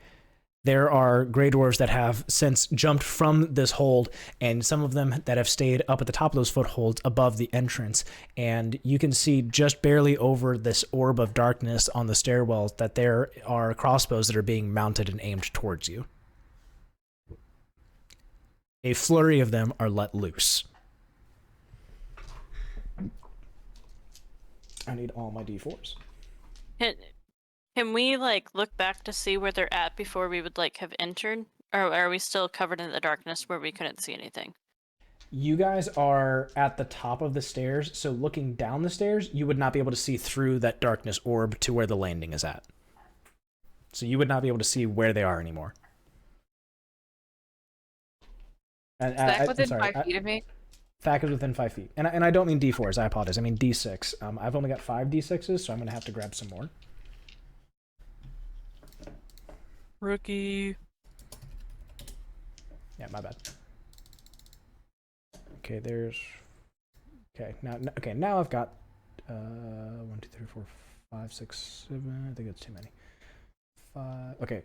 There are gray dwarves that have since jumped from this hold, and some of them that have stayed up at the top of those footholds above the entrance. And you can see just barely over this orb of darkness on the stairwells that there are crossbows that are being mounted and aimed towards you. A flurry of them are let loose. I need all my d4s. Can we like look back to see where they're at before we would like have entered, or are we still covered in the darkness where we couldn't see anything? You guys are at the top of the stairs, so looking down the stairs, you would not be able to see through that darkness orb to where the landing is at. So you would not be able to see where they are anymore. Is that within 5 feet of me? Thak is within 5 feet. And I don't mean d4s, I apologize. I mean d6. I've only got 5 d6s, so I'm going to have to grab some more. Rookie. Yeah, my bad. Okay, there's... Okay, now I've got 1, 2, 3, 4, 5, 6, 7. I think that's too many. 5. Okay.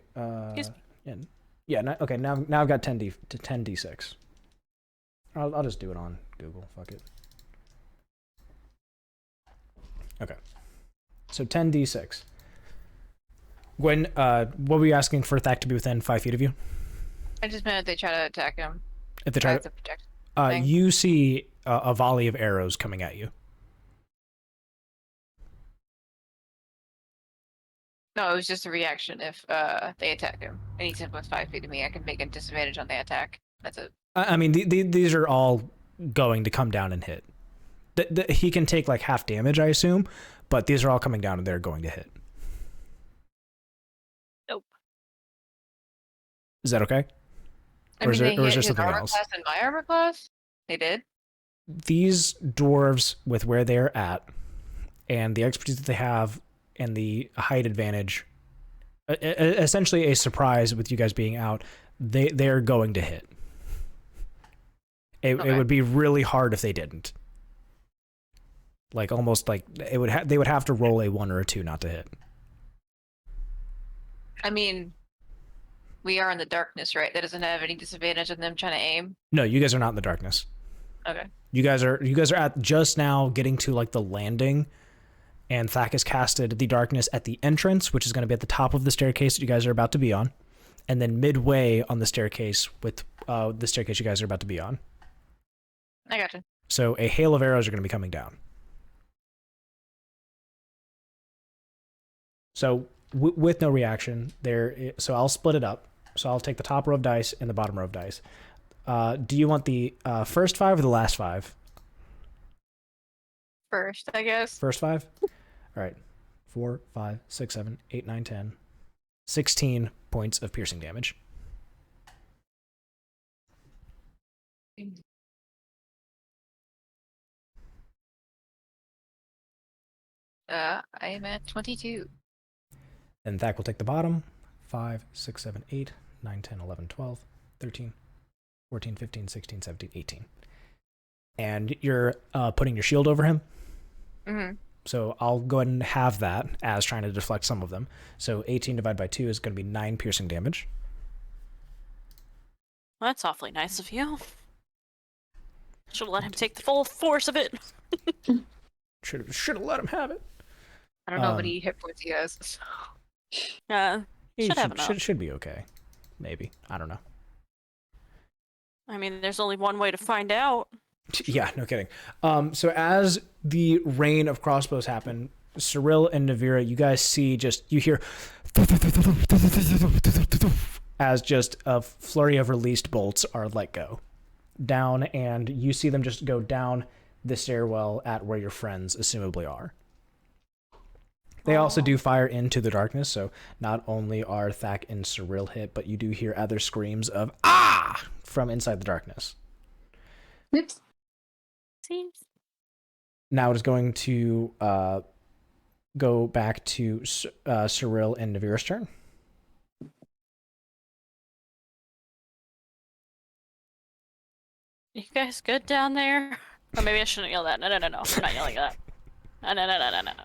Okay. Now I've got 10 d6. I'll just do it on Google. Fuck it. Okay. So 10 d6. Gwen, what were you asking for Thak to be within 5 feet of you? I just meant if they try to attack him. If they try to protect. you see a volley of arrows coming at you. No, it was just a reaction if they attack him. And he's within 5 feet of me, I can make a disadvantage on the attack. That's it. I mean, these are all going to come down and hit. He can take like half damage, I assume, but these are all coming down and they're going to hit. Nope. Is that okay? I mean, or is there his something armor else? class and my armor class? They did? These dwarves, with where they're at, and the expertise that they have, and the height advantage, essentially a surprise with you guys being out, they're going to hit. It would be really hard if they didn't. Like almost like they would have to roll a 1 or a 2 not to hit. I mean, we are in the darkness, right? That doesn't have any disadvantage on them trying to aim. No, you guys are not in the darkness. Okay. You guys are at just now getting to like the landing, and Thak has casted the darkness at the entrance, which is going to be at the top of the staircase that you guys are about to be on, and then midway on the staircase with the staircase you guys are about to be on. I gotcha. So a hail of arrows are going to be coming down. So with no reaction, so I'll split it up. So I'll take the top row of dice and the bottom row of dice. Do you want the first 5 or the last 5? First, I guess. First 5? All right. 4, 5, 6, 7, 8, 9, 10. 16 points of piercing damage. I am at 22. And Thak will take the bottom. 5, 6, 7, 8, 9, 10, 11, 12, 13, 14, 15, 16, 17, 18. And you're putting your shield over him. Mm-hmm. So I'll go ahead and have that as trying to deflect some of them. So 18 divided by 2 is going to be 9 piercing damage. Well, that's awfully nice of you. Should have let him take the full force of it. Should have let him have it. I don't know how many hit points he has. So. He Should have enough. should be okay. Maybe. I don't know. I mean, there's only one way to find out. Yeah, no kidding. So as the rain of crossbows happen, Cirella and Nevira, you guys see you hear as just a flurry of released bolts are let go down, and you see them just go down the stairwell at where your friends assumably are. They also do fire into the darkness, so not only are Thak and Cirilla hit, but you do hear other screams of "ah!" from inside the darkness. Oops. Seems. Now it is going to go back to Cirilla and Nevira's turn. You guys good down there? Or maybe I shouldn't yell that. No. I'm not yelling that.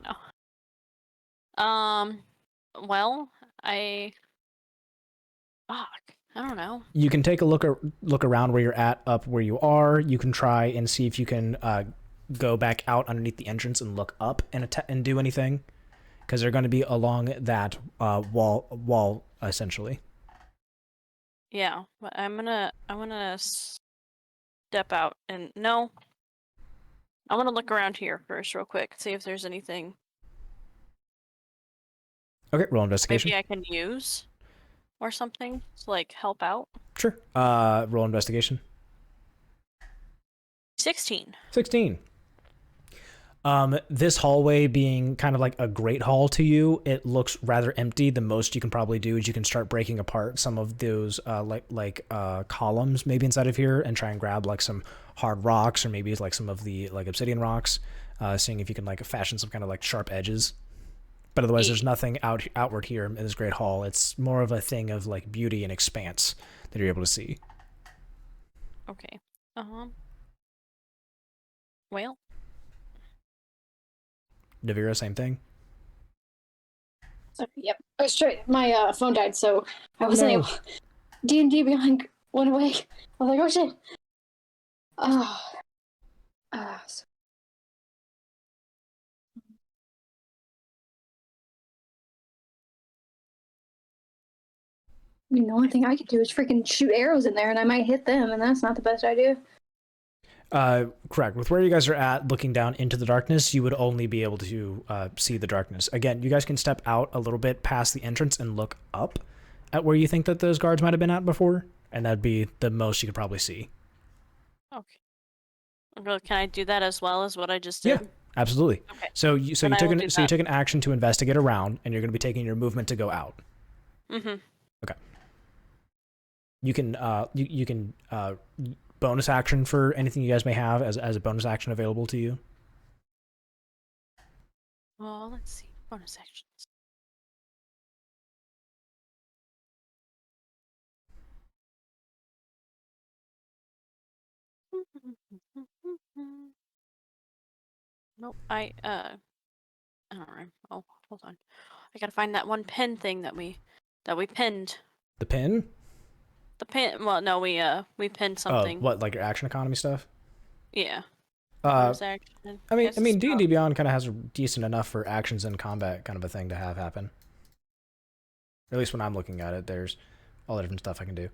No. Well, fuck. I don't know. You can take a look around where you're at, up where you are. You can try and see if you can go back out underneath the entrance and look up and do anything, because they're going to be along that wall essentially. Yeah, but I'm gonna step out and no. I want to look around here first, real quick, see if there's anything. Okay, roll investigation. Maybe I can use or something to like help out. Sure. Roll investigation. 16. 16. This hallway being kind of like a great hall to you, it looks rather empty. The most you can probably do is you can start breaking apart some of those columns maybe inside of here and try and grab like some hard rocks or maybe like some of the like obsidian rocks, seeing if you can like fashion some kind of like sharp edges. But otherwise, there's nothing outward here in this great hall. It's more of a thing of like beauty and expanse that you're able to see. Okay. Well. Nevira, same thing. Yep. I was my phone died, so I wasn't able. D&D Beyond went away. I was like, oh shit. I mean, the only thing I could do is freaking shoot arrows in there, and I might hit them, and that's not the best idea. Correct. With where you guys are at, looking down into the darkness, you would only be able to see the darkness. Again, you guys can step out a little bit past the entrance and look up at where you think that those guards might have been at before, and that'd be the most you could probably see. Okay. Well, can I do that as well as what I just did? Yeah, absolutely. Okay. So you took an action to investigate around, and you're going to be taking your movement to go out. Mm-hmm. Okay. You can bonus action for anything you guys may have as a bonus action available to you. Well, let's see. Bonus actions. Nope. I don't know. Oh, hold on. I gotta find that one pin thing that we pinned. The pin? The pin. Well, no, we pinned something. Oh, what, like your action economy stuff? Yeah. I mean, D&D D&D Beyond kind of has a decent enough for actions in combat kind of a thing to have happen. Or at least when I'm looking at it, there's all the different stuff I can do.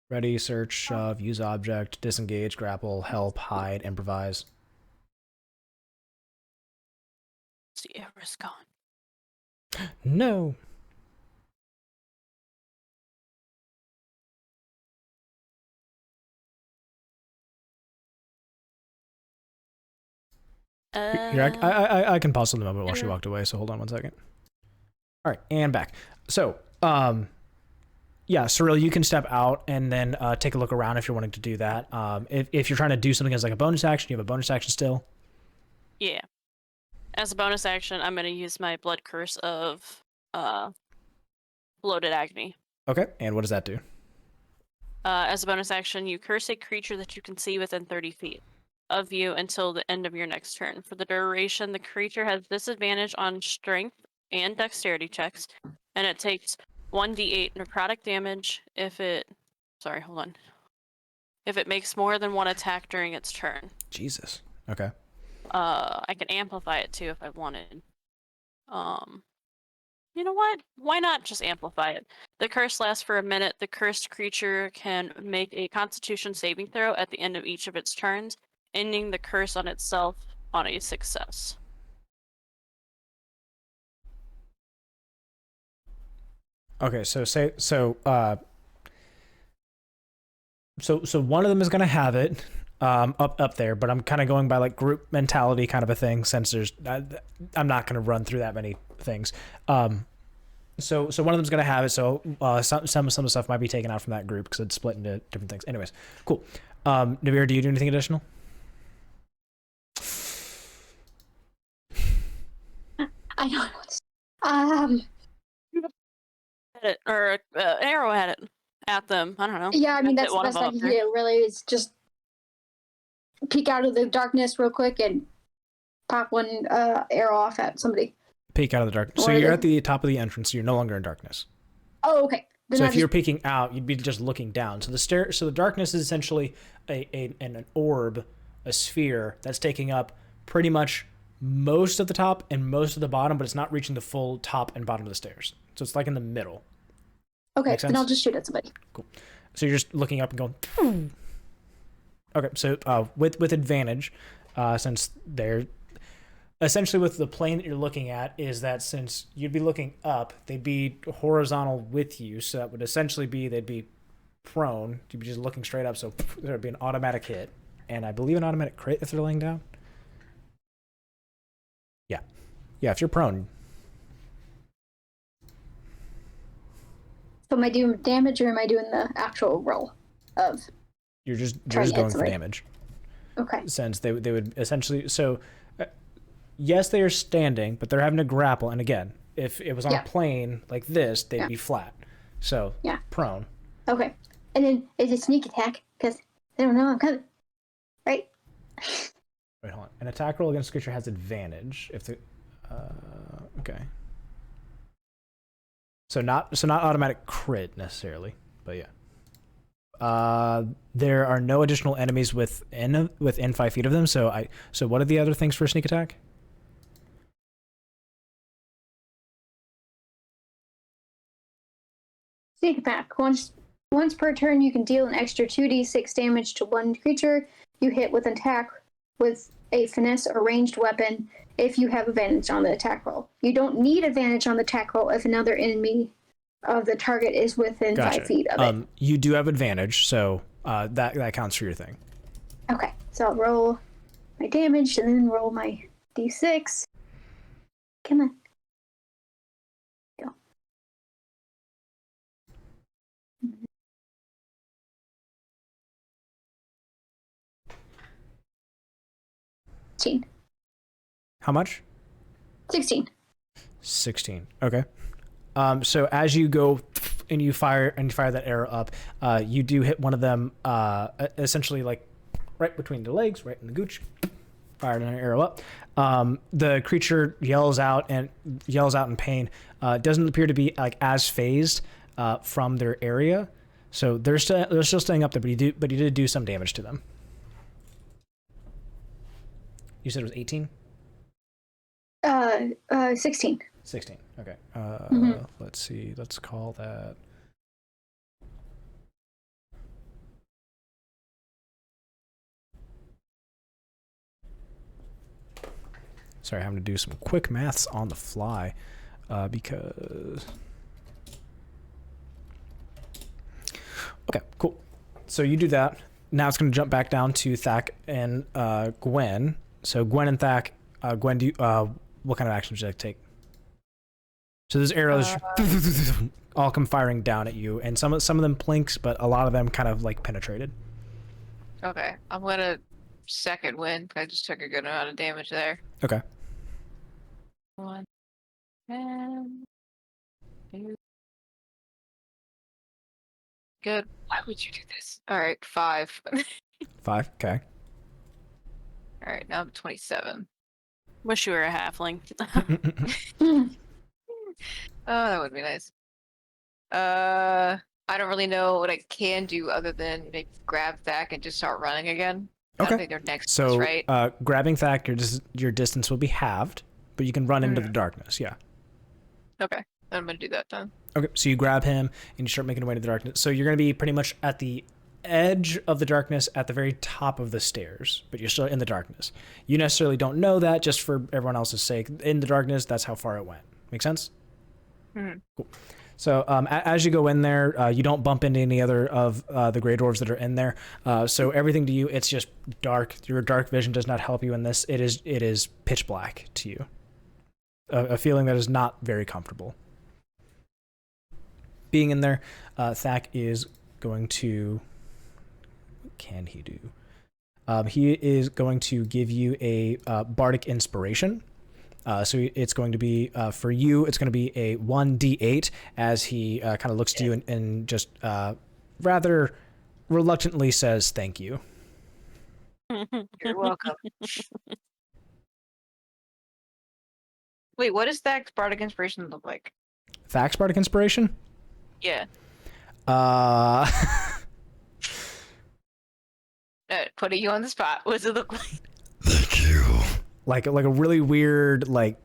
Ready, search, shove, use object, disengage, grapple, help, hide, improvise. The arrow's gone. No. Here, I can pause on the moment while she walked away, so hold on 1 second. All right, and back. So, yeah, Cirella, you can step out and then take a look around if you're wanting to do that. If you're trying to do something as like a bonus action, you have a bonus action still? Yeah. As a bonus action, I'm going to use my blood curse of bloated agony. Okay, and what does that do? As a bonus action, you curse a creature that you can see within 30 feet of you until the end of your next turn. For the duration, the creature has disadvantage on strength and dexterity checks, and it takes 1d8 necrotic damage if it... Sorry, hold on. If it makes more than one attack during its turn. Jesus. Okay. I can amplify it too if I wanted. You know what? Why not just amplify it? The curse lasts for a minute. The cursed creature can make a Constitution saving throw at the end of each of its turns, ending the curse on itself on a success. Okay, so one of them is gonna have it up there, but I'm kind of going by like group mentality kind of a thing, since I'm not gonna run through that many things. So one of them's gonna have it. So some of the stuff might be taken out from that group because it's split into different things. Anyways, cool. Nevira, do you do anything additional? I don't know. Or an arrow at it, at them. I don't know. Yeah, I mean that's Hit the one best of I them can up there. do. Really, is just peek out of the darkness real quick and pop one arrow off at somebody. Peek out of the darkness. So you're at the top of the entrance. So you're no longer in darkness. Oh, okay. Then So if you're peeking out, you'd be just looking down. So the darkness is essentially an orb, a sphere that's taking up pretty much most of the top and most of the bottom, but it's not reaching the full top and bottom of the stairs. So it's like in the middle. Okay, Make then I'll sense? just shoot at somebody. Cool. So you're just looking up and going. Okay, so with advantage, since they're essentially with the plane that you're looking at, is that since you'd be looking up, they'd be horizontal with you, so that would essentially be they'd be prone. You'd be just looking straight up, so there'd be an automatic hit, and I believe an automatic crit if they're laying down. Yeah, if you're prone. So am I doing damage or am I doing the actual roll of? You're just Try to hit going for somebody. damage. Okay. Since they would essentially yes, they are standing, but they're having to grapple. And again, if it was on a plane like this, they'd be flat. So prone. Okay. And then is it sneak attack? Because they don't know I'm coming. Right? Wait, hold on. An attack roll against a creature has advantage if the. Okay. So not automatic crit necessarily, but yeah. There are no additional enemies within 5 feet of them. So what are the other things for sneak attack? Sneak attack. Once per turn, you can deal an extra 2d6 damage to one creature you hit with an attack with a finesse or ranged weapon if you have advantage on the attack roll. You don't need advantage on the attack roll if another enemy of the target is within 5 feet of it. You do have advantage, so that counts for your thing. Okay, so I'll roll my damage and then roll my d6. Come on. Go. How much? 16. 16. Okay. So as you go and you fire that arrow up, you do hit one of them essentially like right between the legs, right in the gooch. Fired an arrow up. The creature yells out in pain. Doesn't appear to be like as phased from their area, so they're still staying up there. But you did do some damage to them. You said it was 18? 16. 16. Okay. Let's see. Let's call that. Sorry, having to do some quick maths on the fly because... Okay, cool. So you do that. Now it's going to jump back down to Thak and Gwen. So Gwen and Thak, Gwen, what kind of action would you like to take? So there's arrows all come firing down at you, and some of them plinks, but a lot of them kind of like penetrated. Okay, I'm gonna second win. I just took a good amount of damage there. Okay. 1 and 2. Good. Why would you do this? All right, 5. 5. Okay. All right, now I'm 27. Wish you were a halfling. Oh, that would be nice. I don't really know what I can do other than maybe grab Thak and just start running again. I Okay. don't think they're next to So us, right? grabbing Thak, your distance will be halved, but you can run into the darkness. Yeah. Okay, I'm gonna do that then. Okay. So you grab him and you start making your way to the darkness. So you're going to be pretty much at the edge of the darkness at the very top of the stairs, but you're still in the darkness. You necessarily don't know that, just for everyone else's sake. In the darkness, that's how far it went. Make sense? Mm-hmm. Cool. So as you go in there, you don't bump into any other of the Grey Dwarves that are in there. So everything to you, it's just dark. Your dark vision does not help you in this. It is pitch black to you. A feeling that is not very comfortable. Being in there, Thak is going to... What can he do? He is going to give you a bardic inspiration. So it's going to be, for you, it's going to be a 1d8 as he kind of looks to you and just rather reluctantly says thank you. You're welcome. Wait, what does Thak's bardic inspiration look like? Thak's bardic inspiration? Yeah. Putting you on the spot. What does it look like? Thank you. Like a really weird, like,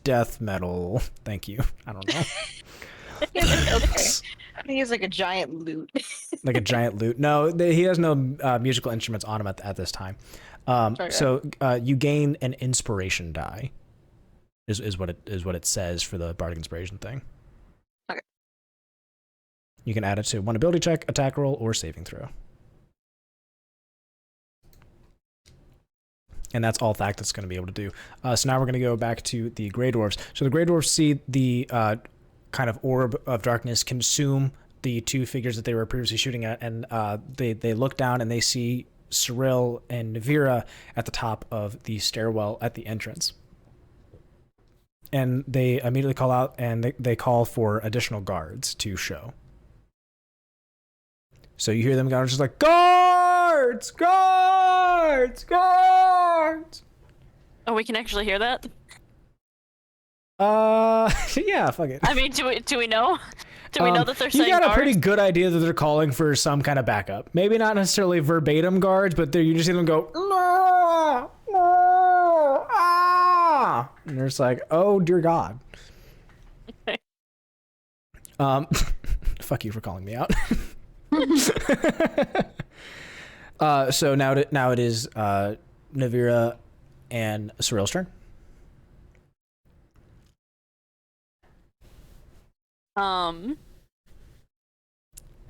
death metal. Thank you. I don't know. Okay. I think it's like a giant lute. Like a giant lute. No, he has no musical instruments on him at this time. So you gain an inspiration die. Is what it says for the bardic inspiration thing. Okay. You can add it to one ability check, attack roll, or saving throw. And that's all Thak that's going to be able to do. So now we're going to go back to the Grey Dwarves. So the Grey Dwarves see the kind of orb of darkness consume the two figures that they were previously shooting at, and they look down and they see Cirella and Nevira at the top of the stairwell at the entrance. And they immediately call out and they call for additional guards to show. So you hear them going just like, guards, guards, guards. Oh, we can actually hear that? Yeah, fuck it. I mean, do we know? Do we know that they're saying you got a guards? pretty good idea that they're calling for some kind of backup. Maybe not necessarily verbatim guards, but you just see them go, no, no, ah, and they're just like, oh dear God. Okay. Fuck you for calling me out. So now it is Nevira and Cirella's turn.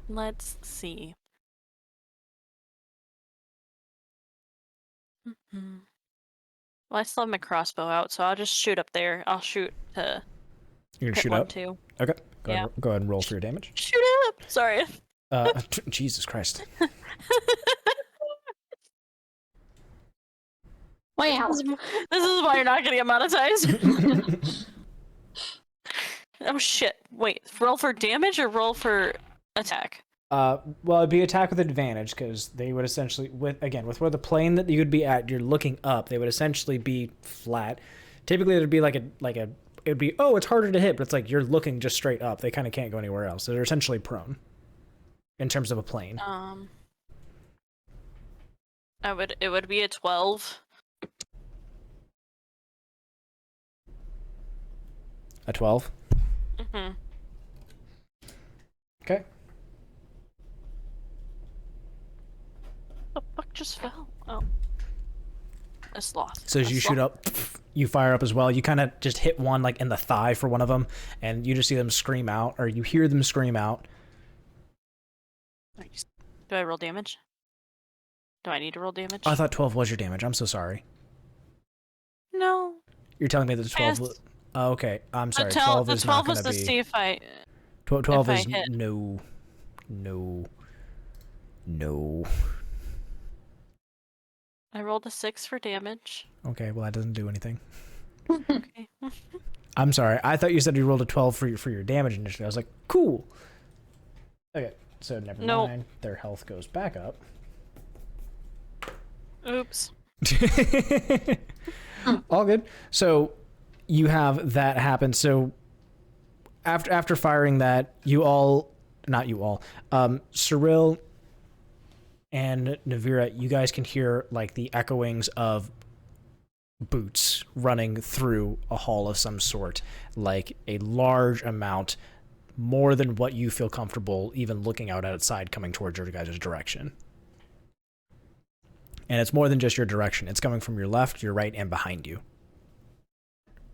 Let's see. Well, I still have my crossbow out, so I'll just shoot up there. I'll shoot to You're gonna hit shoot one up? too. Okay. Go Yeah. ahead, go ahead and roll for your damage. Shoot up! Sorry. Jesus Christ. Wow. This is why you're not getting monetized. Oh shit. Wait, roll for damage or roll for attack? Well, it'd be attack with advantage because they would essentially, with where the plane that you would be at, you're looking up. They would essentially be flat. Typically, it'd be it'd be, oh, it's harder to hit, but it's like you're looking just straight up. They kind of can't go anywhere else. So they're essentially prone in terms of a plane. It would be a 12. A 12. Mm-hmm. Okay. The fuck just fell? Oh. A sloth. So as you shoot up, you fire up as well. You kind of just hit one like in the thigh for one of them, and you just see them scream out, or you hear them scream out. Nice. Do I roll damage? Do I need to roll damage? Oh, I thought 12 was your damage. I'm so sorry. No. You're telling me that 12 was... Oh, okay. I'm sorry. 12 is not going to be... 12 was to see if I... 12 if is... I hit. No. I rolled a 6 for damage. Okay, well, that doesn't do anything. Okay. I'm sorry. I thought you said you rolled a 12 for your damage initially. I was like, cool. Okay, so never mind. Their health goes back up. Oops. All good. So you have that happen. So after firing that, Cirella and Nevira, you guys can hear like the echoings of boots running through a hall of some sort, like a large amount, more than what you feel comfortable even looking out outside, coming towards your guys' direction. And it's more than just your direction. It's coming from your left, your right, and behind you.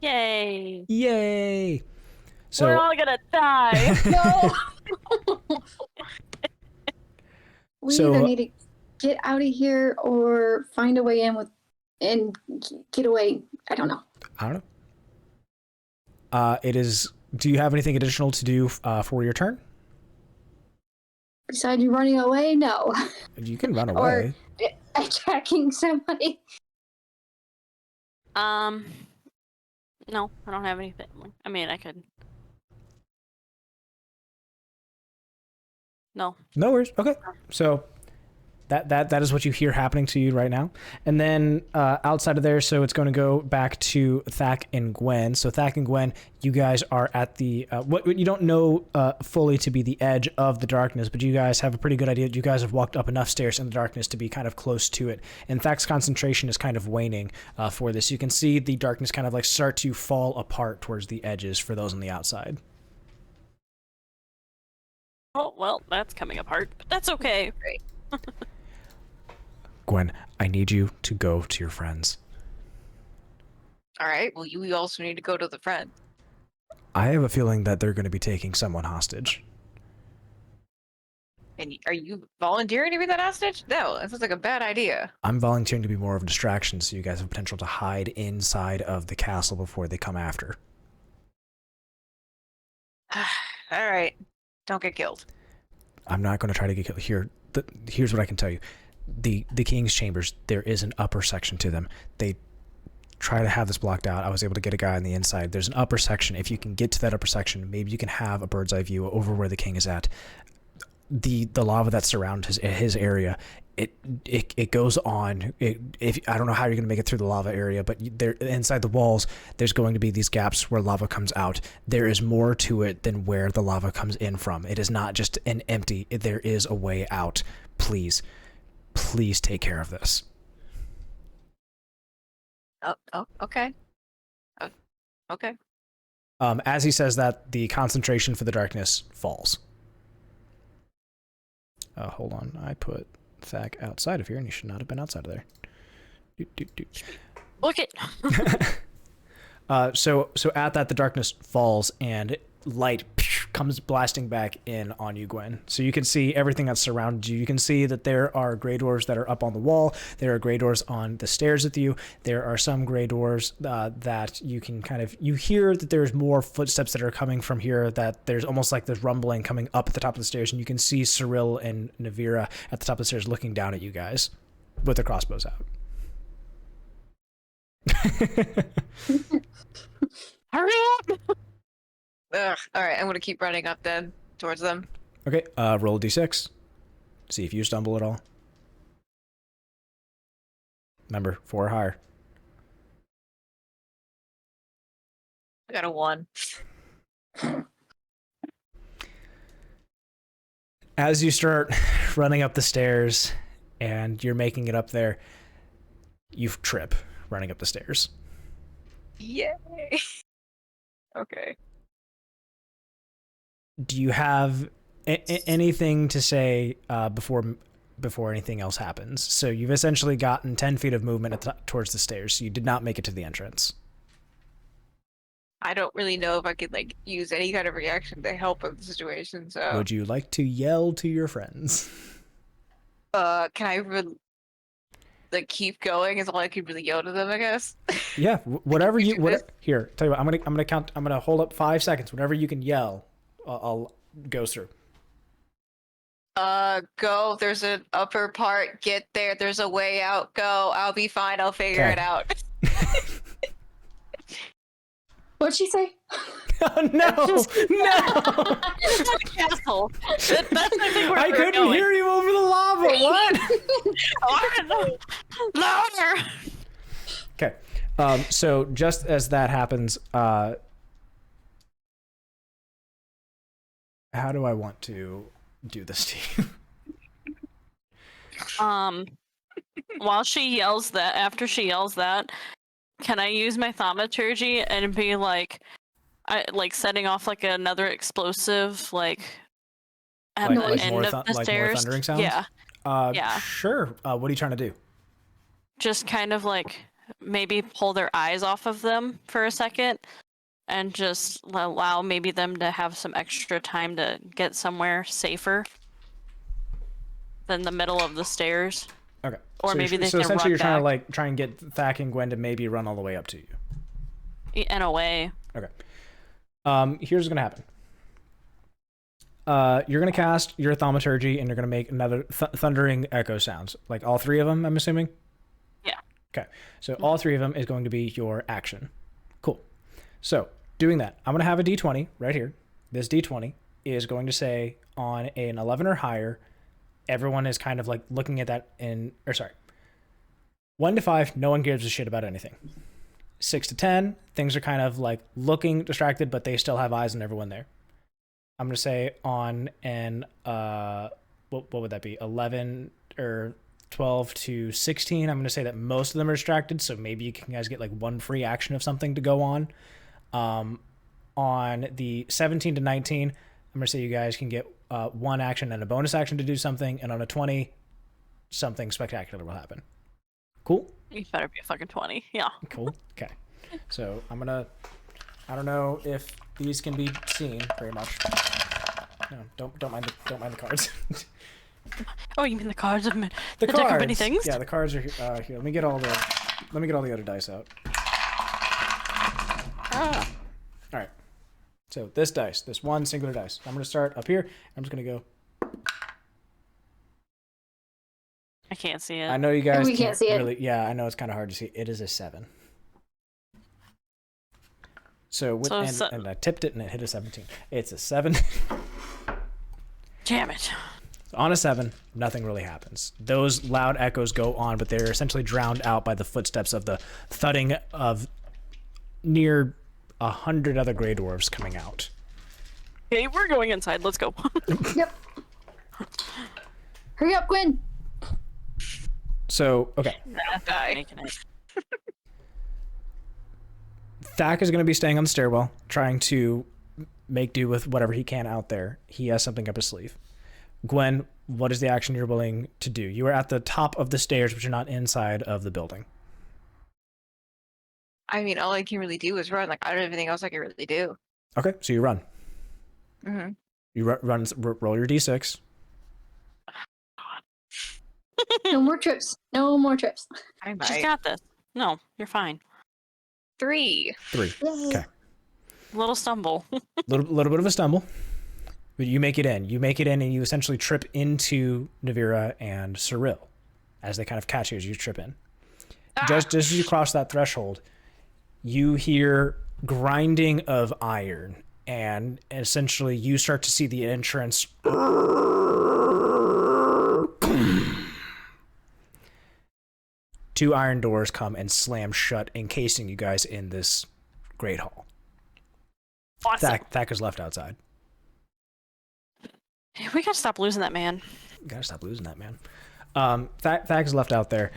Yay. Yay! So we're all gonna die. No. We either need to get out of here or find a way in and get away. I don't know. It is. Do you have anything additional to do for your turn? Besides you running away, no. You can run away. Or attacking somebody. No, I don't have anything. I mean, I could. No. No worries. Okay. So that is what you hear happening to you right now. And then outside of there, so it's going to go back to Thak and Gwen. So Thak and Gwen, you guys are at the what you don't know fully to be the edge of the darkness, but you guys have a pretty good idea. You guys have walked up enough stairs in the darkness to be kind of close to it. And Thak's concentration is kind of waning for this. You can see the darkness kind of like start to fall apart towards the edges for those on the outside. Oh, well, that's coming apart, but that's okay. Gwen, I need you to go to your friends. All right. Well, you also need to go to the friend. I have a feeling that they're going to be taking someone hostage. And are you volunteering to be that hostage? No, that sounds like a bad idea. I'm volunteering to be more of a distraction so you guys have potential to hide inside of the castle before they come after. All right. Don't get killed. I'm not going to try to get killed. Here's what I can tell you. The king's chambers, there is an upper section to them. They try to have this blocked out. I was able to get a guy on the inside. There's an upper section. If you can get to that upper section, maybe you can have a bird's eye view over where the king is at. The lava that surrounds his area, it goes on. If I don't know how you're going to make it through the lava area, but there inside the walls, there's going to be these gaps where lava comes out. There is more to it than where the lava comes in from. It is not just an empty. There is a way out. Please take care of this. Oh, okay. Okay. As he says that, the concentration for the darkness falls. Hold on. I put Thak outside of here, and he should not have been outside of there. Look it. So at that, the darkness falls, and light comes blasting back in on you, Gwen. So you can see everything that surrounds you. You can see that there are gray doors that are up on the wall. There are gray doors on the stairs with you. There are some gray doors that you can you hear that there's more footsteps that are coming from here, that there's almost like there's rumbling coming up at the top of the stairs, and you can see Cirella and Nevira at the top of the stairs looking down at you guys with their crossbows out. Hurry up! Ugh. All right. I'm going to keep running up then towards them. Okay, roll a d6. See if you stumble at all. Remember, 4 or higher. I got a 1. As you start running up the stairs and you're making it up there, you trip running up the stairs. Yay. Okay. Do you have anything to say before anything else happens? So you've essentially gotten 10 feet of movement towards the stairs. So you did not make it to the entrance. I don't really know if I could like use any kind of reaction to help in the situation. So, Would you like to yell to your friends? can I like keep going? Is all I can really yell to them, I guess. Yeah, whatever Can we you do what. this? Here, tell you what. I'm gonna count. I'm gonna hold up 5 seconds. Whatever you can yell, I'll go through. Go. There's an upper part. Get there. There's a way out. Go. I'll be fine. I'll figure Okay. it out. What'd she say? Oh, no, no! Castle. That's I think where I we're couldn't going. hear you over the lava. What? Louder. Okay. So just as that happens, how do I want to do this to you? While she yells that, after she yells that, can I use my thaumaturgy and be like, setting off like another explosive, like at Like- the like end more of thu- the like more stairs? thundering sounds? Yeah, Yeah. Sure. What are you trying to do? just kind of like maybe pull their eyes off of them for a second, and just allow maybe them to have some extra time to get somewhere safer than the middle of the stairs. Okay. Or so maybe you're, they so can essentially run you're trying to back. like try and get Thack and Gwen to maybe run all the way up to you. In a way. Okay. Here's what's gonna happen. You're gonna cast your thaumaturgy and you're gonna make another thundering echo sounds. Like all 3 of them, I'm assuming. Yeah. Okay. So all 3 of them is going to be your action. Cool. So doing that, I'm gonna have a D20 right here. This D20 is going to say on an 11 or higher, everyone is kind of like looking at that 1 to 5, no one gives a shit about anything. 6 to 10, things are kind of like looking distracted, but they still have eyes on everyone there. I'm going to say on an, what would that be? 11 or 12 to 16. I'm going to say that most of them are distracted. So maybe you can guys get like 1 free action of something to go on. On the 17 to 19, I'm going to say you guys can get 1 action and a bonus action to do something. And on a 20, something spectacular will happen. Cool? You better be a fucking 20. Yeah. Cool. Okay. So I'm gonna. I don't know if these can be seen very much. No, don't mind the cards. Oh, you mean the cards of The the deck of cards. many things? Yeah, the cards are here. Let me get all the other dice out. All right. So this dice, this one singular dice. I'm gonna start up here. I'm just gonna go. I can't see it. I know you guys We can't see it. really. Yeah, I know it's kind of hard to see. It is a 7. So, and I tipped it and it hit a 17. It's a 7. Damn it. On a 7, nothing really happens. Those loud echoes go on, but they're essentially drowned out by the footsteps of the thudding of near 100 other Grey Dwarves coming out. Okay, we're going inside. Let's go. Yep. Hurry up, Gwen. So, okay. Die. Making it. Thack is going to be staying on the stairwell, trying to make do with whatever he can out there. He has something up his sleeve. Gwen, what is the action you're willing to do? You are at the top of the stairs, but you're not inside of the building. I mean, all I can really do is run. Like, I don't have anything else I can really do. Okay, so you run. Mm-hmm. You roll your d6. No more trips. No more trips. I She's might. got this. No, you're fine. 3. 3. Yay. Okay. Little stumble. Little bit of a stumble, but you make it in. You make it in, and you essentially trip into Nevira and Cirella as they kind of catch you as you trip in. Just as you cross that threshold, you hear grinding of iron, and essentially you start to see the entrance. Two iron doors come and slam shut, encasing you guys in this great hall. Awesome. Thack is left outside. We gotta stop losing that man. Gotta stop losing that, man. Thack is left out there.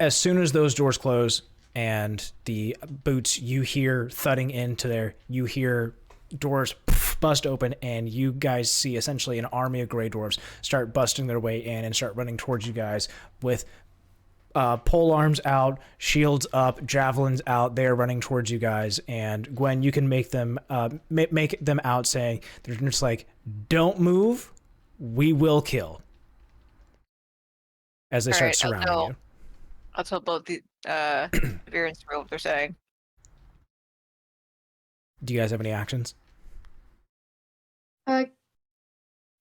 As soon as those doors close and the boots, you hear thudding into there. You hear doors bust open, and you guys see essentially an army of Grey Dwarves start busting their way in and start running towards you guys with pole arms out, shields up, javelins out. They're running towards you guys, and Gwen, you can make them out saying they're just like, "Don't move, we will kill." As they start surrounding you. I'll tell both the Nevira and Cirella what they're saying. Do you guys have any actions?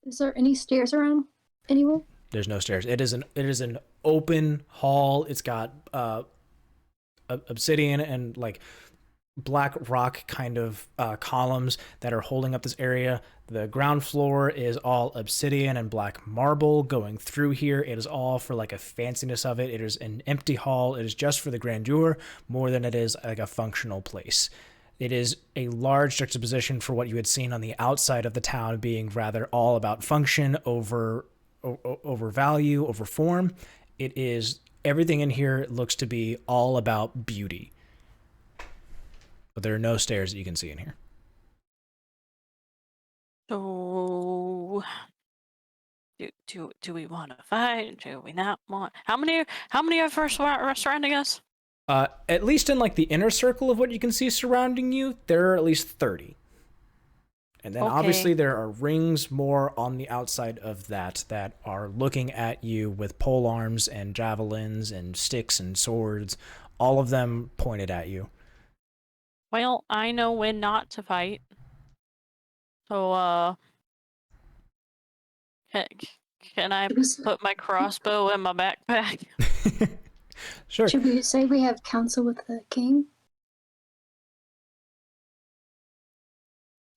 Is there any stairs around anywhere? There's no stairs. It is an open hall. It's got obsidian and like black rock kind of columns that are holding up this area. The ground floor is all obsidian and black marble going through here. It is all for like a fanciness of it. It is an empty hall. It is just for the grandeur more than it is like a functional place. It is a large juxtaposition for what you had seen on the outside of the town being rather all about function over value, over form. It is, everything in here looks to be all about beauty. But there are no stairs that you can see in here. So, do we want to fight? Do we not want? How many of us are surrounding us? At least in like the inner circle of what you can see surrounding you, there are at least 30. And then obviously there are rings more on the outside of that are looking at you with pole arms and javelins and sticks and swords, all of them pointed at you. Well, I know when not to fight. So, can I put my crossbow in my backpack? Sure. Should we say we have counsel with the king?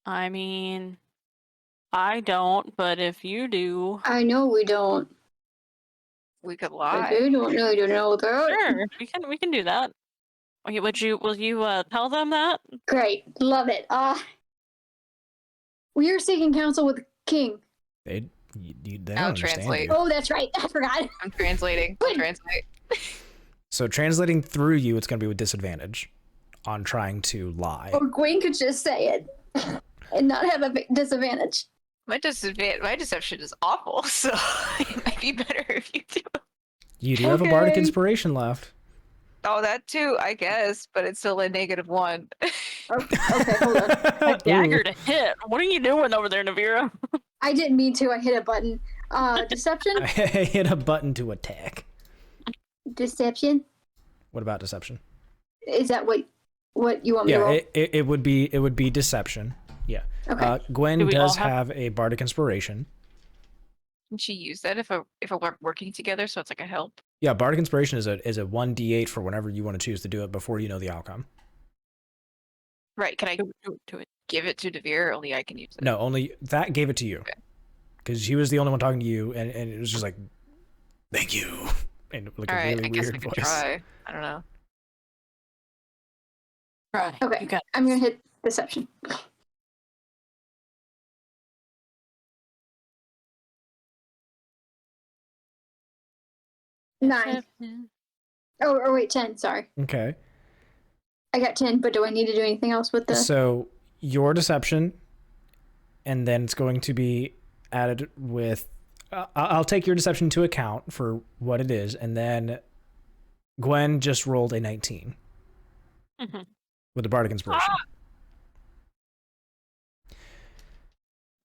I mean, I don't, but if you do... I know we don't. We could But lie. they don't know you know that. Sure, we can do that. Okay, will you tell them that? Great. Love it. We are seeking counsel with the king. They don't I'll understand translate. you. Oh, that's right. I forgot. I'm translating. I'll translate. So translating through you, it's going to be with disadvantage on trying to lie. Or Gwen could just say it and not have a disadvantage. My deception is awful, so it might be better if you do. You do have a bardic Okay. inspiration left. Oh, that too, I guess, but it's still a -1. Okay, hold on. A dagger to hit. What are you doing over there, Nevira? I didn't mean to. I hit a button. Deception? I hit a button to attack. Deception? What about deception? Is that what you want me to roll? Yeah, it would be deception. Yeah. Okay. Gwen Do we does all have a bardic inspiration. Can she use that if we're working together, so it's like a help? Yeah, bardic inspiration is a 1d8 for whenever you want to choose to do it before you know the outcome. Right, can I Do it. give it to Nevira, or only I can use it? No, only that gave it to you. Okay. Because he was the only one talking to you, and it was just like, thank you. And like a Alright, really I guess I weird could voice. try. I don't know. Right. Okay. You got I'm going to hit deception. Nine. Oh, or wait, 10. Sorry. Okay. I got 10, but do I need to do anything else with the... So your deception, and then it's going to be added with... I'll take your deception into account for what it is, and then Gwen just rolled a 19 with the bardic inspiration.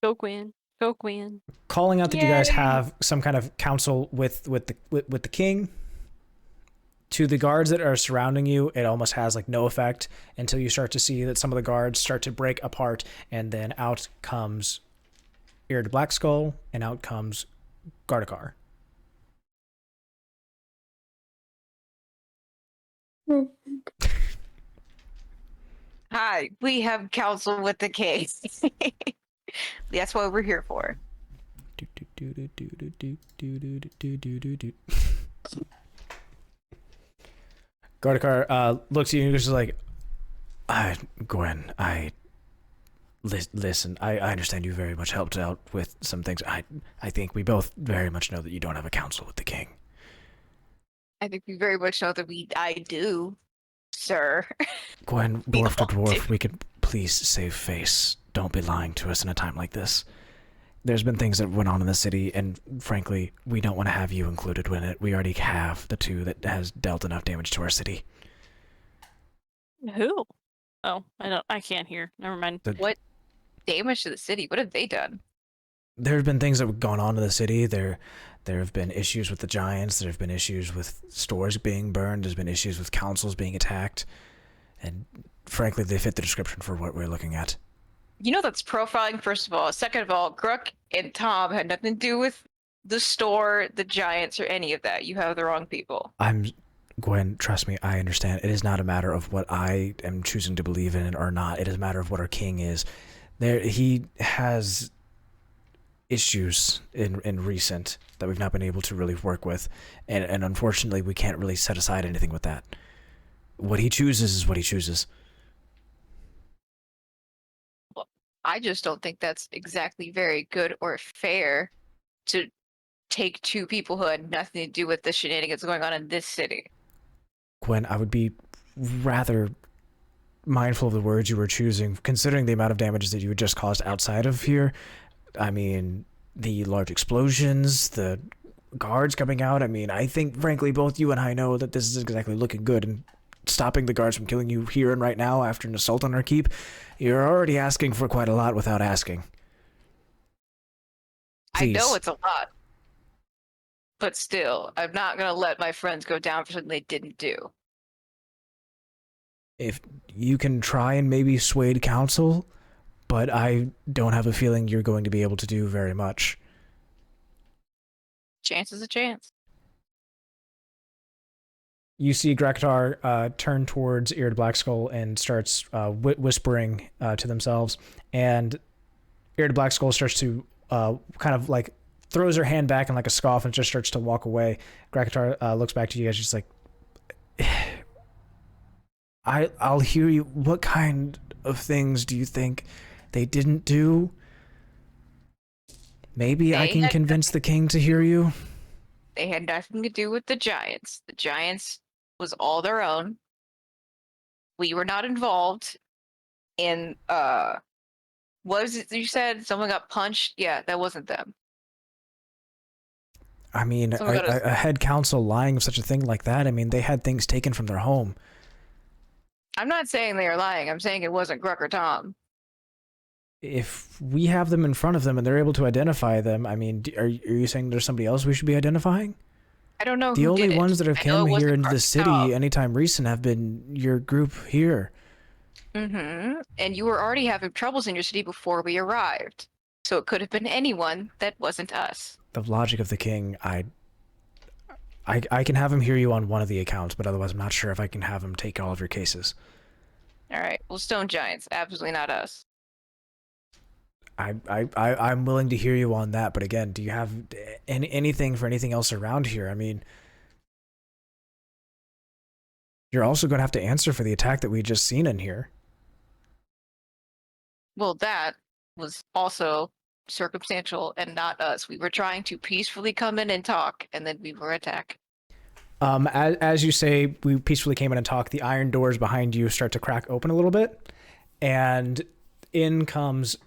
Go Gwen. Go Gwen. Calling out that you guys Yay. have some kind of counsel with the king. To the guards that are surrounding you, it almost has like no effect until you start to see that some of the guards start to break apart, and then out comes Eared Black Skull, and out comes Gardecar. Hi, we have counsel with the king. That's what we're here for. Gardecar looks at you and he's just like, Gwen, listen, I understand you very much helped out with some things. I think we both very much know that you don't have a counsel with the king. I think we very much know that I do, sir. Gwen, We dwarf to all dwarf, do. we could please save face. Don't be lying to us in a time like this. there's been things that went on in the city, and frankly, we don't want to have you included in it. We already have the two that has dealt enough damage to our city. Who? Oh, I can't hear. Never mind. What damage to the city? What have they done? There have been things that have gone on in the city. There have been issues with the giants. There have been issues with stores being burned. There's been issues with councils being attacked. And frankly, they fit the description for what we're looking at. You know that's profiling, first of all. Second of all, Gruk and Tom had nothing to do with the store, the giants, or any of that. You have the wrong people. Gwen, trust me, I understand. It is not a matter of what I am choosing to believe in or not. It is a matter of what our king is. He has issues in recent that we've not been able to really work with, and unfortunately, we can't really set aside anything with that. What he chooses is what he chooses. Well, I just don't think that's exactly very good or fair to take two people who had nothing to do with the shenanigans going on in this city. Gwen, I would be rather mindful of the words you were choosing, considering the amount of damage that you had just caused outside of here. I mean, the large explosions, the guards coming out. I mean, I think, frankly, both you and I know that this is exactly looking good, and stopping the guards from killing you here and right now after an assault on our keep, you're already asking for quite a lot without asking. Please. I know it's a lot. But still, I'm not going to let my friends go down for something they didn't do. If you can try and maybe sway council, but I don't have a feeling you're going to be able to do very much. Chance is a chance. You see Graktar turn towards Eared Blackskull and starts whispering to themselves, and Eared Blackskull starts to kind of like throws her hand back in like a scoff and just starts to walk away. Graktar looks back to you guys, just like, I'll hear you. What kind of things do you think they didn't do? Maybe I can convince the king to hear you. They had nothing to do with the giants. The giants was all their own. We were not involved in, what was it you said? Someone got punched? Yeah, that wasn't them. I mean, a head council lying of such a thing like that, I mean, they had things taken from their home. I'm not saying they are lying. I'm saying it wasn't Gruk or Tom. If we have them in front of them and they're able to identify them, I mean, are you saying there's somebody else we should be identifying? I don't know the who only did ones it. that have come here into the city anytime recent have been your group here. Mm-hmm. And you were already having troubles in your city before we arrived. So it could have been anyone that wasn't us. The logic of the king, I can have him hear you on one of the accounts, but otherwise I'm not sure if I can have him take all of your cases. All right. Well, stone giants, absolutely not us. I'm willing to hear you on that, but again, do you have anything for anything else around here? I mean, you're also going to have to answer for the attack that we just seen in here. Well, that was also circumstantial and not us. We were trying to peacefully come in and talk, and then we were attacked. As you say, we peacefully came in and talked. The iron doors behind you start to crack open a little bit, and in comes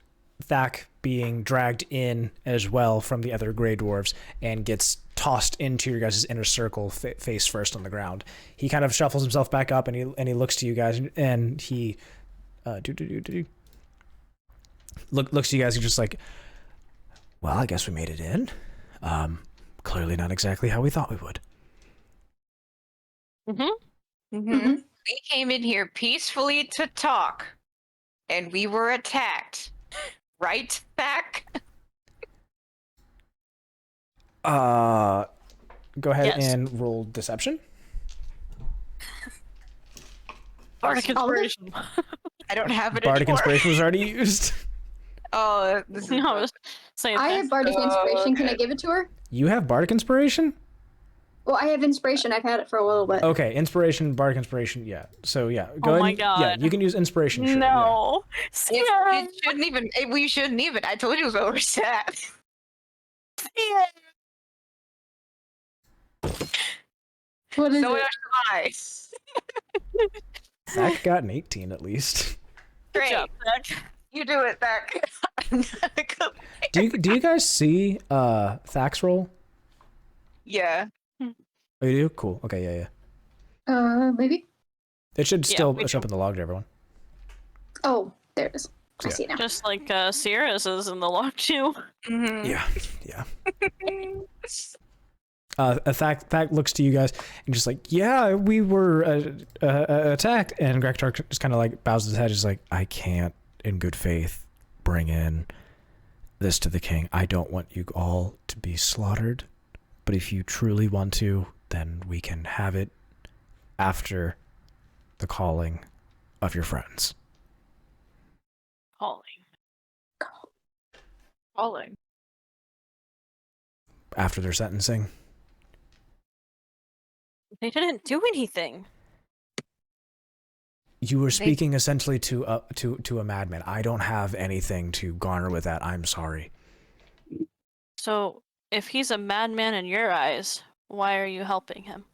Thak, being dragged in as well from the other gray dwarves, and gets tossed into your guys' inner circle, face first on the ground. He kind of shuffles himself back up, and he looks to you guys, and he looks to you guys, and just like, well, I guess we made it in. Clearly not exactly how we thought we would. Mm-hmm. Mm-hmm. We came in here peacefully to talk, and we were attacked. Right, Thak? Go ahead Yes. and roll deception. Bardic inspiration. I don't have it Bardic anymore. inspiration was already used. Oh, this is No, I was saying I have Bardic Inspiration. Can I okay. give it to her? You have Bardic inspiration? Well, I have Inspiration. I've had it for a little bit. Okay, inspiration, Bardic inspiration, yeah. So yeah, go Oh ahead. my and- Yeah, God. you can use inspiration. Sure, No. It shouldn't even. We shouldn't even. I told you it was where we're at. What is No one it? else lies. Yeah. Zach got an 18 at least. Good Great. job, Zach. You do it, Beck. Do you guys see Thax roll? Yeah. Oh, you do? Cool. Okay, yeah. Maybe. It should still we show up do. in the log to everyone. Oh, there it is. I Yeah. see it now. Just like Sierra's is in the log too. Mm-hmm. Yeah. Thack looks to you guys and just like, yeah, we were attacked. And Grektar just kind of like bows his head, just like, I can't, in good faith, bring in this to the king. I don't want you all to be slaughtered, but if you truly want to, then we can have it after the calling of your friends. Calling. After their sentencing. They didn't do anything. You were speaking essentially to a madman. I don't have anything to garner with that. I'm sorry. So, if he's a madman in your eyes, why are you helping him?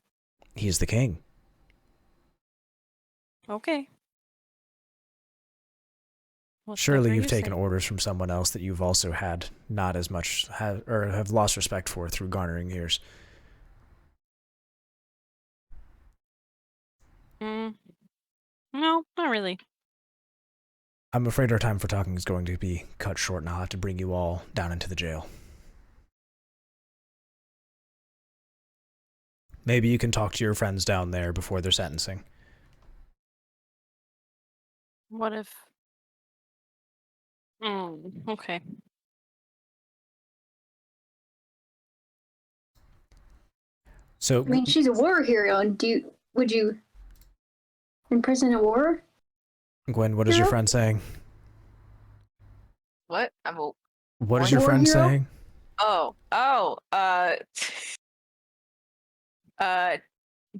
He's the king. Okay. Surely Whatever you've you taken say. orders from someone else that you've also had not as much or have lost respect for through garnering years. No, not really. I'm afraid our time for talking is going to be cut short, and I'll have to bring you all down into the jail. Maybe you can talk to your friends down there before their sentencing. What if... okay. So, I mean, she's a war hero, and would you imprison a war? Gwen, what is your friend saying? What? What is your War friend hero? saying?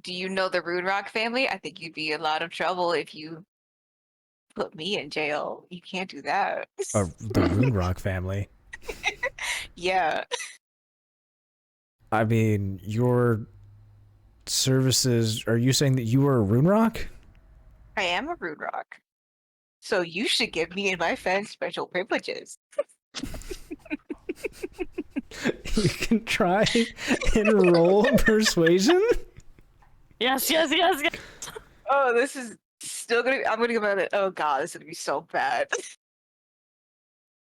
Do you know the Runerock family? I think you'd be in a lot of trouble if you put me in jail. You can't do that. The Runerock family. Yeah. I mean, your services. Are you saying that you are a Runerock? I am a Runerock. So you should give me and my friends special privileges. You can try and roll persuasion. Yes. Oh, this is still gonna be, I'm gonna go about it. Oh god, this is gonna be so bad.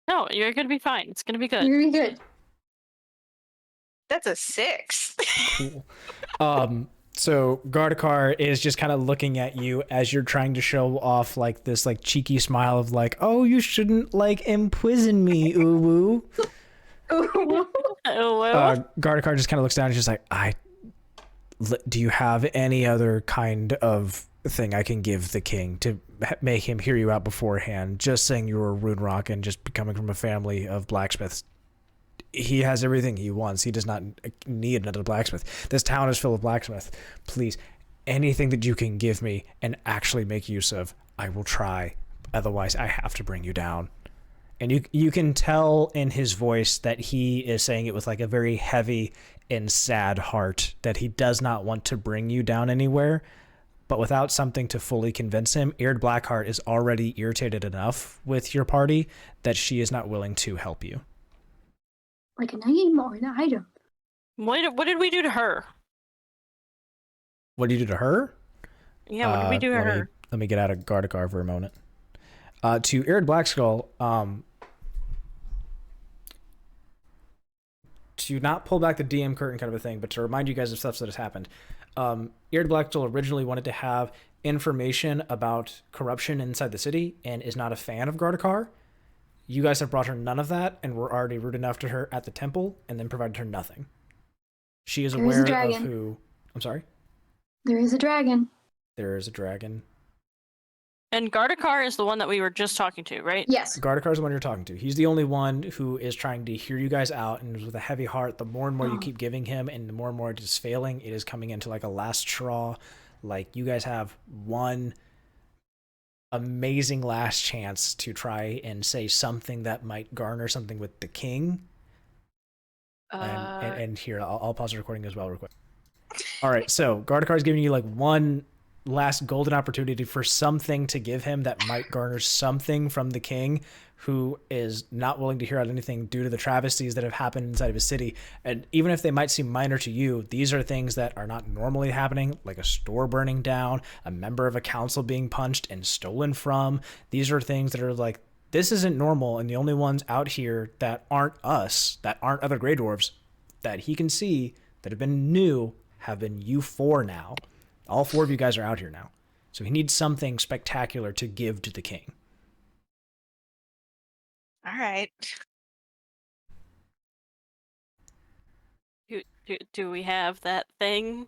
No, you're gonna be fine. It's gonna be good. You're gonna be good. That's a 6. Cool. So Gardecar is just kind of looking at you as you're trying to show off like this like cheeky smile of like, oh, you shouldn't like imprison me, ooh woo. Oh, well. Gardecar just kind of looks down and just like, do you have any other kind of thing I can give the king to make him hear you out beforehand? Just saying you were a Runerock and just coming from a family of blacksmiths. He has everything he wants. He does not need another blacksmith. This town is full of blacksmiths. Please, anything that you can give me and actually make use of, I will try. Otherwise, I have to bring you down. And you can tell in his voice that he is saying it with like a very heavy and sad heart, that he does not want to bring you down anywhere. But without something to fully convince him, Eared Blackheart is already irritated enough with your party that she is not willing to help you. Like a name or an item. What did we do to her? What do you do to her? Yeah, what did we do to her? Let me get out of Gardecar for a moment. To Eared Blackskull, to not pull back the DM curtain kind of a thing, but to remind you guys of stuff that has happened. Eared Blackskull originally wanted to have information about corruption inside the city and is not a fan of Gardecar. You guys have brought her none of that, and were already rude enough to her at the temple, and then provided her nothing. She is aware of who... I'm sorry? There is a dragon. There is a dragon. And Gardecar is the one that we were just talking to, right? Yes. Gardecar is the one you're talking to. He's the only one who is trying to hear you guys out, and with a heavy heart, the more and more you keep giving him, and the more it is failing, it is coming into like a last straw. Like, you guys have one amazing last chance to try and say something that might garner something with the king. And here, I'll pause the recording as well real quick. All right, so Gardecar is giving you like one last golden opportunity for something to give him that might garner something from the king, who is not willing to hear out anything due to the travesties that have happened inside of his city. And even if they might seem minor to you, these are things that are not normally happening, like a store burning down, a member of a council being punched and stolen from. These are things that are like, this isn't normal, and the only ones out here that aren't us, that aren't other Grey Dwarves, that he can see that have been new, have been you four now. All four of you guys are out here now. So he needs something spectacular to give to the king. All right. Do we have that thing?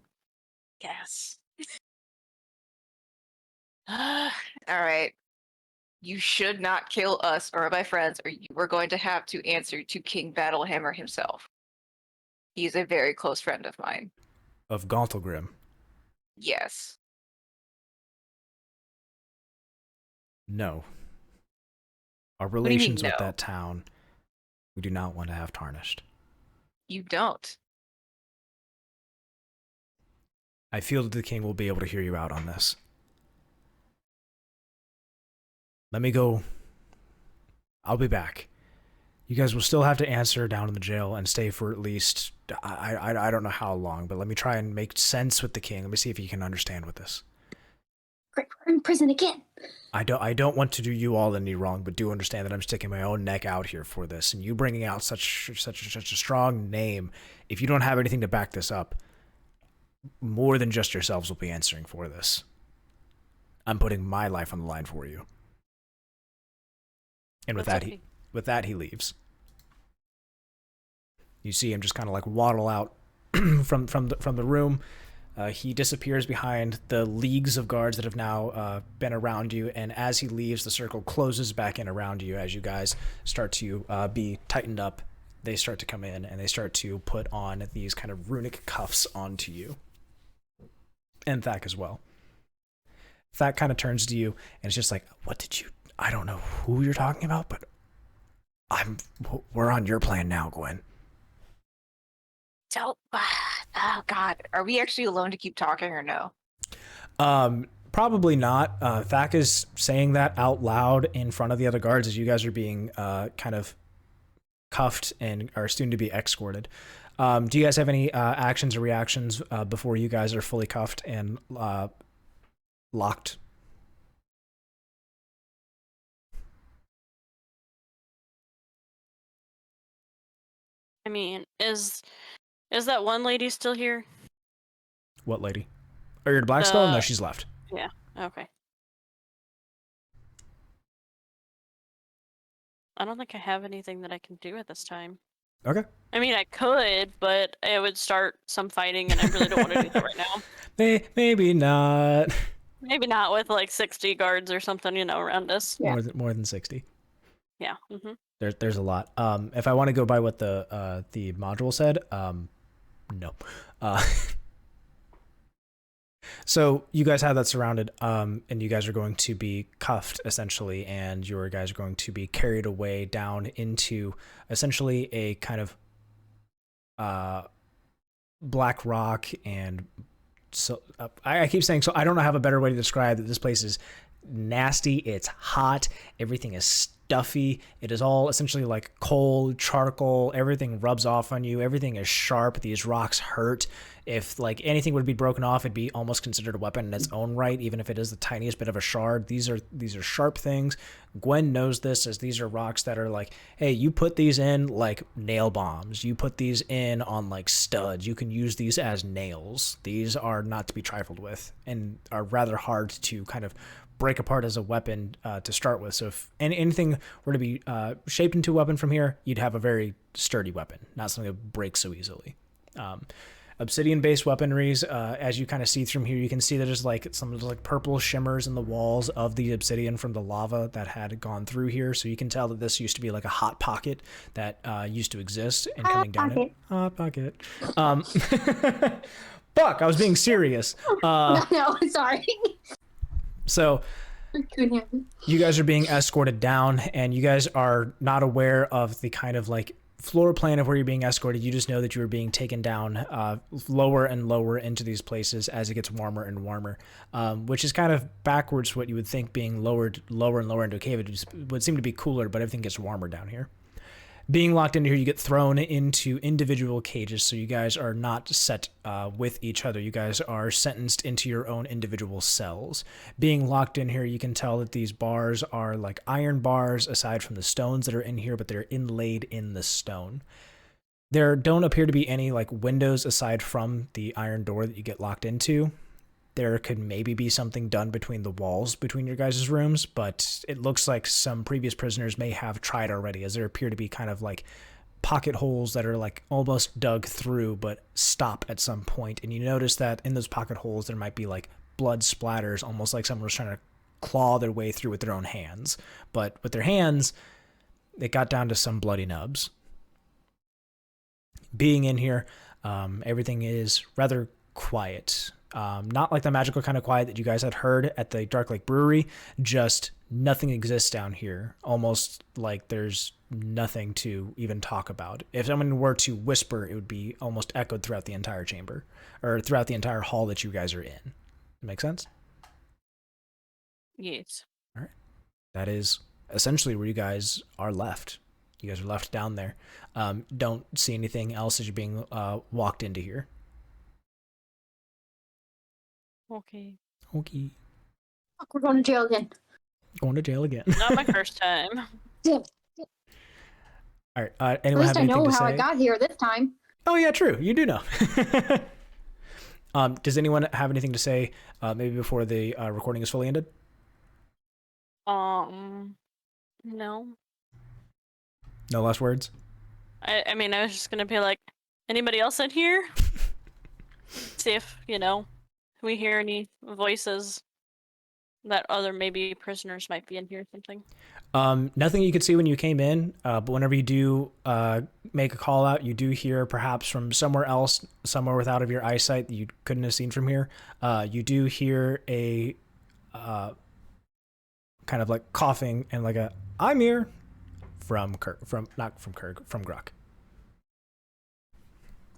Yes. All right. You should not kill us or my friends, or you are going to have to answer to King Battlehammer himself. He's a very close friend of mine. Of Gauntlgrim. Yes. No. Our do you mean, relations with no? that town, we do not want to have tarnished. You don't. I feel that the king will be able to hear you out on this. Let me go. I'll be back. You guys will still have to answer down in the jail and stay for at least, I don't know how long, but let me try and make sense with the king. Let me see if he can understand with this. Great, we're in prison again. I don't want to do you all any wrong, but do understand that I'm sticking my own neck out here for this, and you bringing out such a strong name. If you don't have anything to back this up, more than just yourselves will be answering for this. I'm putting my life on the line for you. And with That's that, okay. he leaves. You see him just kind of like waddle out from the room. He disappears behind the leagues of guards that have now been around you, and as he leaves, the circle closes back in around you as you guys start to be tightened up. They start to come in, and they start to put on these kind of runic cuffs onto you. And Thak as well. Thak kind of turns to you, and it's just like, what did you... I don't know who you're talking about, but we're on your plan now, Gwen. Don't. Oh God, are we actually alone to keep talking or no? Probably not. Thak is saying that out loud in front of the other guards as you guys are being kind of cuffed and are soon to be escorted. Do you guys have any actions or reactions before you guys are fully cuffed and locked? I mean, is that one lady still here? What lady? Are you at Blackstone? No, The- she's left. Yeah. Okay. I don't think I have anything that I can do at this time. Okay. I mean, I could, but it would start some fighting, and I really don't want to do that right now. Maybe not. Maybe not with like 60 guards or something, around us. Yeah. More than 60. Yeah. Mm-hmm. There's a lot. If I want to go by what the module said, no. So you guys have that surrounded, and you guys are going to be cuffed essentially, and your guys are going to be carried away down into essentially a kind of black rock. And so I keep saying, so I don't know how a better way to describe that. This place is nasty. It's hot. Everything is stuffy. It is all essentially like coal, charcoal. Everything rubs off on you. Everything is sharp. These rocks hurt. If like anything would be broken off, it'd be almost considered a weapon in its own right, even if it is the tiniest bit of a shard. These are sharp things. Gwen knows this, as these are rocks that are like, hey, you put these in like nail bombs. You put these in on like studs. You can use these as nails. These are not to be trifled with and are rather hard to kind of break apart as a weapon to start with. So if anything were to be shaped into a weapon from here, you'd have a very sturdy weapon, not something that breaks so easily. Obsidian-based weaponries, as you kind of see through here, you can see that there's like some like purple shimmers in the walls of the obsidian from the lava that had gone through here. So you can tell that this used to be like a hot pocket that used to exist and coming down it. Hot pocket. Fuck, I was being serious. No, sorry. So you guys are being escorted down, and you guys are not aware of the kind of like floor plan of where you're being escorted, you just know that you are being taken down lower and lower into these places as it gets warmer and warmer, which is kind of backwards what you would think being lowered lower and lower into a cave. It would seem to be cooler, but everything gets warmer down here. Being locked into here, you get thrown into individual cages, so you guys are not set with each other. You guys are sentenced into your own individual cells. Being locked in here, you can tell that these bars are like iron bars, aside from the stones that are in here, but they're inlaid in the stone. There don't appear to be any like windows aside from the iron door that you get locked into. There could maybe be something done between the walls between your guys' rooms, but it looks like some previous prisoners may have tried already, as there appear to be kind of like pocket holes that are like almost dug through but stop at some point. And you notice that in those pocket holes there might be like blood splatters, almost like someone was trying to claw their way through with their own hands. But with their hands, it got down to some bloody nubs. Being in here, everything is rather quiet. Not like the magical kind of quiet that you guys had heard at the Dark Lake Brewery, just nothing exists down here. Almost like there's nothing to even talk about. If someone were to whisper, it would be almost echoed throughout the entire chamber, or throughout the entire hall that you guys are in. Make sense? Yes. All right. That is essentially where you guys are left. You guys are left down there. Don't see anything else as you're being walked into here. Okay. Okay. We're going to jail again. Going to jail again. Not my first time. Damn. All right. At Anyone least have I anything know to how say? I got here this time. Oh yeah, true. You do know. Does anyone have anything to say? Maybe before the recording is fully ended. No. No last words. I mean, I was just gonna be like, anybody else in here? See if we hear any voices that other maybe prisoners might be in here or something. Nothing you could see when you came in, but whenever you do make a call out, you do hear perhaps from somewhere else, somewhere without of your eyesight that you couldn't have seen from here. You do hear a kind of like coughing and like a "I'm here" from Gruk.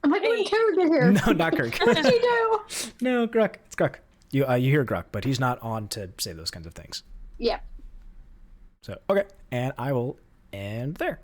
I'm like, what character here? No, not Gruk. What did he do? No, Gruk. It's Gruk. You hear Gruk, but he's not on to say those kinds of things. Yeah. So, okay. And I will end there.